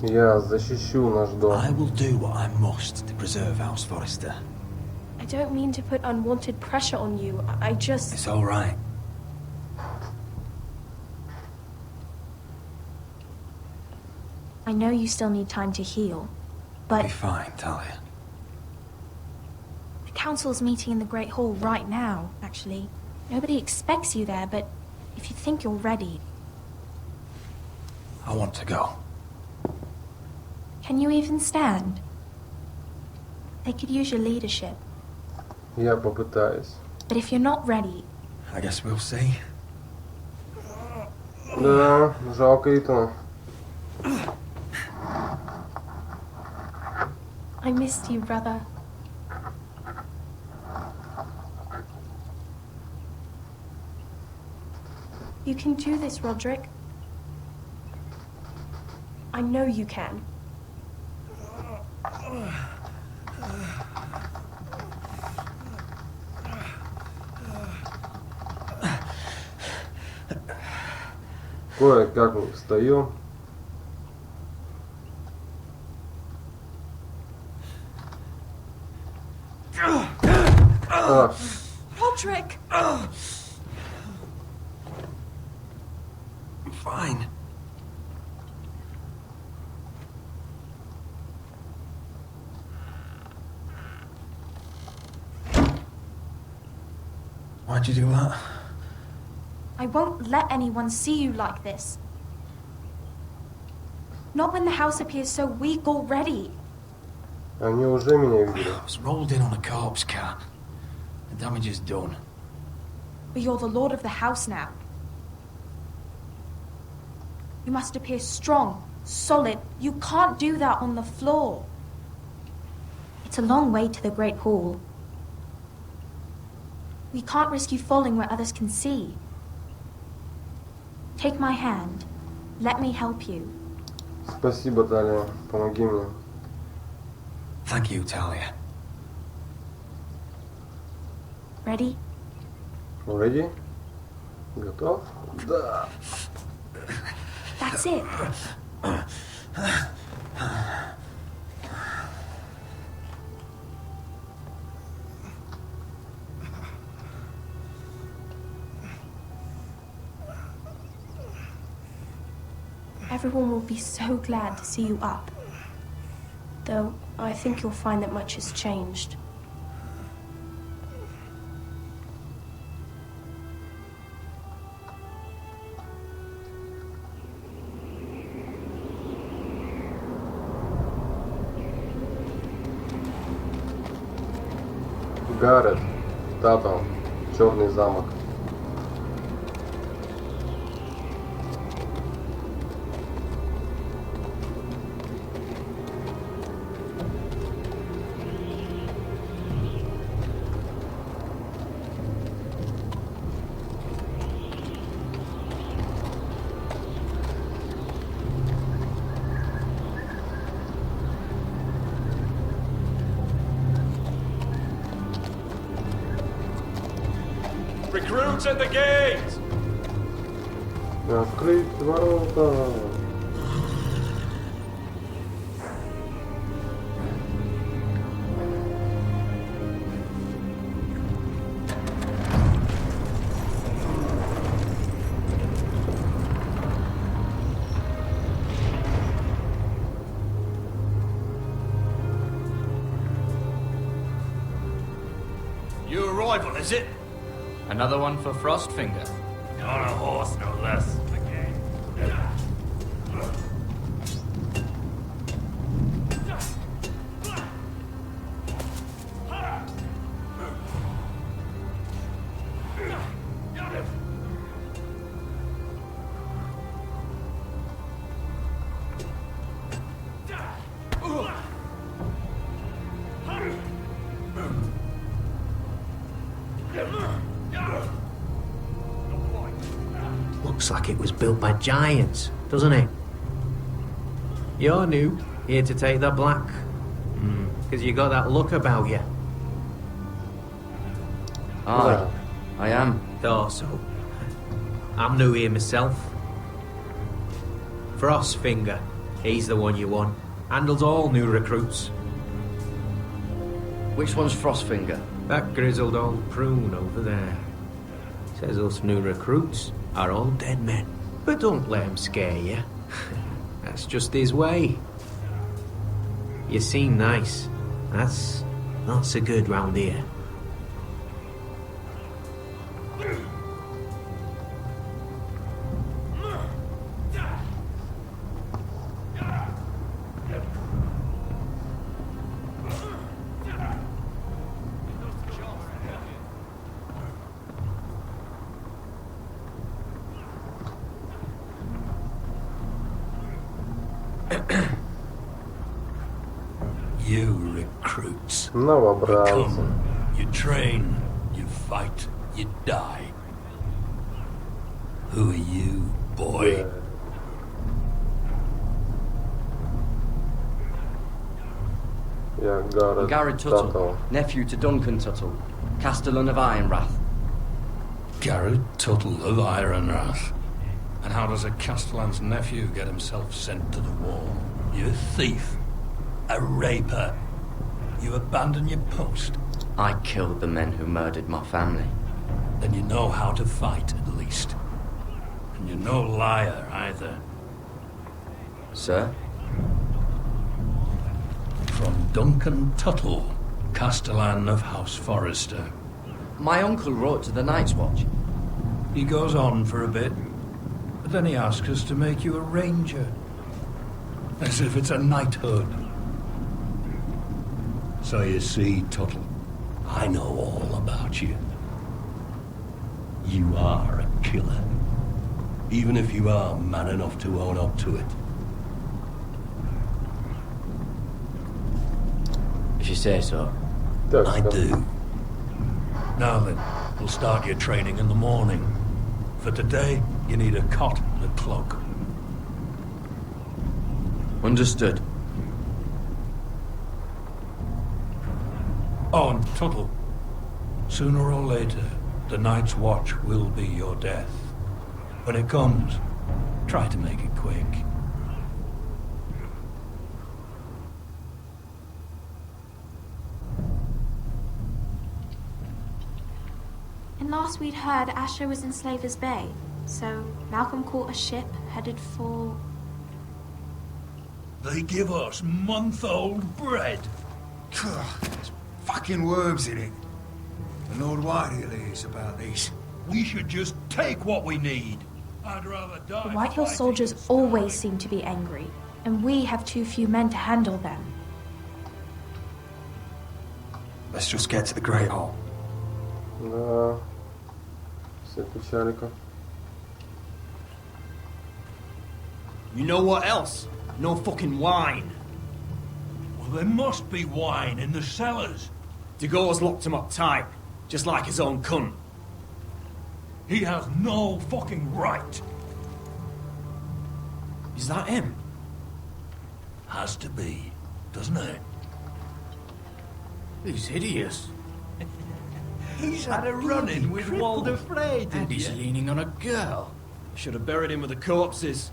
Я защищу наш дом. I will do what I must to preserve House Forrester. I don't mean to put unwanted pressure on you. I just... It's all right. I know you still need time to heal, but... Be fine, Talia. The council's meeting in the Great Hall right now, actually. Nobody expects you there, but if you think you're ready... I want to go. Can you even stand? They could use your leadership. Я попытаюсь. But if you're not ready... I guess we'll see. Да, жалко Итана. I missed you, brother. You can do this, Roderick. I know you can. Кое-как мы встаем. Roderick! I'm fine. Why'd you do that? I won't let anyone see you like this. Not when the house appears so weak already. Они уже меня видели. I was rolled in on a corpse cart. The damage is done. But you're the lord of the house now. You must appear strong, solid. You can't do that on the floor. It's a long way to the Great Hall. We can't risk you falling where others can see. Take my hand. Let me help you. Спасибо, Талия. Помоги мне. Thank you, Talia. Ready? Ready? Готов? Да. That's it. Everyone will be so glad to see you up. Though, I think you'll find that much has changed. Гаррет. Татом. Черный замок. Recruits at the gate! Открыть ворота. arrival, is it? Another one for Frostfinger. On a horse, no less. Looks like it was built by giants, doesn't it? You're new, here to take the black. Because you got that look about you. Aye, I am. Thought so. I'm new here myself. Frostfinger, he's the one you want. Handles all new recruits. Which one's Frostfinger? That grizzled old prune over there. Says us new recruits are all dead men. But don't let him scare you. That's just his way. You seem nice. That's not so good round here. You recruits. Новобранцы. You come, you train, you fight, you die. Who are you, boy? Я Garrett Tuttle, nephew to Duncan Tuttle, Castellan of Ironrath. Garrett Tuttle of Ironrath. And how does a Castellan's nephew get himself sent to the wall? You a thief, a raper. You abandon your post. I killed the men who murdered my family. Then you know how to fight, at least. And you're no liar, either. Sir? From Duncan Tuttle, Castellan of House Forrester. My uncle wrote to the Night's Watch. He goes on for a bit, but then he asks us to make you a ranger. As if it's a knighthood. So you see, Tuttle, I know all about you. You are a killer. Even if you are man enough to own up to it. If you say so. I do. Now then, we'll start your training in the morning. For today, you need a cot and a cloak. Understood. Oh, and Tuttle, sooner or later, the Night's Watch will be your death. When it comes, try to make it quick. And last we'd heard, Asher was in Slaver's Bay. So Malcolm caught a ship headed for... They give us month-old bread. There's fucking worms in it. And Lord Whitehill is about these. We should just take what we need. I'd rather die. The Whitehill soldiers always seem to be angry, and we have too few men to handle them. Let's just get to the Great Hall. Да. Все печалька. You know what else? No fucking wine. Well, there must be wine in the cellars. Degau's locked him up tight, just like his own cunt. He has no fucking right. Is that him? Has to be, doesn't it? He's hideous. He's had a run-in with Walder Frey, And he's leaning on a girl. Should have buried him with the corpses.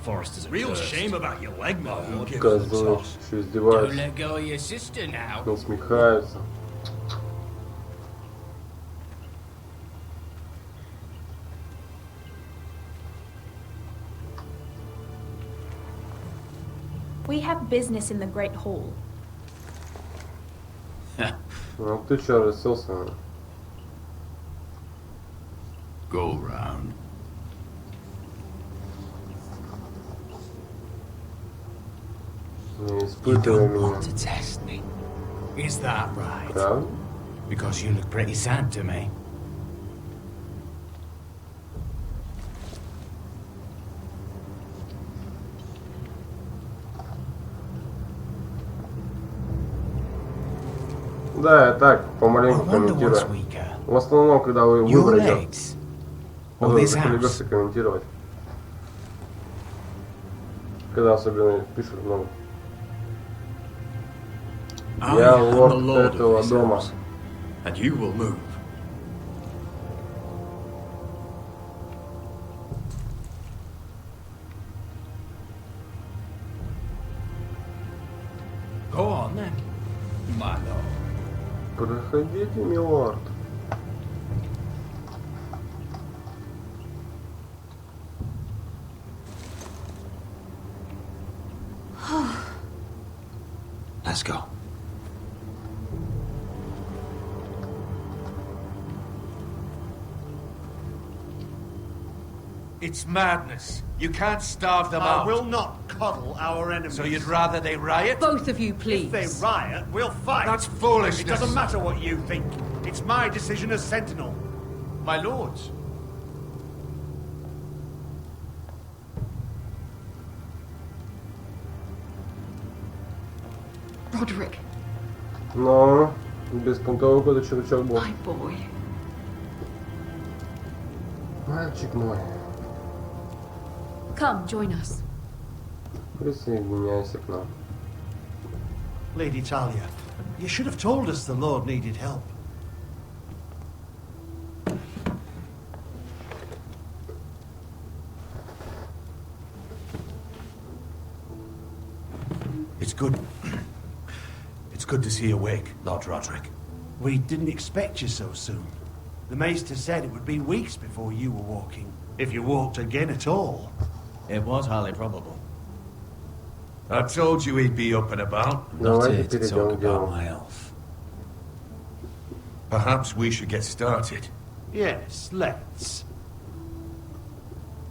Forrester's a Real cursed. shame about your leg, my lord. Козлы, что Don't издеваются. let go of your sister now. Насмехаются. We have business in the Great Hall. Ну ты чё расселся? Go round. Не You испытывай don't want меня. to test me. Is that right? Правда? Because you look pretty sad to me. Да, я так, помаленьку I wonder what's комментирую. weaker. В основном, когда вы Your выборы legs or когда this заколебешься house? комментировать. Когда особенно пишут много. Я am the лорд lord of этого this дома. house, and you will move. Go on then, my lord. Проходите, милорд. Let's go. It's madness. You can't starve them out. I will not coddle our enemies. So you'd rather they riot? Both of you, please. If they riot, we'll fight. That's foolishness. It doesn't matter what you think. It's my decision as Sentinel. My lords. Roderick, Но без понтового года червячок был. my boy. Мальчик мой, Come, join us. присоединяйся к нам. Lady Talia, you should have told us the Lord needed help. It's good. It's good to see you awake, Lord Roderick. We didn't expect you so soon. The Maester said it would be weeks before you were walking, if you walked again at all. It was highly probable. I told you he'd be up and about. Not Давайте here to перейдем talk к about делу. my elf. Perhaps we should get started. Yes, let's.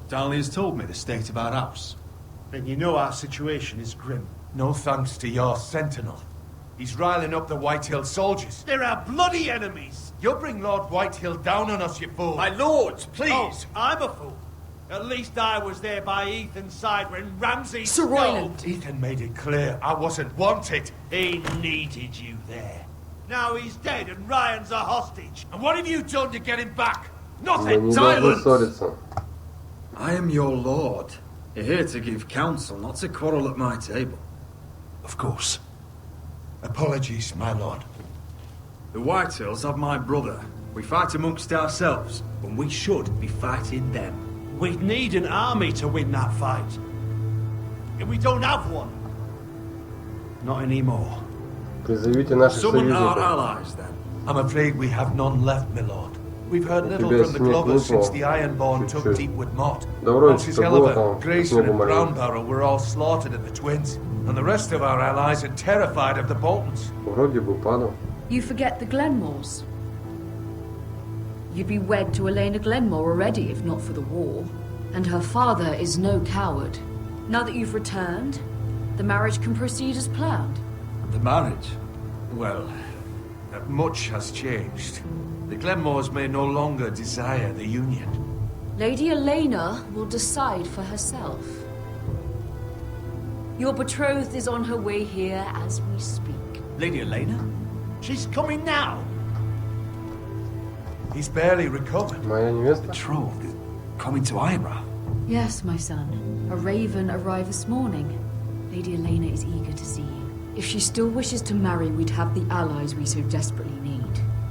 Dahlia's told me the state of our house. Then you know our situation is grim. No thanks to your sentinel. He's riling up the Whitehill soldiers. They're our bloody enemies! You'll bring Lord Whitehill down on us, you fool. My lords, please! Oh, I'm a fool. At least I was there by Ethan's side when Ramsay... Sir Royland! Ethan made it clear I wasn't wanted. He needed you there. Now he's dead and Ryan's a hostage. And what have you done to get him back? Мы Nothing. не должны ссориться. I am your lord. You're here to give counsel, not to quarrel at my table. Of course. Apologies, my lord. The Whitehills have my brother. We fight amongst ourselves, when we should be fighting them. We'd need an army to win that fight. And we don't have one. Not anymore. Призовите наших Summon our союзников. allies, then. I'm afraid we have none left, my lord. We've heard У little тебя from the снег Glovers since выпал the Ironborn took чуть-чуть. Deepwood Motte. Да вроде Francis что было Eliver, там, Grayson снегу and маленько. Brownbarrow were all slaughtered at the Twins. And the rest of our allies are terrified of the Boltons. Вроде бы падал. You forget the Glenmores. You'd be wed to Elena Glenmore already if not for the war. And her father is no coward. Now that you've returned, the marriage can proceed as planned. The marriage? Well, much has changed. The Glenmores may no longer desire the union. Lady Elena will decide for herself. Your betrothed is on her way here as we speak. Lady Elena? She's coming now. He's barely recovered. Моя невеста? Betrothed is coming to Ira. Yes, my son. A raven arrived this morning. Lady Elena is eager to see you. If she still wishes to marry, we'd have the allies we so desperately need.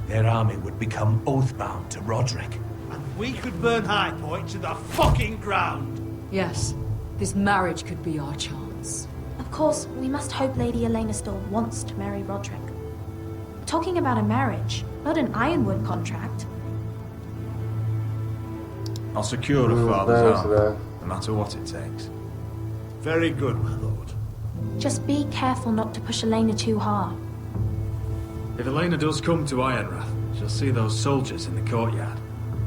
Their army would become oathbound to Roderick. And we could burn High Point to the fucking ground. Yes, this marriage could be our chance. Of course, we must hope Lady Elena still wants to marry Roderick. We're talking about a marriage, not an Ironwood contract. I'll secure a Ну, father's знаете, arm, да. no matter what it takes. Very good, my lord. Just be careful not to push Elena too hard. If Elena does come to Ironrath, she'll see those soldiers in the courtyard.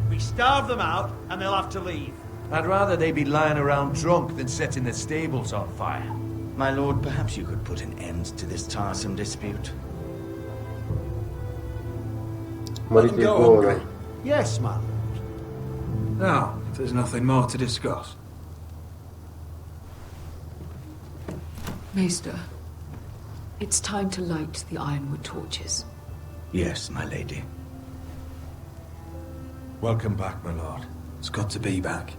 We starve them out, and they'll have to leave. I'd rather they be lying around drunk than setting the stables on fire. My lord, perhaps you could put an end to this tiresome dispute. Let them go hungry. Yes, my lord. Now, if there's nothing more to discuss. Maester, it's time to light the ironwood torches. Yes, my lady. Welcome back, my lord. It's good to be back.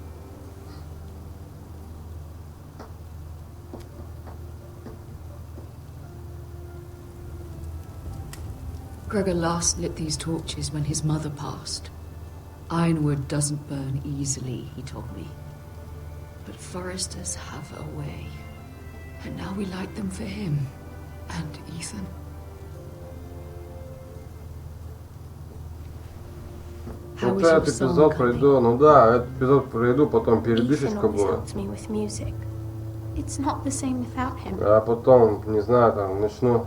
Gregor last lit these torches when his mother passed. Ironwood doesn't burn easily, he told me. But foresters have a way. And now we light them for him. And Ethan. Вот этот эпизод пройду, ну да, этот эпизод пройду, потом передышечка будет. А потом, не знаю, там, начну.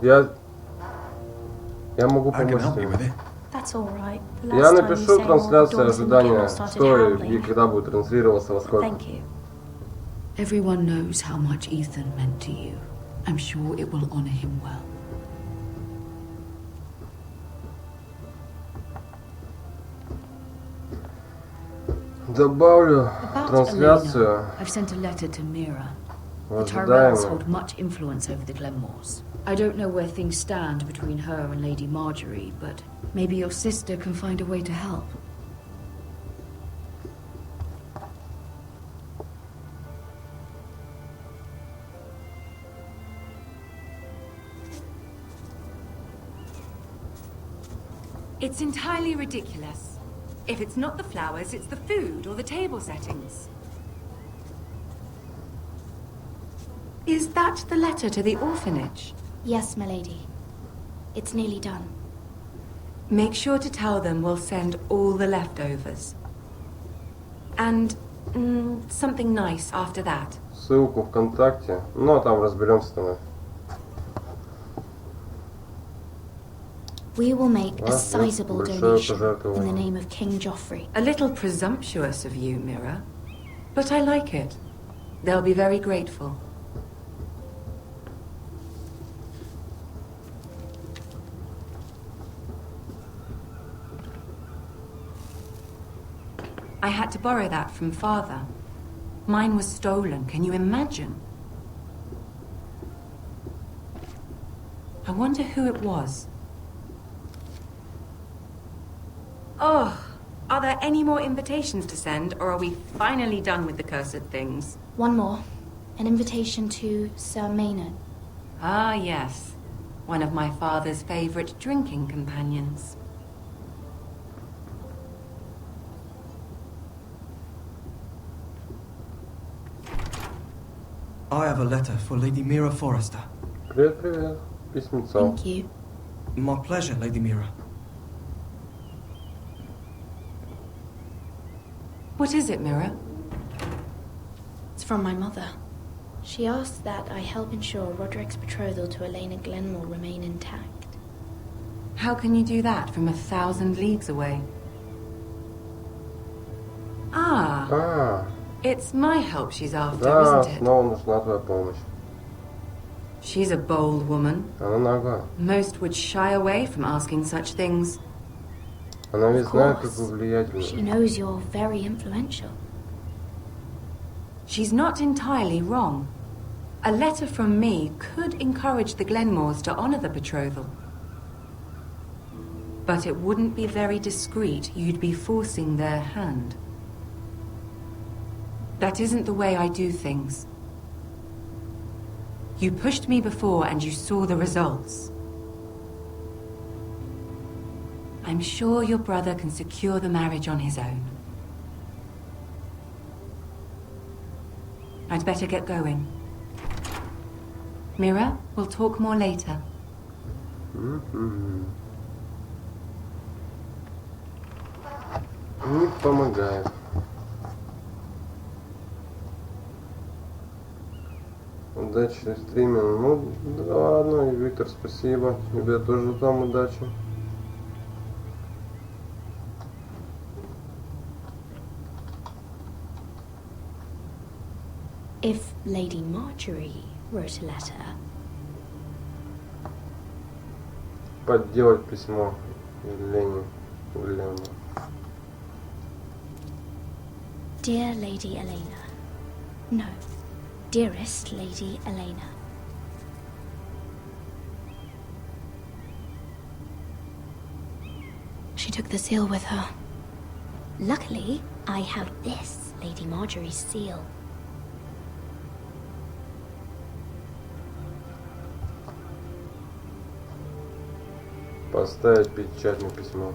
Я могу помочь тебе. Я напишу трансляцию ожидания, что и когда будет транслироваться, во сколько. Everyone knows how much Ethan meant to you. I'm sure it will honor him well. Добавлю трансляцию. I've sent a letter to Mira. The Tyrells hold much influence over the Glenmores. I don't know where things stand between her and Lady Marjorie, but maybe your sister can find a way to help. It's entirely ridiculous. If it's not the flowers, it's the food or the table settings. Is that the letter to the orphanage? Yes, my lady. It's nearly done. Make sure to tell them we'll send all the leftovers. And something nice after that. Ссылку ВКонтакте. Ну, а там разберемся там. We will make a sizable donation in the name of King Joffrey. A little presumptuous of you, Mira. But I like it. They'll be very grateful. I had to borrow that from Father. Mine was stolen, can you imagine? I wonder who it was. Oh, are there any more invitations to send, or are we finally done with the cursed things? One more. An invitation to Sir Maynard. Ah, yes. One of my father's favorite drinking companions. I have a letter for Lady Mira Forrester. Привет, привет. Письмецо. Thank you. My pleasure, Lady Mira. What is it, Mira? It's from my mother. She asks that I help ensure Roderick's betrothal to Elena Glenmore remain intact. How can you do that from 1,000 leagues away? Ah. It's my help she's after, isn't it? Снова нужна твоя помощь. She's a bold woman. Она нага. Most would shy away from asking such things. Она ведь знает, как вы влиятельны. She knows you're very influential. She's not entirely wrong. A letter from me could encourage the Glenmores to honor the betrothal. But it wouldn't be very discreet. You'd be forcing their hand. That isn't the way I do things. You pushed me before and you saw the results. I'm sure your brother can secure the marriage on his own. I'd better get going. Mira, we'll talk more later. Не помогает. Удачи в стриме. Ну, да ладно, и Виктор, спасибо. Тебе тоже там удачи. If Lady Marjorie wrote a letter... Подделать письмо Лене. Dear Lady Elena. No. Dearest Lady Elena. She took the seal with her. Luckily, I have this Lady Marjorie's seal. Поставить печать на письмо.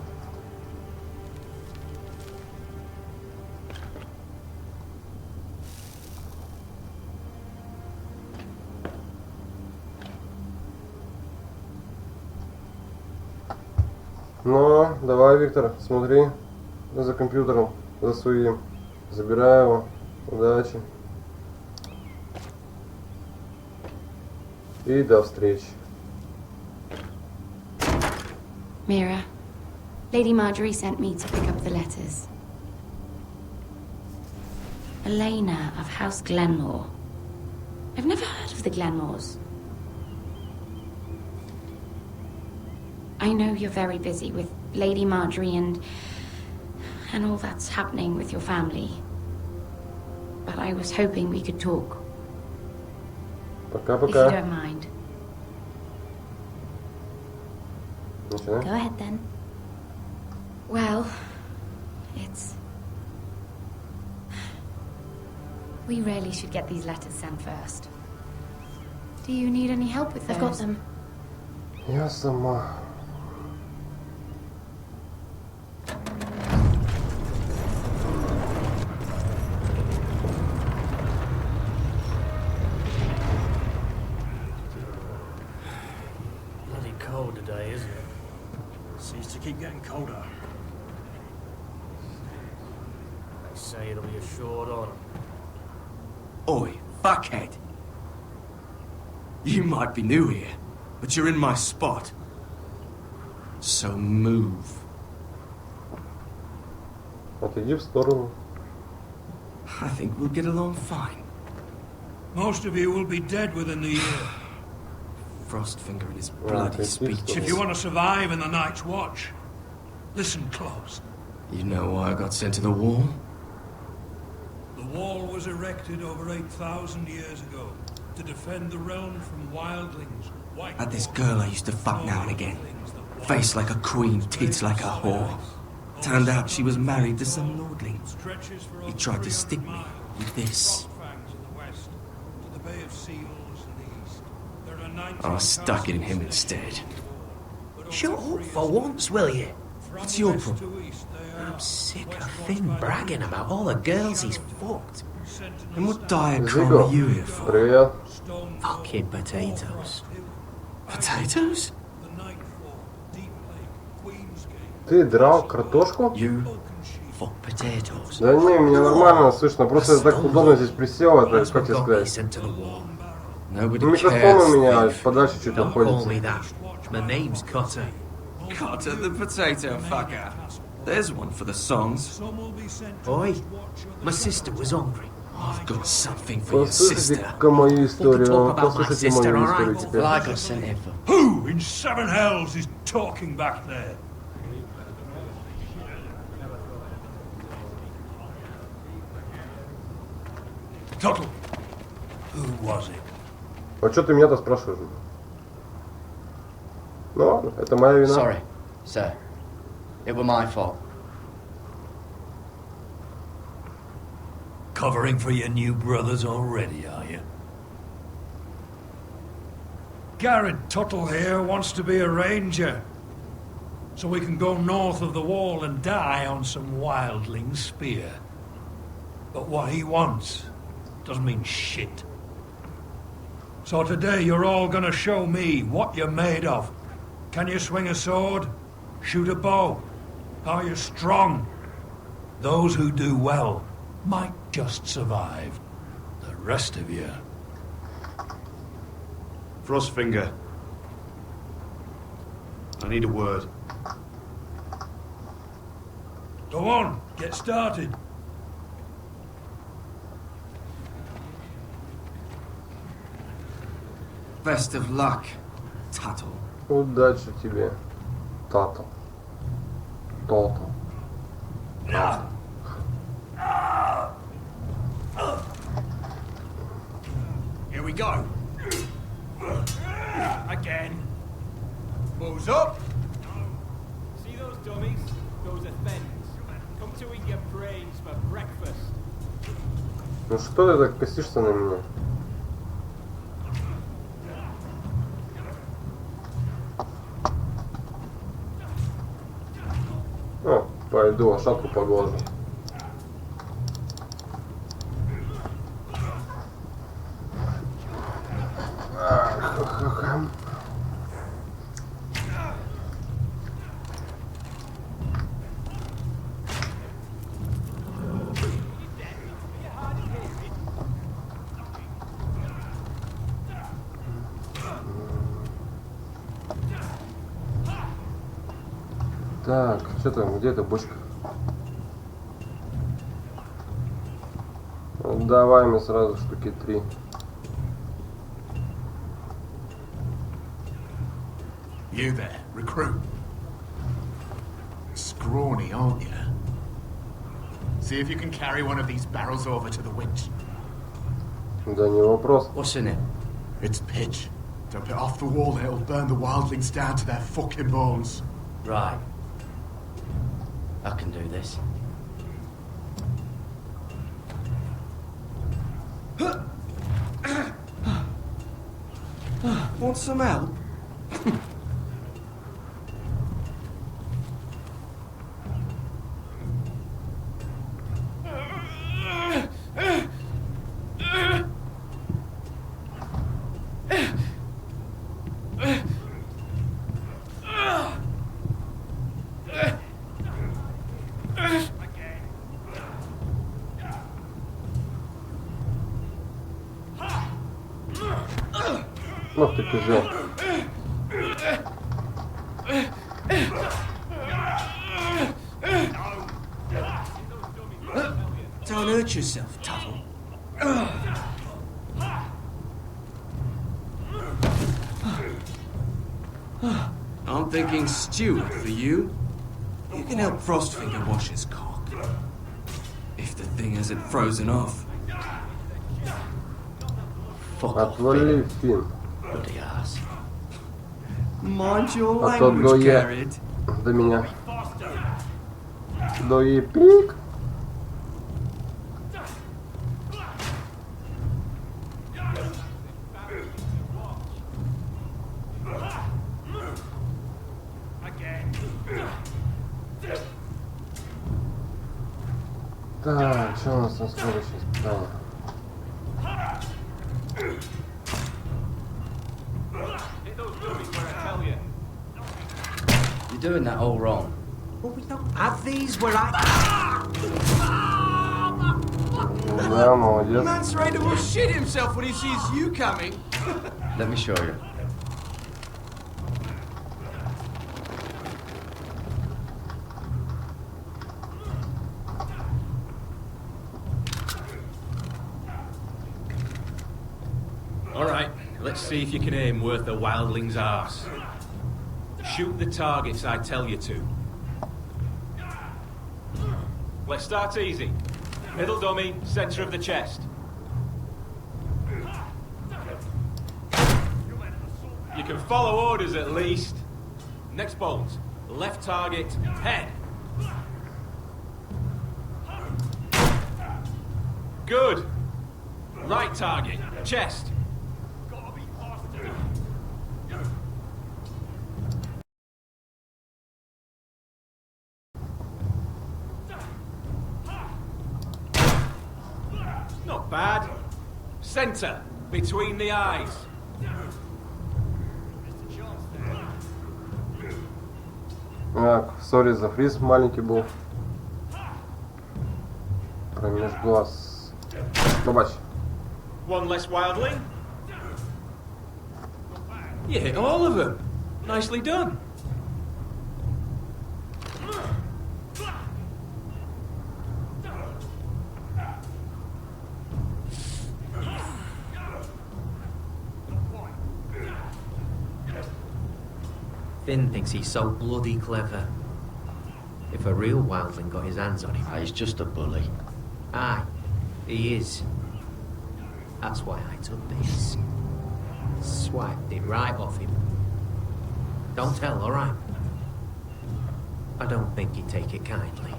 Ну, давай, Виктор, смотри за компьютером, за своим. Забираю его. Удачи. И до встречи. Mira, Lady Marjorie sent me to pick up the letters. Elena of House Glenmore. I've never heard of the Glenmores. I know you're very busy with Lady Marjorie and all that's happening with your family. But I was hoping we could talk. Пока-пока. If you don't mind. Начинай. Go ahead then. Well, it's... We really should get these letters sent first. Do you need any help with those? I've got them. Я сама. Bloody cold today, isn't it? Seems to keep getting colder. They say it'll be a short autumn. Oi, fuckhead. You might be new here, but you're in my spot. So move. Отойди в сторону. I think we'll get along fine. Most of you will be dead within the year. Frostfinger and his bloody speeches. If you want to survive in the Night's Watch, listen close. You know why I got sent to the wall? The wall was erected over 8,000 years ago to defend the realm from wildlings. I had this girl I used to fuck now and again. Face like a queen, tits like a whore. Turned out she was married to some lordling. He tried to stick me with this. I stuck in him instead. Shut up for once, will you? What's your problem? I'm sick of Finn bragging about all the girls he's fucked. And what diachrome are you here for? Привет. Fucking potatoes. Potatoes? Ты драл картошку? You fuck potatoes. Да не, меня нормально слышно. Просто я так удобно здесь присел, это как тебе сказать. Микрофон у меня подальше чуть Don't call находится. me that. My name's Cotter. Cotter the potato fucker. There's one for the songs. Oi, my sister was hungry. I've got something for your sister. Послушайте-ка мою историю. Послушайте мою историю теперь. Well, I got sent here for... Who in seven hells is talking back there? Tuttle, who was it? А что ты меня-то спрашиваешь? Ну ладно, это моя вина. Sorry, sir. It were my fault. Covering for your new brothers already, are you? Garrett Tuttle here wants to be a ranger. So we can go north of the wall and die on some wildling spear. But what he wants doesn't mean shit. So today you're all gonna show me what you're made of. Can you swing a sword? Shoot a bow? Are you strong? Those who do well might just survive. The rest of you Frostfinger. I need a word. Go on, get started. Best of luck, Tuttle. Удачи тебе, Тато. Тото. Here we go. Again. Moves up. See those dummies? Those are things. Come to eat your brains for breakfast. Ну что ты так косишься на меня? О, пойду лошадку поглажу. Так, что там, где эта бочка? Давай мне сразу штуки 3. You there, recruit. Scrawny, aren't you? See if you can carry one of these barrels over to the winch. Да не вопрос. What's in it? It's pitch. Dump it off the wall and it'll burn the wildlings down to their fucking bones. Right. I can do this. Want some help? Ох ты козел. Don't hurt yourself, Tuttle. I'm thinking steward for you. You can help Frostfinger wash his cock. If the thing hasn't frozen off. Отвали, Фин. Bloody ass. Mind your А то language, Garrett. до меня. Доепик. Так, что у нас на следующее испытание? You're doing that all wrong. Well, we don't have these where I... Да, молодец. Man's ready to shit himself when he sees you coming. Let me show you. Alright, let's see if you can aim worth a wildling's arse. Shoot the targets I tell you to. Let's start easy. Middle dummy, centre of the chest. You can follow orders at least. Next bolt. Left target, head. Good. Right target, chest. Not bad. Centre, between the eyes. Так, сори за фриз маленький был. Промеж глаз. Побач. One less wildling. You hit all of them. Nicely done. Finn thinks he's so bloody clever. If a real wildling got his hands on him... He's just a bully. Aye, he is. That's why I took this. Swiped it right off him. Don't tell, alright? I don't think he'd take it kindly.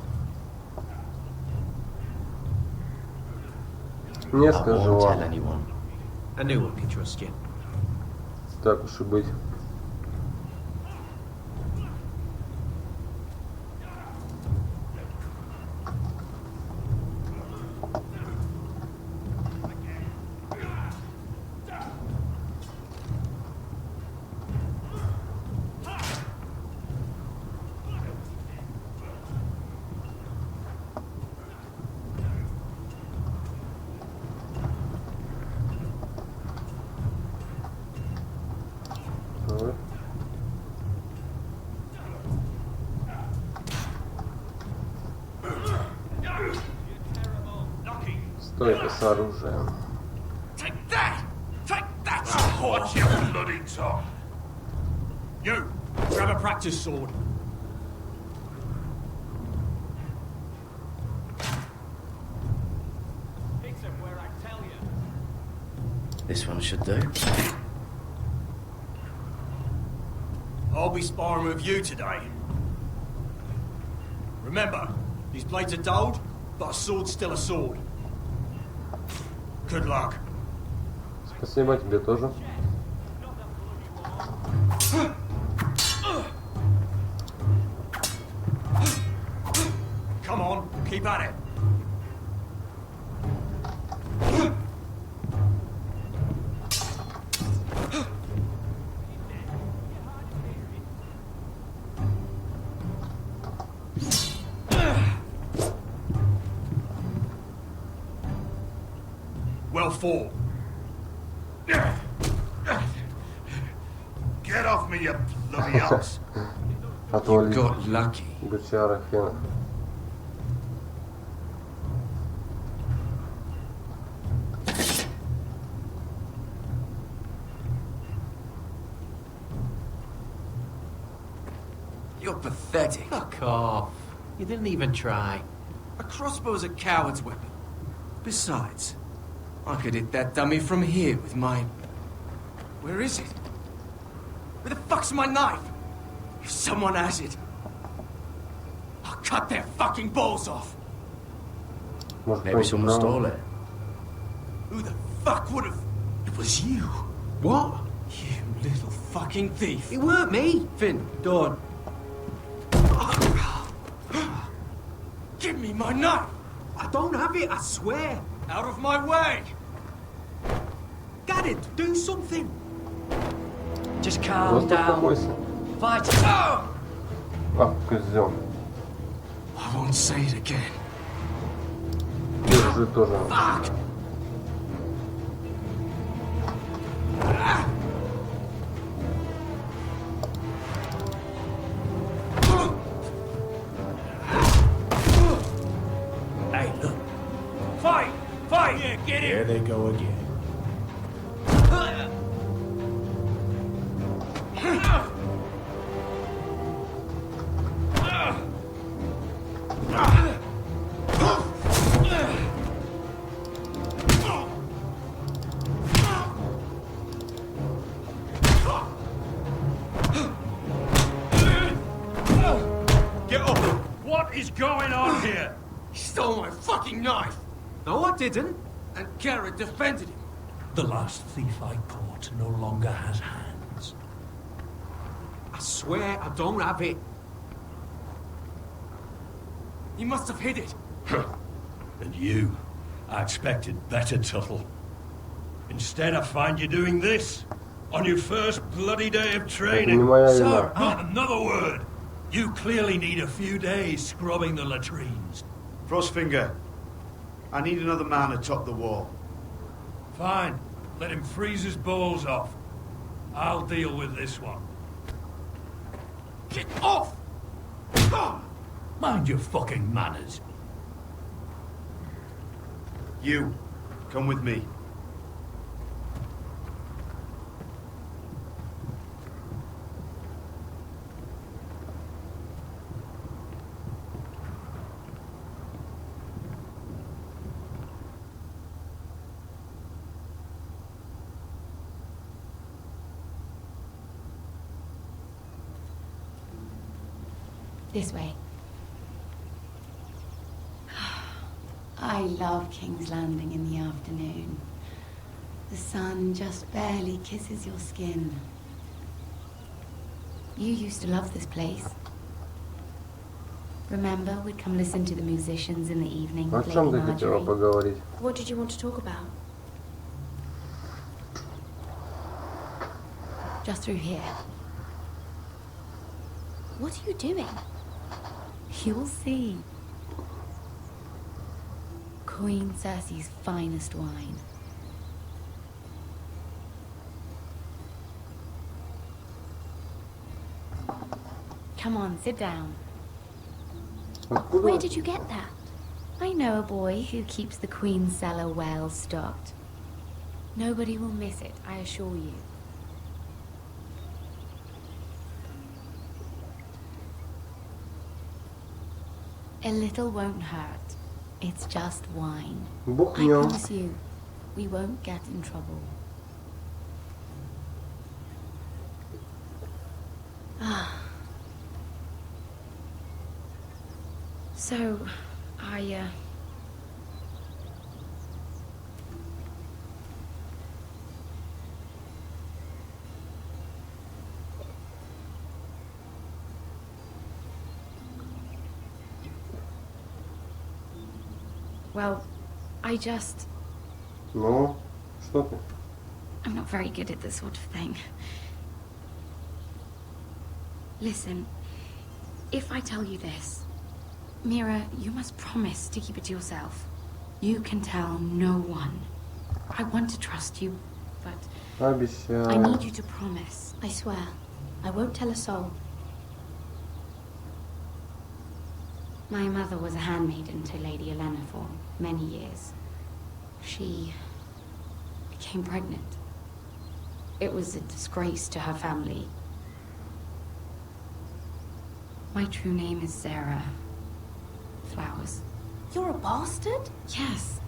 Не скажу вам. I knew I could trust you. Так уж и быть. Стойка с оружием. Take that! Take that! Watch your bloody tongue! You! Grab a practice sword. Hit him where I tell you. This one should do. I'll be sparring with you today. Remember, these blades are dulled, but a sword's still a sword. Good luck. Спасибо тебе тоже. Come on, keep at it. Well fought. Get off me, you bloody ass. Отвали. Got lucky. Бычара хрена. You're pathetic. Fuck off. You didn't even try. A crossbow's a coward's weapon. Besides, I could hit that dummy from here with my... Where is it? Where the fuck's my knife? If someone has it, I'll cut their fucking balls off. Maybe someone stole it. Who the fuck would have... It was you. What? You little fucking thief. It weren't me. Finn, Dawn. Give me my knife. I don't have it, I swear. Out of my way. Got it. Do something. Just calm down. Fight. А, козел. I won't say it again. Держи тоже. Fuck. Hey, look. Fight! Fight! Yeah, get in! There they go again. Get up! What is going on here? He stole my fucking knife. No, I didn't. And Garrett defended him. The last thief I caught no longer has hands. I swear I don't have it. He must have hid it. And you? I expected better, Tuttle. Instead, I find you doing this on your first bloody day of training. Sir, not another word. You clearly need a few days scrubbing the latrines. Frostfinger, I need another man atop the wall. Fine. Let him freeze his balls off. I'll deal with this one. Get off! Mind your fucking manners. You, come with me. This way. I love King's Landing in the afternoon. The sun just barely kisses your skin. You used to love this place. Remember, we'd come listen to the musicians in the evening О with чем Lady ты хотела Marjorie? поговорить? What did you want to talk about? Just through here. What are you doing? You'll see. Queen Cersei's finest wine. Come on, sit down. Where did you get that? I know a boy who keeps the Queen's cellar well stocked. Nobody will miss it, I assure you. A little won't hurt. It's just wine. I promise you, we won't get in trouble. So, well, I just... Ну, что ты? I'm not very good at this sort of thing. Listen, if I tell you this, Mira, you must promise to keep it to yourself. You can tell no one. I want to trust you, but I need you to promise. I swear, I won't tell a soul. My mother was a handmaiden to Lady Olenna for many years. She became pregnant. It was a disgrace to her family. My true name is Sarah Flowers. You're a bastard? Yes.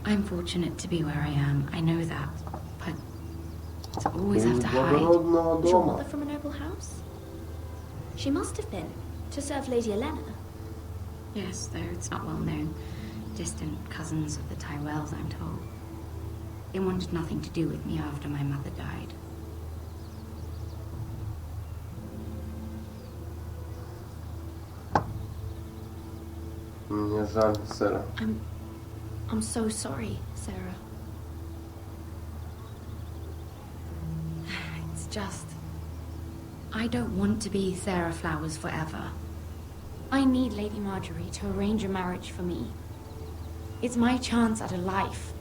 I'm fortunate to be where I am. I know that. But to always have to hide. Is your mother from a noble house? She must have been, to serve Lady Olenna. Yes, though it's not well known. Distant cousins of the Tyrells, I'm told. They wanted nothing to do with me after my mother died. Мне жаль, Сара. I'm so sorry, Sarah. It's just... I don't want to be Sarah Flowers forever. I need Lady Marjorie to arrange a marriage for me. It's my chance at a life.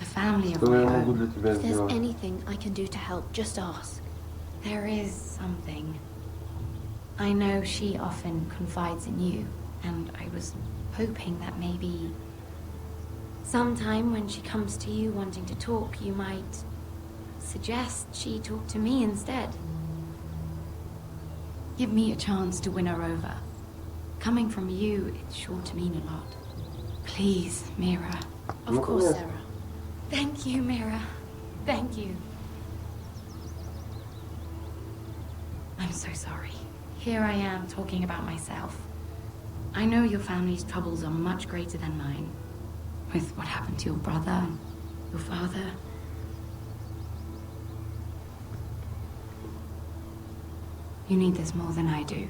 A family of my own. If there's anything I can do to help, just ask. There is something. I know she often confides in you, and I was hoping that maybe sometime when she comes to you wanting to talk, you might suggest she talk to me instead. Give me a chance to win her over. Coming from you, it's sure to mean a lot. Please, Mira. Of course, Sarah. Thank you, Mira. Thank you. I'm so sorry. Here I am talking about myself. I know your family's troubles are much greater than mine. With what happened to your brother and your father. You need this more than I do.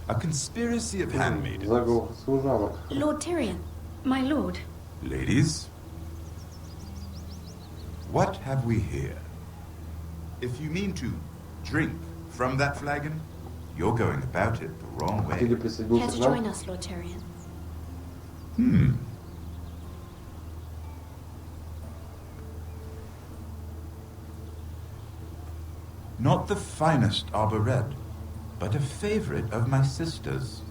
A conspiracy of handmaidens. Lord Tyrion. My lord. Ladies, what have we here? If you mean to drink from that flagon, you're going about it the wrong way. Care to join us, Lord Tyrion? Not the finest arbor red, but a favorite of my sister's.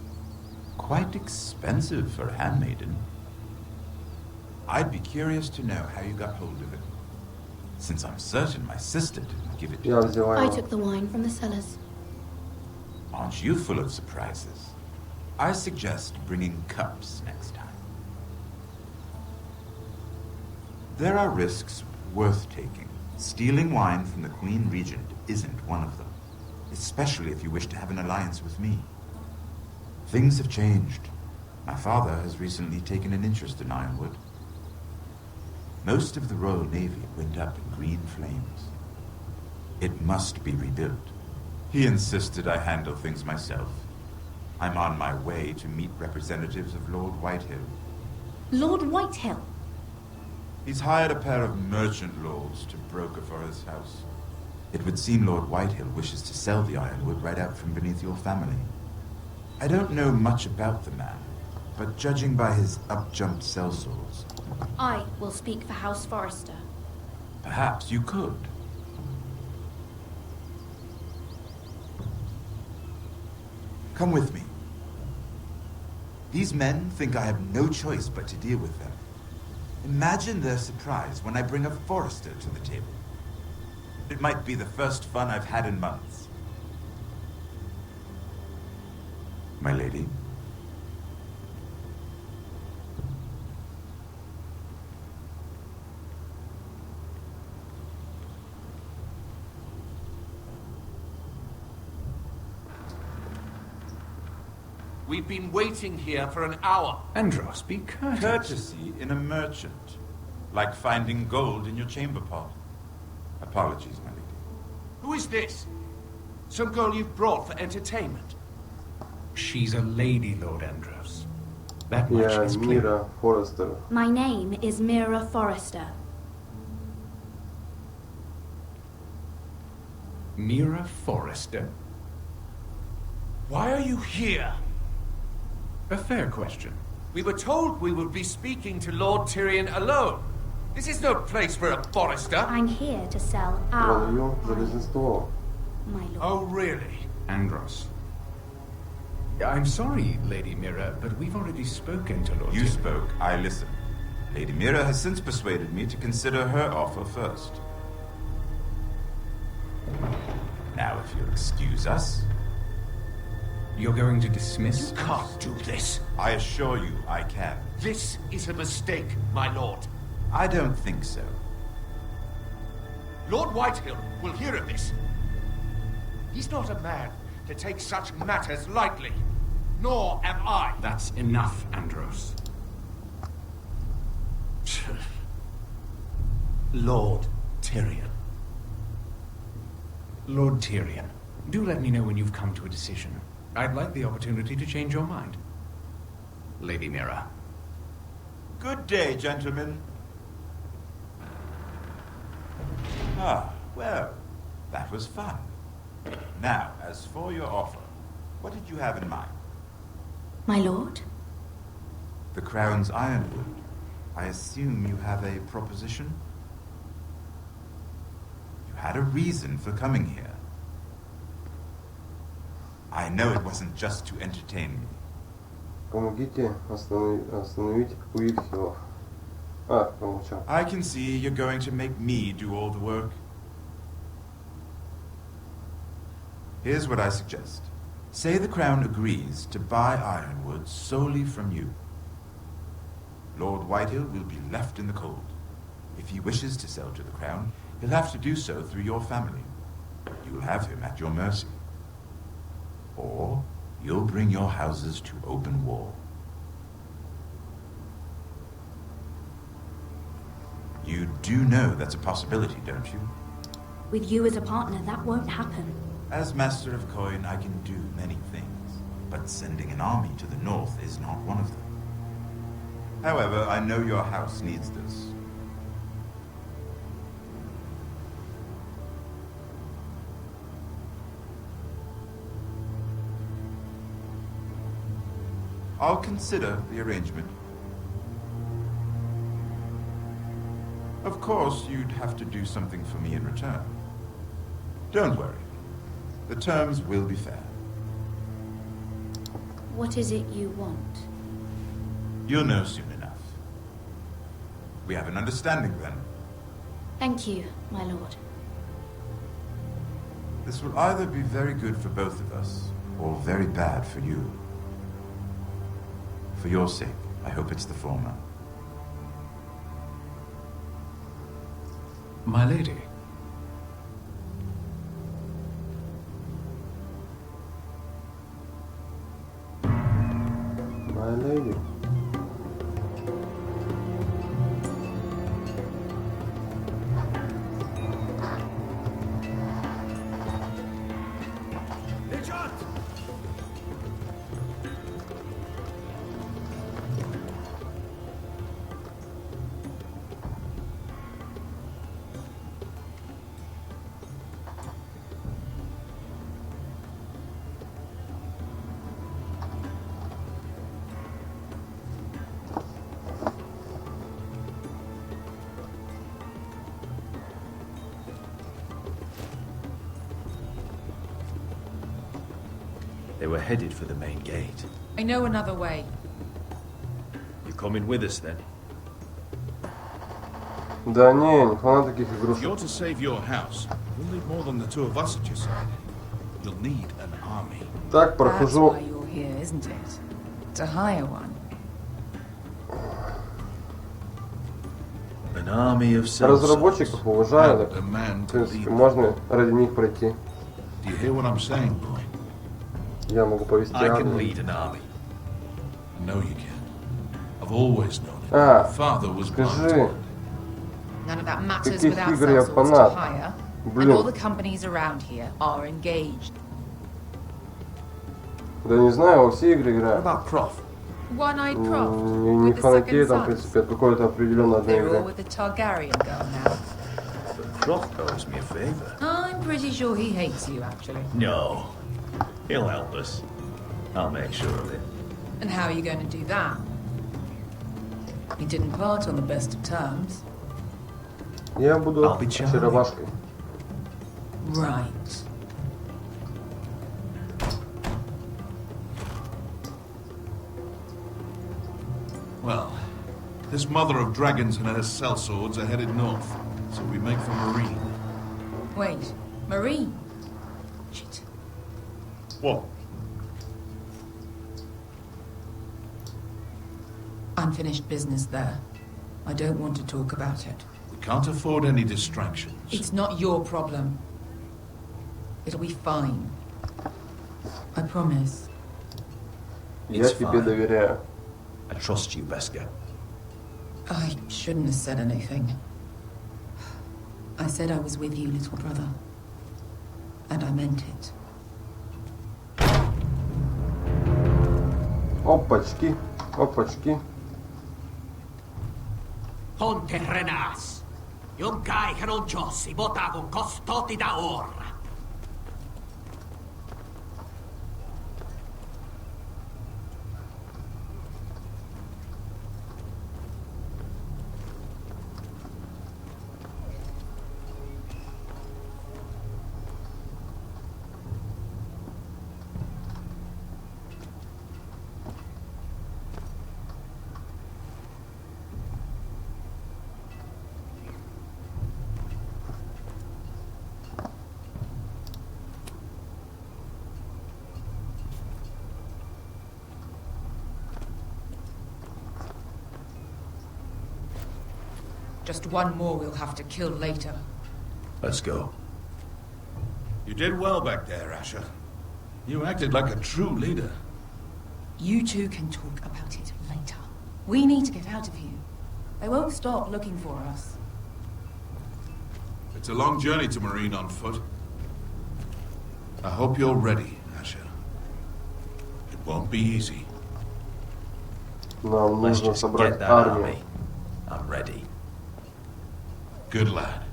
Quite expensive for a handmaiden. I'd be curious to know how you got hold of it, since I'm certain my sister didn't give it to you. I took the wine from the cellars. Aren't you full of surprises? I suggest bringing cups next time. There are risks worth taking. Stealing wine from the Queen Regent isn't one of them, especially if you wish to have an alliance with me. Things have changed. My father has recently taken an interest in Ironwood. Most of the Royal Navy went up in green flames. It must be rebuilt. He insisted I handle things myself. I'm on my way to meet representatives of Lord Whitehill. Lord Whitehill? He's hired a pair of merchant lords to broker for his house. It would seem Lord Whitehill wishes to sell the Ironwood right out from beneath your family. I don't know much about the man, but judging by his up-jumped sellswords... I will speak for House Forrester. Perhaps you could. Come with me. These men think I have no choice but to deal with them. Imagine their surprise when I bring a Forrester to the table. It might be the first fun I've had in months. My lady. We've been waiting here for an hour. Andros, be courteous. Courtesy in a merchant. Like finding gold in your chamber pot. Apologies, my lady. Who is this? Some girl you've brought for entertainment? She's a lady, Lord Andros. That much is clear. Mira Forrester. My name is Mira Forrester. Mira Forrester? Why are you here? A fair question. We were told we would be speaking to Lord Tyrion alone. This is no place for a Forrester. I'm here to sell our... My lord. Oh, really? Andros. I'm sorry, Lady Mira, but we've already spoken to Lord You Tyrion. spoke, I listened. Lady Mira has since persuaded me to consider her offer first. Now, if you'll excuse us... You're going to dismiss? You can't do this. I assure you I can. This is a mistake, my lord. I don't think so. Lord Whitehill will hear of this. He's not a man to take such matters lightly. Nor am I. That's enough, Andros. Lord Tyrion. Lord Tyrion, do let me know when you've come to a decision. I'd like the opportunity to change your mind. Lady Mira. Good day, gentlemen. Ah, well, that was fun. Now, as for your offer, what did you have in mind? My lord? The Crown's Ironwood. I assume you have a proposition? You had a reason for coming here. I know it wasn't just to entertain me. Помогите остановить Уитхилла. Помолчал. I can see you're going to make me do all the work. Here's what I suggest. Say the Crown agrees to buy Ironwood solely from you. Lord Whitehill will be left in the cold. If he wishes to sell to the Crown, he'll have to do so through your family. You'll have him at your mercy. Or you'll bring your houses to open war. You do know that's a possibility, don't you? With you as a partner, that won't happen. As Master of Coin, I can do many things, but sending an army to the north is not one of them. However, I know your house needs this. I'll consider the arrangement. Of course, you'd have to do something for me in return. Don't worry. The terms will be fair. What is it you want? You'll know soon enough. We have an understanding then. Thank you, my lord. This will either be very good for both of us, or very bad for you. For your sake, I hope it's the former. My lady. My lady. They were headed for the main gate. I know another way. You coming with us then? Да не, не хватит таких If игрушек. you're to save your house, you'll need more than the two of us at your side. You'll need an army. Так, That's прохожу. why you're here, isn't it? To hire one. An army of Разработчиков уважаю, And так, a man в to lead принципе, them. можно ради них пройти. Do you hear what I'm saying, boy? Я могу повести I can армию. lead an army. I know you can. I've always known it. А, Father was blind. скажи, None of that matters каких without игр я some sorts to фанат? hire. And all the Блин, companies around here are engaged. да не знаю, во все игры What играю. about Croft? One-eyed Croft. Не with the фанатею second там, в son. принципе, от какой-то определенной одной They're all игры. with the Targaryen girl now. But Croft owes me a favor. I'm pretty sure he hates you, actually. No. He'll help us. I'll make sure of it. And how are you going to do that? We didn't part on the best of terms. Я буду I'll be charming. очаровашкой. Right. Well, this mother of dragons and her sellswords are headed north, so we make for Marine. Wait, Marine? Shit. What? Unfinished business there. I don't want to talk about it. We can't afford any distractions. It's not your problem. It'll be fine. I promise. Я It's тебе fine. доверяю. I trust you, Beskar. I shouldn't have said anything. I said I was with you, little brother. And I meant it. Опачки, опачки. Ponte renas. Yung kai kanon Diyos, ibota kong kostoti da or. Just one more we'll have to kill later. Let's go. You did well back there, Asher. You acted like a true leader. You two can talk about it later. We need to get out of here. They won't stop looking for us. It's a long journey to Marine on foot. I hope you're ready, Asher. It won't be easy. Нам Let's нужно just собрать get that армию. army. I'm ready. Good lad.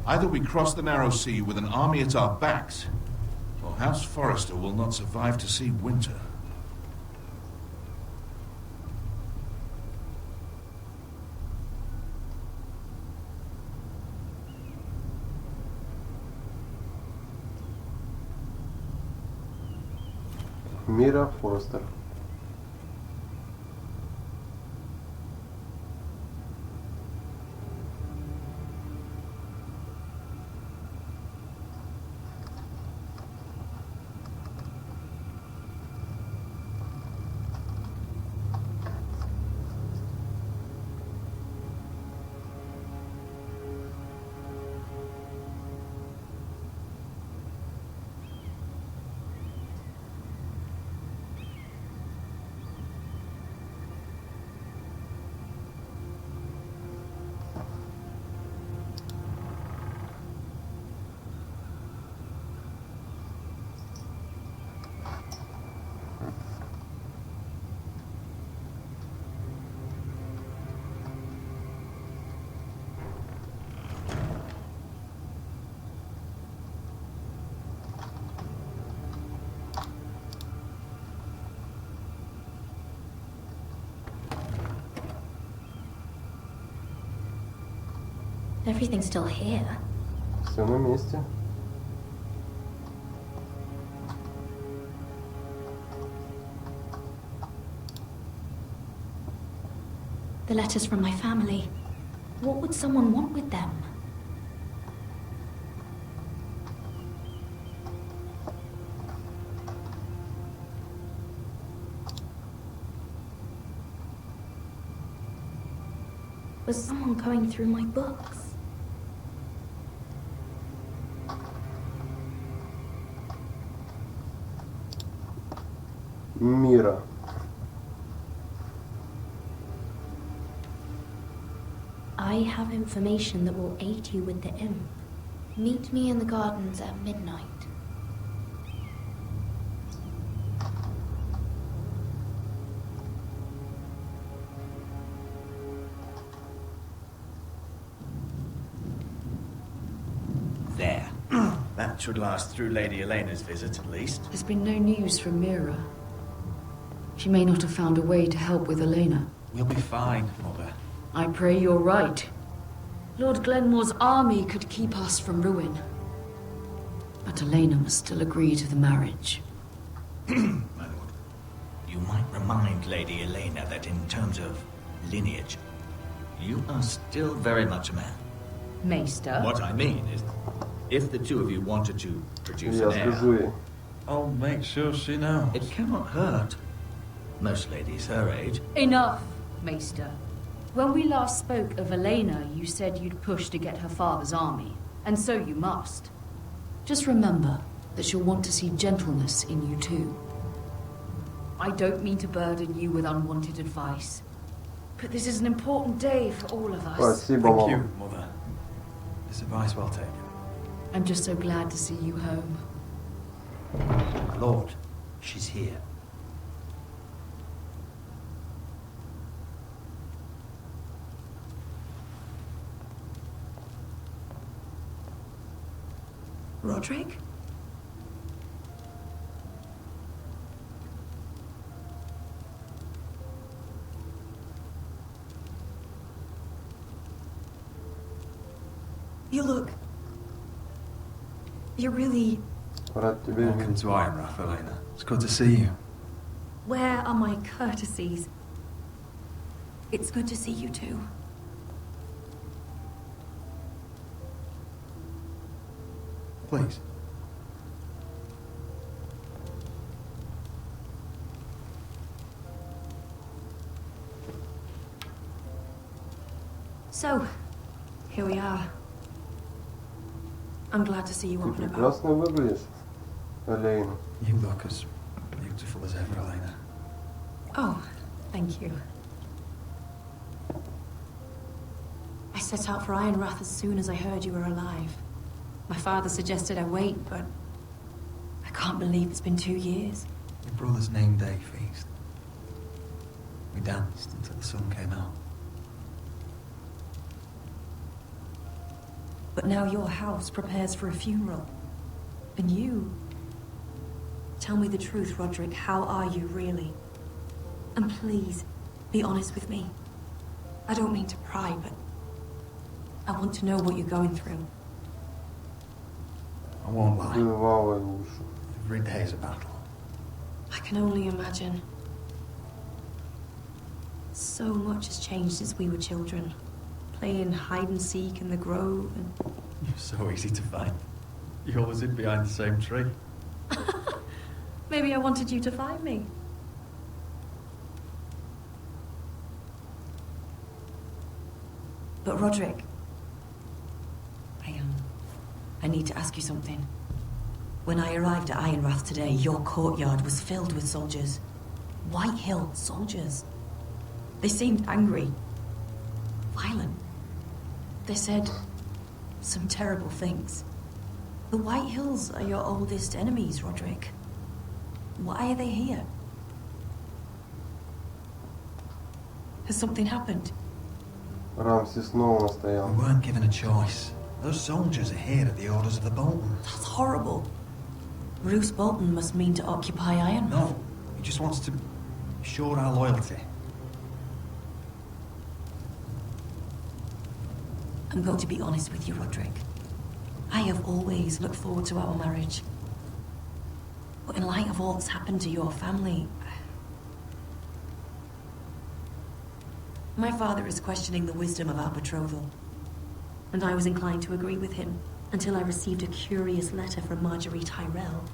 Either we cross the narrow sea with an army at our backs, or House Forrester will not survive to see winter. Мира Форестер. Everything's still here. Все на месте. The letters from my family. What would someone want with them? Was someone going through my books? Мира. I have information that will aid you with the imp. Meet me in the gardens at midnight. There. That should last through Lady Elena's visit, at least. There's been no news from Mira. She may not have found a way to help with Elena. We'll be fine, Mother. I pray you're right. Lord Glenmore's army could keep us from ruin. But Elena must still agree to the marriage. My lord, you might remind Lady Elena that in terms of lineage, you are still very much a man. Maester? What I mean is, if the two of you wanted to produce an heir, I'll make sure she knows. It cannot hurt. Most ladies her age. Enough, Maester. When we last spoke of Elena, you said you'd push to get her father's army. And so you must. Just remember that she'll want to see gentleness in you too. I don't mean to burden you with unwanted advice, but this is an important day for all of us. Thank you, Mother. This advice well taken. I'm just so glad to see you home. Lord, she's here. Roderick? You look... You're really... Welcome to Ironrath, Elena. It's good to see you. Where are my courtesies? It's good to see you too. Please. So, here we are. I'm glad to see you up and about. Прекрасно выглядишь, Элейна. You look as beautiful as ever, Elena. Oh, thank you. I set out for Ironrath as soon as I heard you were alive. My father suggested I wait, but I can't believe it's been 2 years. Your brother's name day feast. We danced until the sun came out. But now your house prepares for a funeral. And you... Tell me the truth, Roderick. How are you, really? And please, be honest with me. I don't mean to pry, but I want to know what you're going through. I won't lie. Wow, Every day is a battle. I can only imagine. So much has changed since we were children. Playing hide and seek in the grove and... You're so easy to find. You always hid behind the same tree. Maybe I wanted you to find me. But Roderick, I need to ask you something. When I arrived at Ironrath today, your courtyard was filled with soldiers. White Hill soldiers. They seemed angry, violent. They said some terrible things. The White Hills are your oldest enemies, Roderick. Why are they here? Has something happened? Рамси снова настоял. We weren't given a choice. Those soldiers are here at the orders of the Bolton. That's horrible. Roose Bolton must mean to occupy Ironrath. No, he just wants to assure our loyalty. I'm going to be honest with you, Roderick. I have always looked forward to our marriage. But in light of all that's happened to your family... My father is questioning the wisdom of our betrothal. And I was inclined to agree with him, until I received a curious letter from Marjorie Tyrell.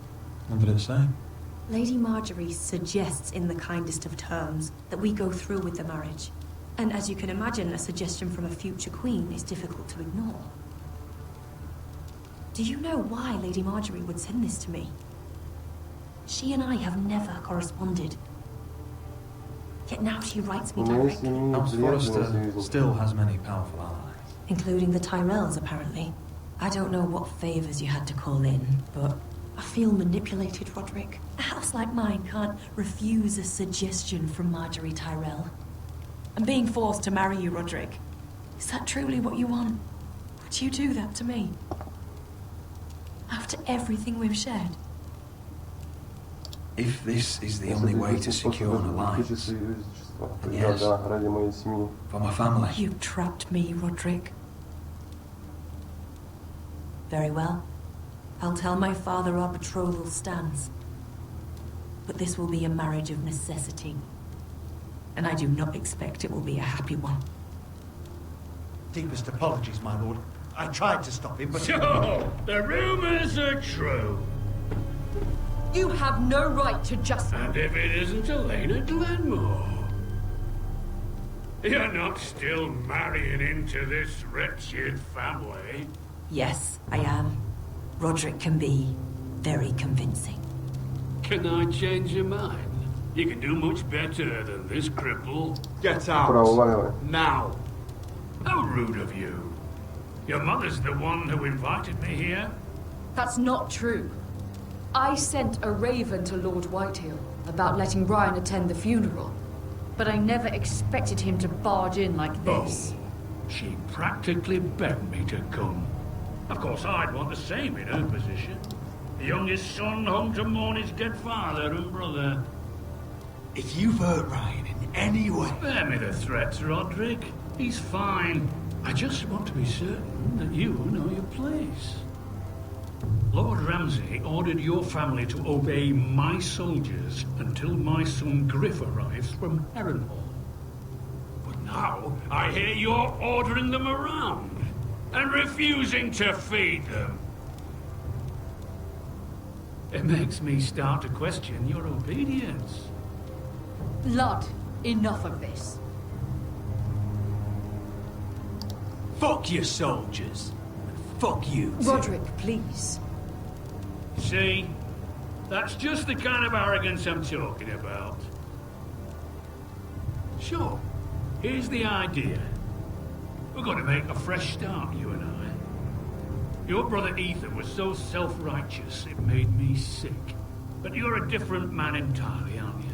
What did it say? Lady Marjorie suggests in the kindest of terms that we go through with the marriage. And as you can imagine, a suggestion from a future queen is difficult to ignore. Do you know why Lady Marjorie would send this to me? She and I have never corresponded. Yet now she writes me directly. House Forrester still has many powerful allies. Including the Tyrells, apparently. I don't know what favors you had to call in, but I feel manipulated, Roderick. A house like mine can't refuse a suggestion from Marjorie Tyrell. I'm being forced to marry you, Roderick. Is that truly what you want? Would you do that to me? After everything we've shared? If this is the only way to secure an alliance, then yes, for my family. You've trapped me, Roderick. Very well. I'll tell my father our betrothal stands. But this will be a marriage of necessity. And I do not expect it will be a happy one. Deepest apologies, my lord. I tried to stop him, but... So, the rumors are true. You have no right to just... And if it isn't Elena Glenmore? You're not still marrying into this wretched family? Yes, I am. Roderick can be very convincing. Can I change your mind? You can do much better than this cripple. Get out. Now. How rude of you. Your mother's the one who invited me here? That's not true. I sent a raven to Lord Whitehill about letting Ryan attend the funeral. But I never expected him to barge in like this. Oh, she practically begged me to come. Of course, I'd want the same in her position. The youngest son home to mourn his dead father and brother. If you've hurt Ryan in any way... Spare me the threats, Roderick. He's fine. I just want to be certain that you know your place. Lord Ramsay ordered your family to obey my soldiers until my son Griff arrives from Harrenhal. But now I hear you're ordering them around and refusing to feed them. It makes me start to question your obedience. Lud, enough of this. Fuck your soldiers. Fuck you, too. Roderick, please. See? That's just the kind of arrogance I'm talking about. Sure, here's the idea. We're going to make a fresh start, you and I. Your brother Ethan was so self-righteous, it made me sick. But you're a different man entirely, aren't you?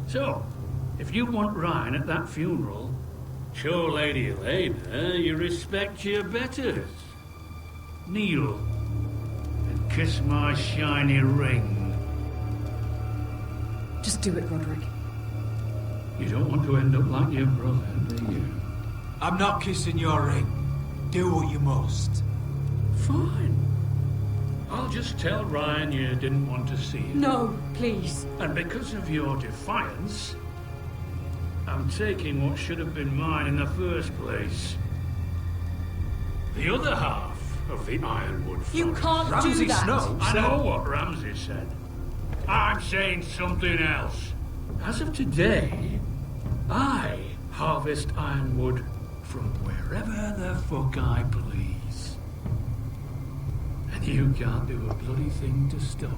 So, if you want Ryan at that funeral, show Lady Elena you respect your betters. Kneel and kiss my shiny ring. Just do it, Roderick. You don't want to end up like your brother, do you? I'm not kissing your ring. Do what you must. Fine. I'll just tell Ryan you didn't want to see it. No, please. And because of your defiance, I'm taking what should have been mine in the first place. The other half of the Ironwood Forest. You can't Ramsay do that. Snow I know what Ramsay said. I'm saying something else. As of today, I harvest ironwood from wherever the fuck I please. And you can't do a bloody thing to stop me.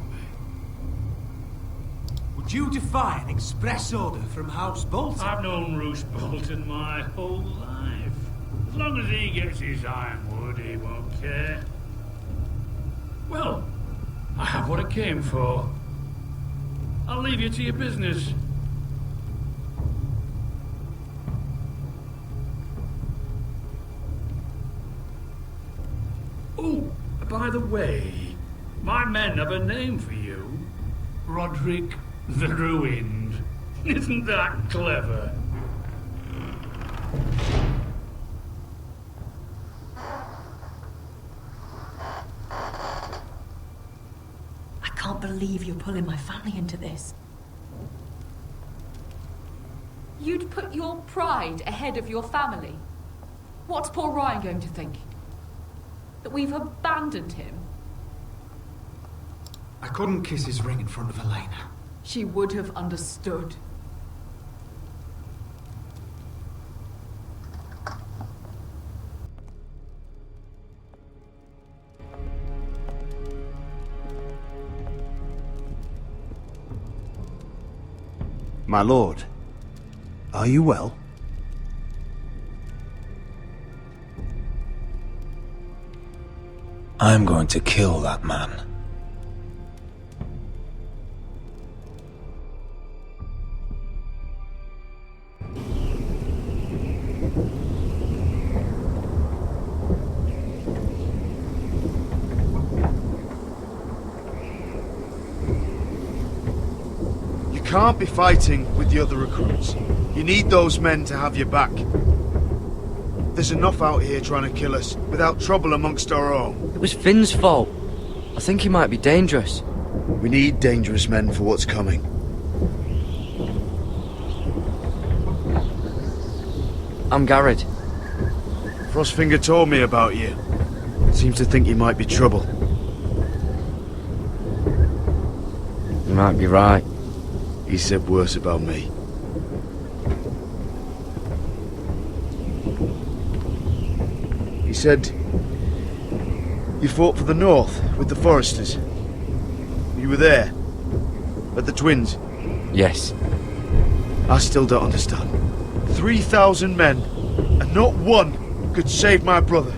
Would you defy an express order from House Bolton? I've known Roose Bolton my whole life. As long as he gets his ironwood, he won't care. Well, I have what I came for. I'll leave you to your business. Oh, by the way, my men have a name for you. Roderick the Ruined. Isn't that clever? I can't believe you're pulling my family into this. You'd put your pride ahead of your family. What's poor Ryan going to think? That we've abandoned him? I couldn't kiss his ring in front of Elena. She would have understood. My lord, are you well? I'm going to kill that man. You can't be fighting with the other recruits. You need those men to have your back. There's enough out here trying to kill us, without trouble amongst our own. It was Finn's fault. I think he might be dangerous. We need dangerous men for what's coming. I'm Garrett. Frostfinger told me about you. Seems to think you might be trouble. You might be right. He said worse about me. He said you fought for the North with the Foresters. You were there at the Twins. Yes. I still don't understand. 3,000 men, and not one could save my brother.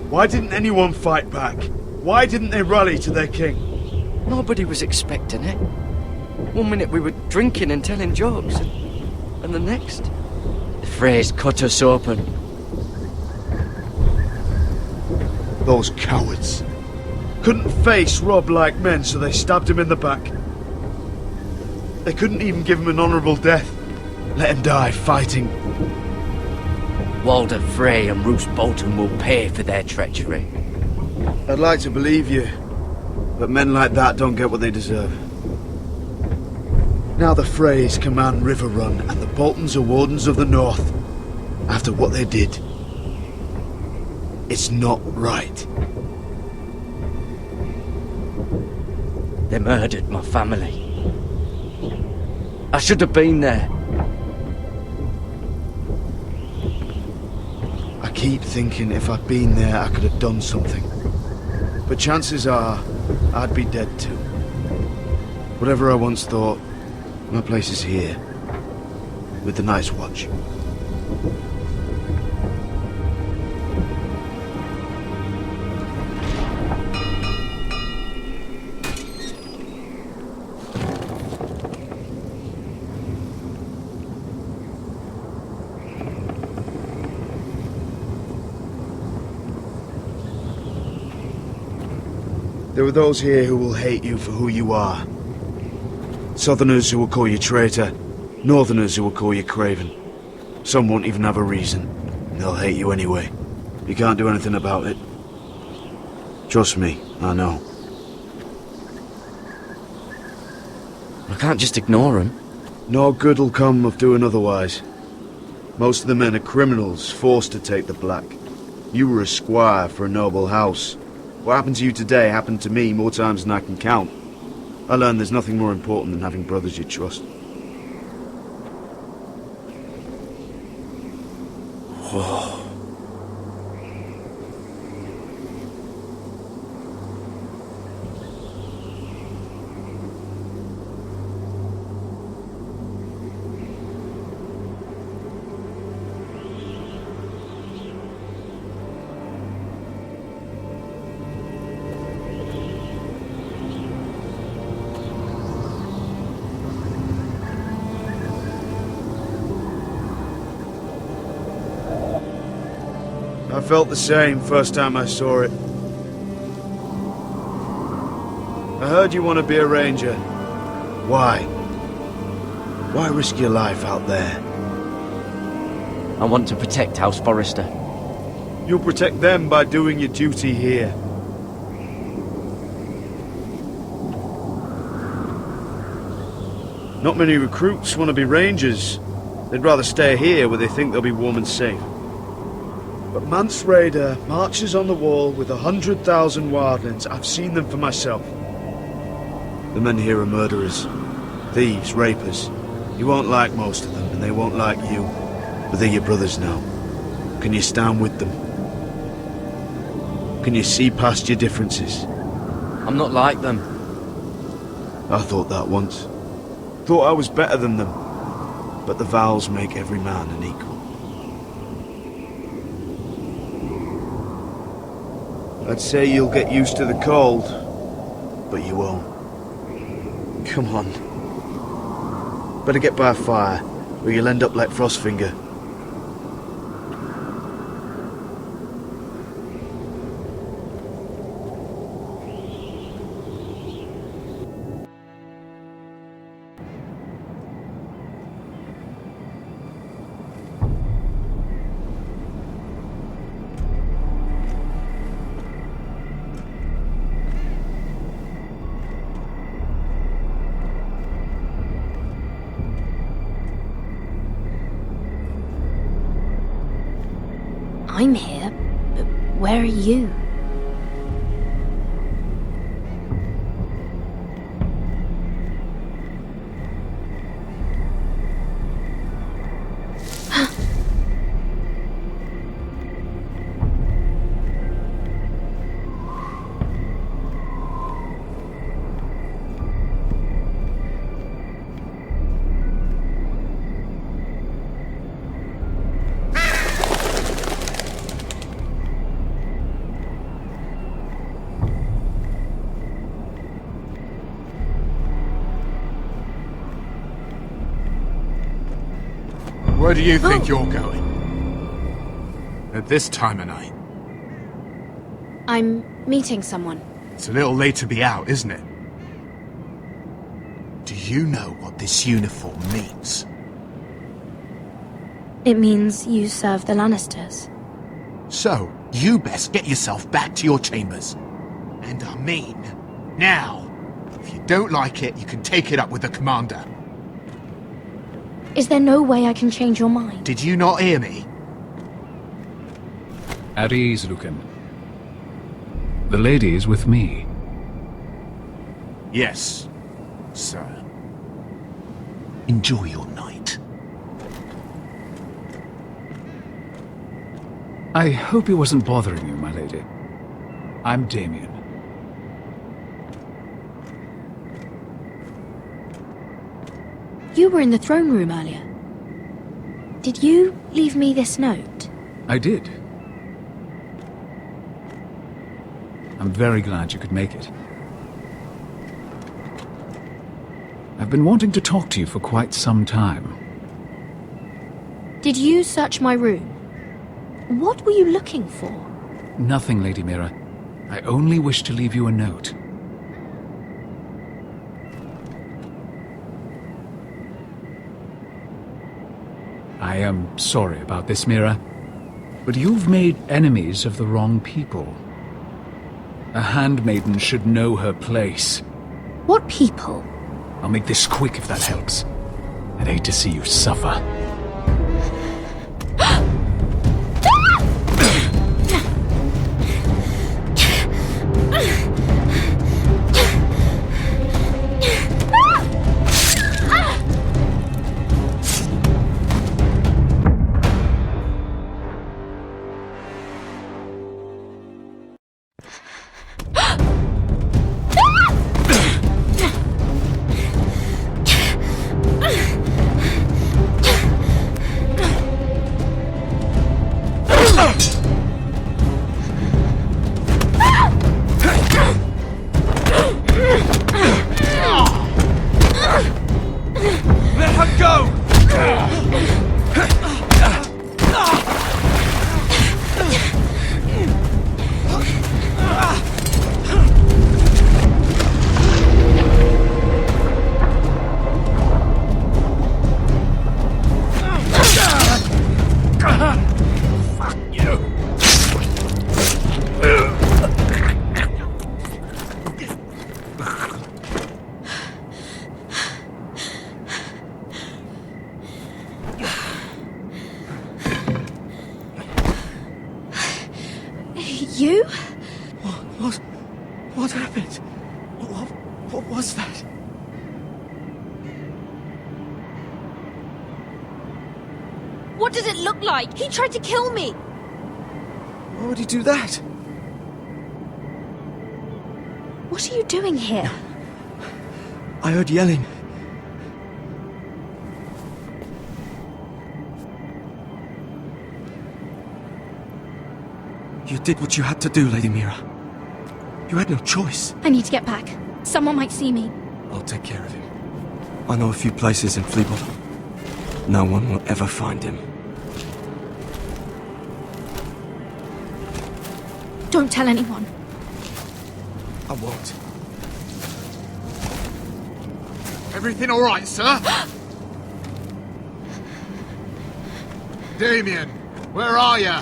Why didn't anyone fight back? Why didn't they rally to their king? Nobody was expecting it. One minute we were drinking and telling jokes, and the next, the phrase cut us open. Those cowards. Couldn't face Rob like men, so they stabbed him in the back. They couldn't even give him an honourable death. Let him die fighting. Walder Frey and Roose Bolton will pay for their treachery. I'd like to believe you, but men like that don't get what they deserve. Now the Freys command River Run, and the Boltons are Wardens of the North. After what they did, it's not right. They murdered my family. I should have been there. I keep thinking if I'd been there, I could have done something. But chances are, I'd be dead too. Whatever I once thought, my place is here, with the Night's Watch. There are those here who will hate you for who you are. Southerners who will call you traitor, Northerners who will call you craven. Some won't even have a reason. They'll hate you anyway. You can't do anything about it. Trust me, I know. I can't just ignore him. No good'll come of doing otherwise. Most of the men are criminals, forced to take the black. You were a squire for a noble house. What happened to you today happened to me more times than I can count. I learned there's nothing more important than having brothers you trust. Whoa. I felt the same first time I saw it. I heard you want to be a ranger. Why? Why risk your life out there? I want to protect House Forrester. You'll protect them by doing your duty here. Not many recruits want to be rangers. They'd rather stay here where they think they'll be warm and safe. But Mance Raider marches on the wall with 100,000 wildlings. I've seen them for myself. The men here are murderers, thieves, rapers. You won't like most of them, and they won't like you. But they're your brothers now. Can you stand with them? Can you see past your differences? I'm not like them. I thought that once. Thought I was better than them. But the vows make every man an equal. I'd say you'll get used to the cold, but you won't. Come on. Better get by a fire, or you'll end up like Frostfinger. I'm here, but where are you? Where do you think you're going? At this time of night? I'm meeting someone. It's a little late to be out, isn't it? Do you know what this uniform means? It means you serve the Lannisters. So, you best get yourself back to your chambers. And I mean, now. If you don't like it, you can take it up with the commander. Is there no way I can change your mind? Did you not hear me? At ease, Lucan. The lady is with me. Yes, sir. Enjoy your night. I hope he wasn't bothering you, my lady. I'm Damien. You were in the throne room earlier. Did you leave me this note? I did. I'm very glad you could make it. I've been wanting to talk to you for quite some time. Did you search my room? What were you looking for? Nothing, Lady Mira. I only wish to leave you a note. I am sorry about this, Mira, but you've made enemies of the wrong people. A handmaiden should know her place. What people? I'll make this quick if that helps. I'd hate to see you suffer. You? What happened? What was that? What did it look like? He tried to kill me! Why would he do that? What are you doing here? I heard yelling. You did what you had to do, Lady Mira. You had no choice. I need to get back. Someone might see me. I'll take care of him. I know a few places in Fleabottom. No one will ever find him. Don't tell anyone. I won't. Everything all right, sir? Damien, where are you?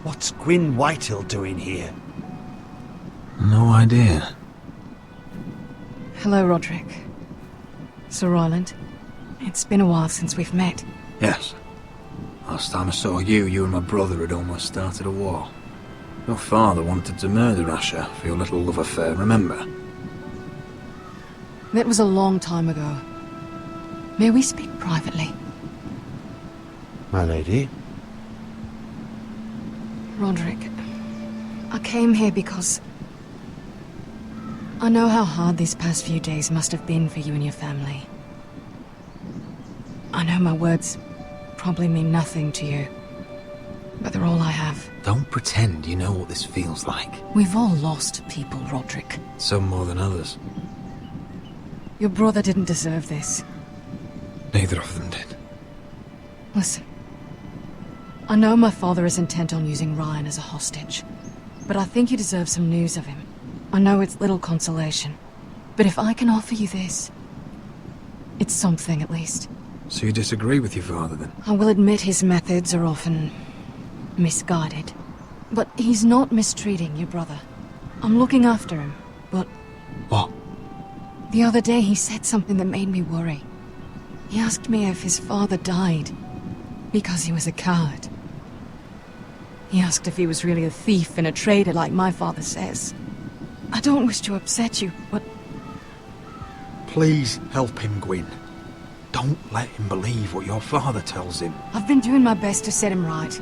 What's Gwyn Whitehill doing here? No idea. Hello, Roderick. Sir Roland. It's been a while since we've met. Yes. Last time I saw you, you and my brother had almost started a war. Your father wanted to murder Asher for your little love affair, remember? That was a long time ago. May we speak privately? My lady? Roderick, I came here because I know how hard these past few days must have been for you and your family. I know my words probably mean nothing to you, but they're all I have. Don't pretend you know what this feels like. We've all lost people, Roderick. Some more than others. Your brother didn't deserve this. Neither of them did. Listen. I know my father is intent on using Ryan as a hostage, but I think you deserve some news of him. I know it's little consolation, but if I can offer you this, it's something at least. So you disagree with your father, then? I will admit his methods are often misguided, but he's not mistreating your brother. I'm looking after him, but... What? The other day he said something that made me worry. He asked me if his father died because he was a coward. He asked if he was really a thief and a traitor like my father says. I don't wish to upset you, but... Please help him, Gwyn. Don't let him believe what your father tells him. I've been doing my best to set him right,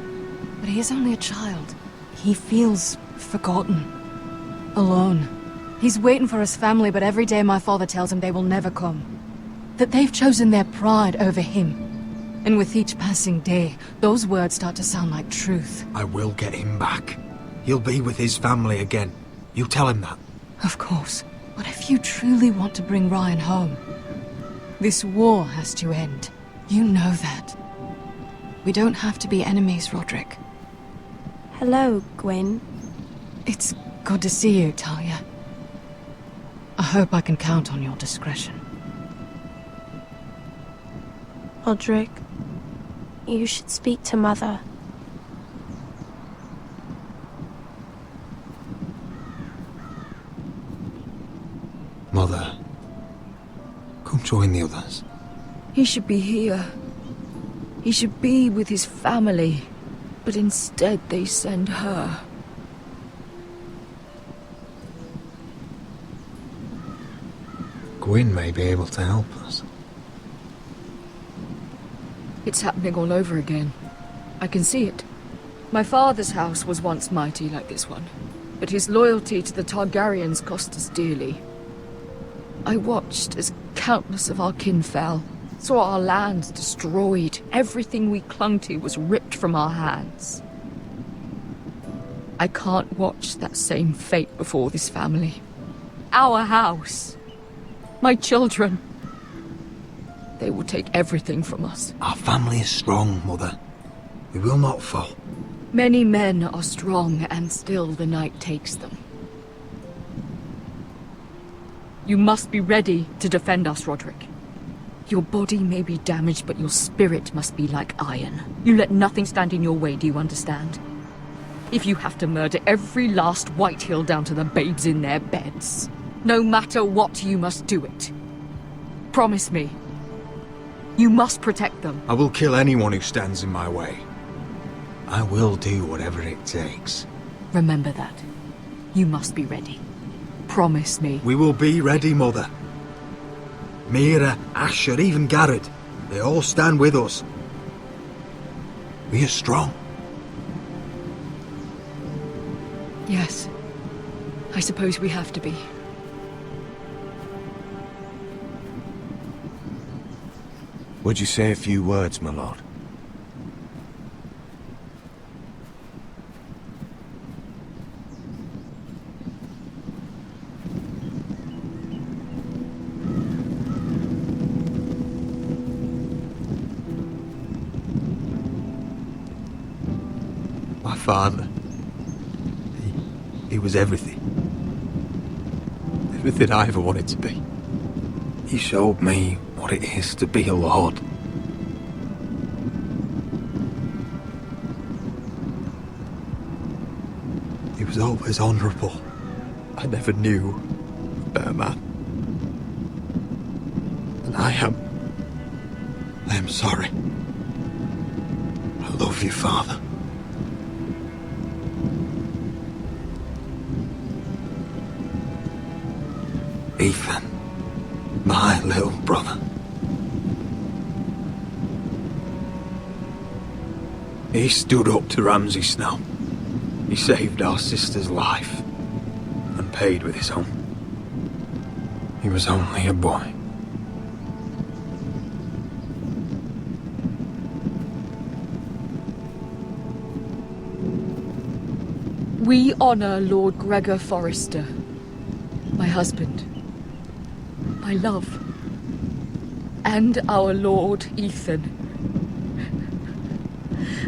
but he is only a child. He feels forgotten, alone. He's waiting for his family, but every day my father tells him they will never come. That they've chosen their pride over him. And with each passing day, those words start to sound like truth. I will get him back. He'll be with his family again. You tell him that. Of course. But if you truly want to bring Ryan home, this war has to end. You know that. We don't have to be enemies, Roderick. Hello, Gwyn. It's good to see you, Talia. I hope I can count on your discretion. Roderick, you should speak to Mother. Mother, come join the others. He should be here. He should be with his family. But instead they send her. Gwyn may be able to help us. It's happening all over again. I can see it. My father's house was once mighty like this one, but his loyalty to the Targaryens cost us dearly. I watched as countless of our kin fell, saw our lands destroyed, everything we clung to was ripped from our hands. I can't watch that same fate before this family. Our house. My children. They will take everything from us. Our family is strong, Mother. We will not fall. Many men are strong, and still the night takes them. You must be ready to defend us, Roderick. Your body may be damaged, but your spirit must be like iron. You let nothing stand in your way, do you understand? If you have to murder every last Whitehill down to the babes in their beds, no matter what, you must do it. Promise me. You must protect them. I will kill anyone who stands in my way. I will do whatever it takes. Remember that. You must be ready. Promise me. We will be ready, Mother. Mira, Asher, even Garrett. They all stand with us. We are strong. Yes. I suppose we have to be. Would you say a few words, my lord? My father. He was everything. Everything I ever wanted to be. He showed me what it is to be a lord. He was always honourable. I never knew a better man. And I am sorry. I love you, Father. Ethan, my little brother. He stood up to Ramsay Snow. He saved our sister's life and paid with his own. He was only a boy. We honor Lord Gregor Forrester, my husband, my love, and our Lord Ethan,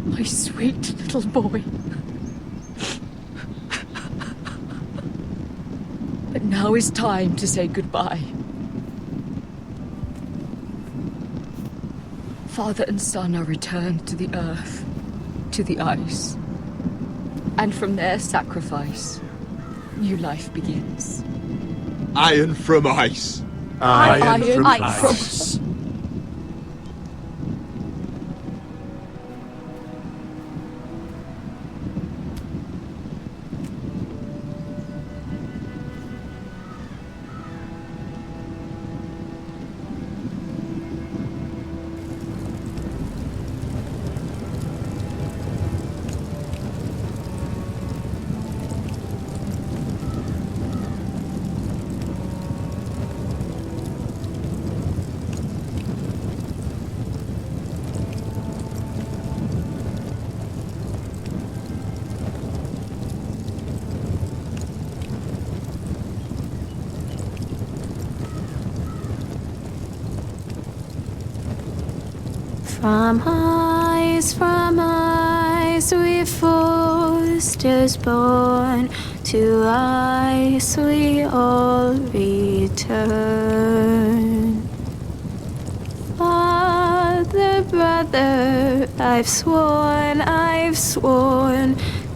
my sweet little boy. But now is time to say goodbye. Father and son are returned to the earth, to the ice. And from their sacrifice, new life begins. Iron from ice. Iron from ice. From ice we foresters born, to ice we all return. Father, brother, I've sworn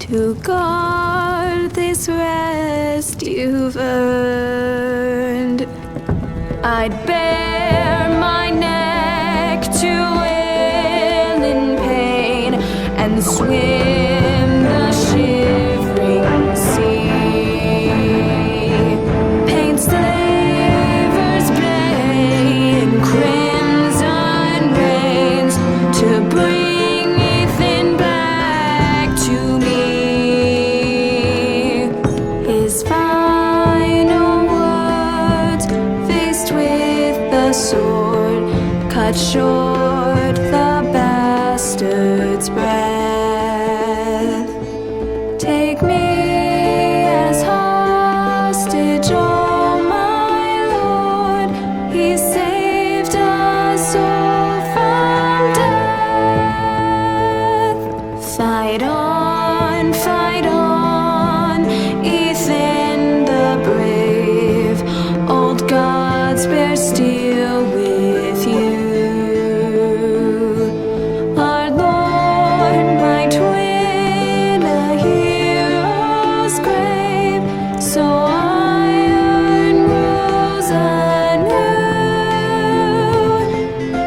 to guard this rest you've earned. I'd bare my neck to wail in pain and swim the shivering sea. Paint slavers play in crimson rains to bring Ethan back to me. His final words, faced with the sword, cut short the bastard's breath. Take me as hostage, oh my lord. He saved us all from death. Fight on, Ethan the brave. Old gods bear steel with you. Our Lord might win a hero's grave, so iron rules anew.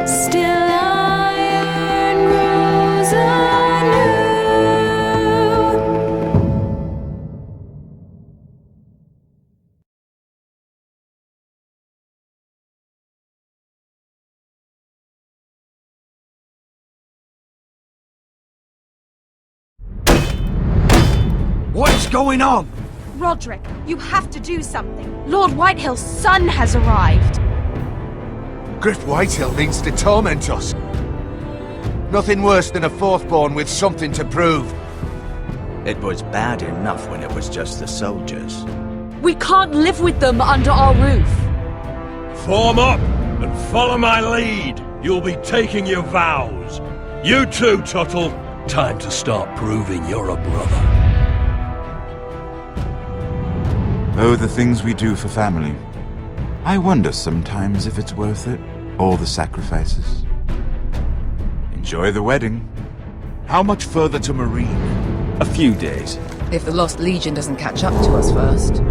Still iron rules anew. What is going on? Roderick, you have to do something. Lord Whitehill's son has arrived. Griff Whitehill means to torment us. Nothing worse than a fourthborn with something to prove. It was bad enough when it was just the soldiers. We can't live with them under our roof. Form up and follow my lead. You'll be taking your vows. You too, Tuttle. Time to start proving you're a brother. Oh, the things we do for family. I wonder sometimes if it's worth it, all the sacrifices. Enjoy the wedding. How much further to Marine? A few days. If the Lost Legion doesn't catch up to us first.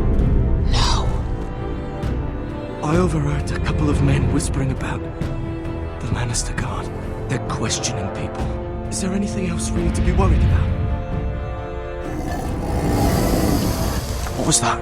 I overheard a couple of men whispering about the Lannister Guard. They're questioning people. Is there anything else for you to be worried about? What was that?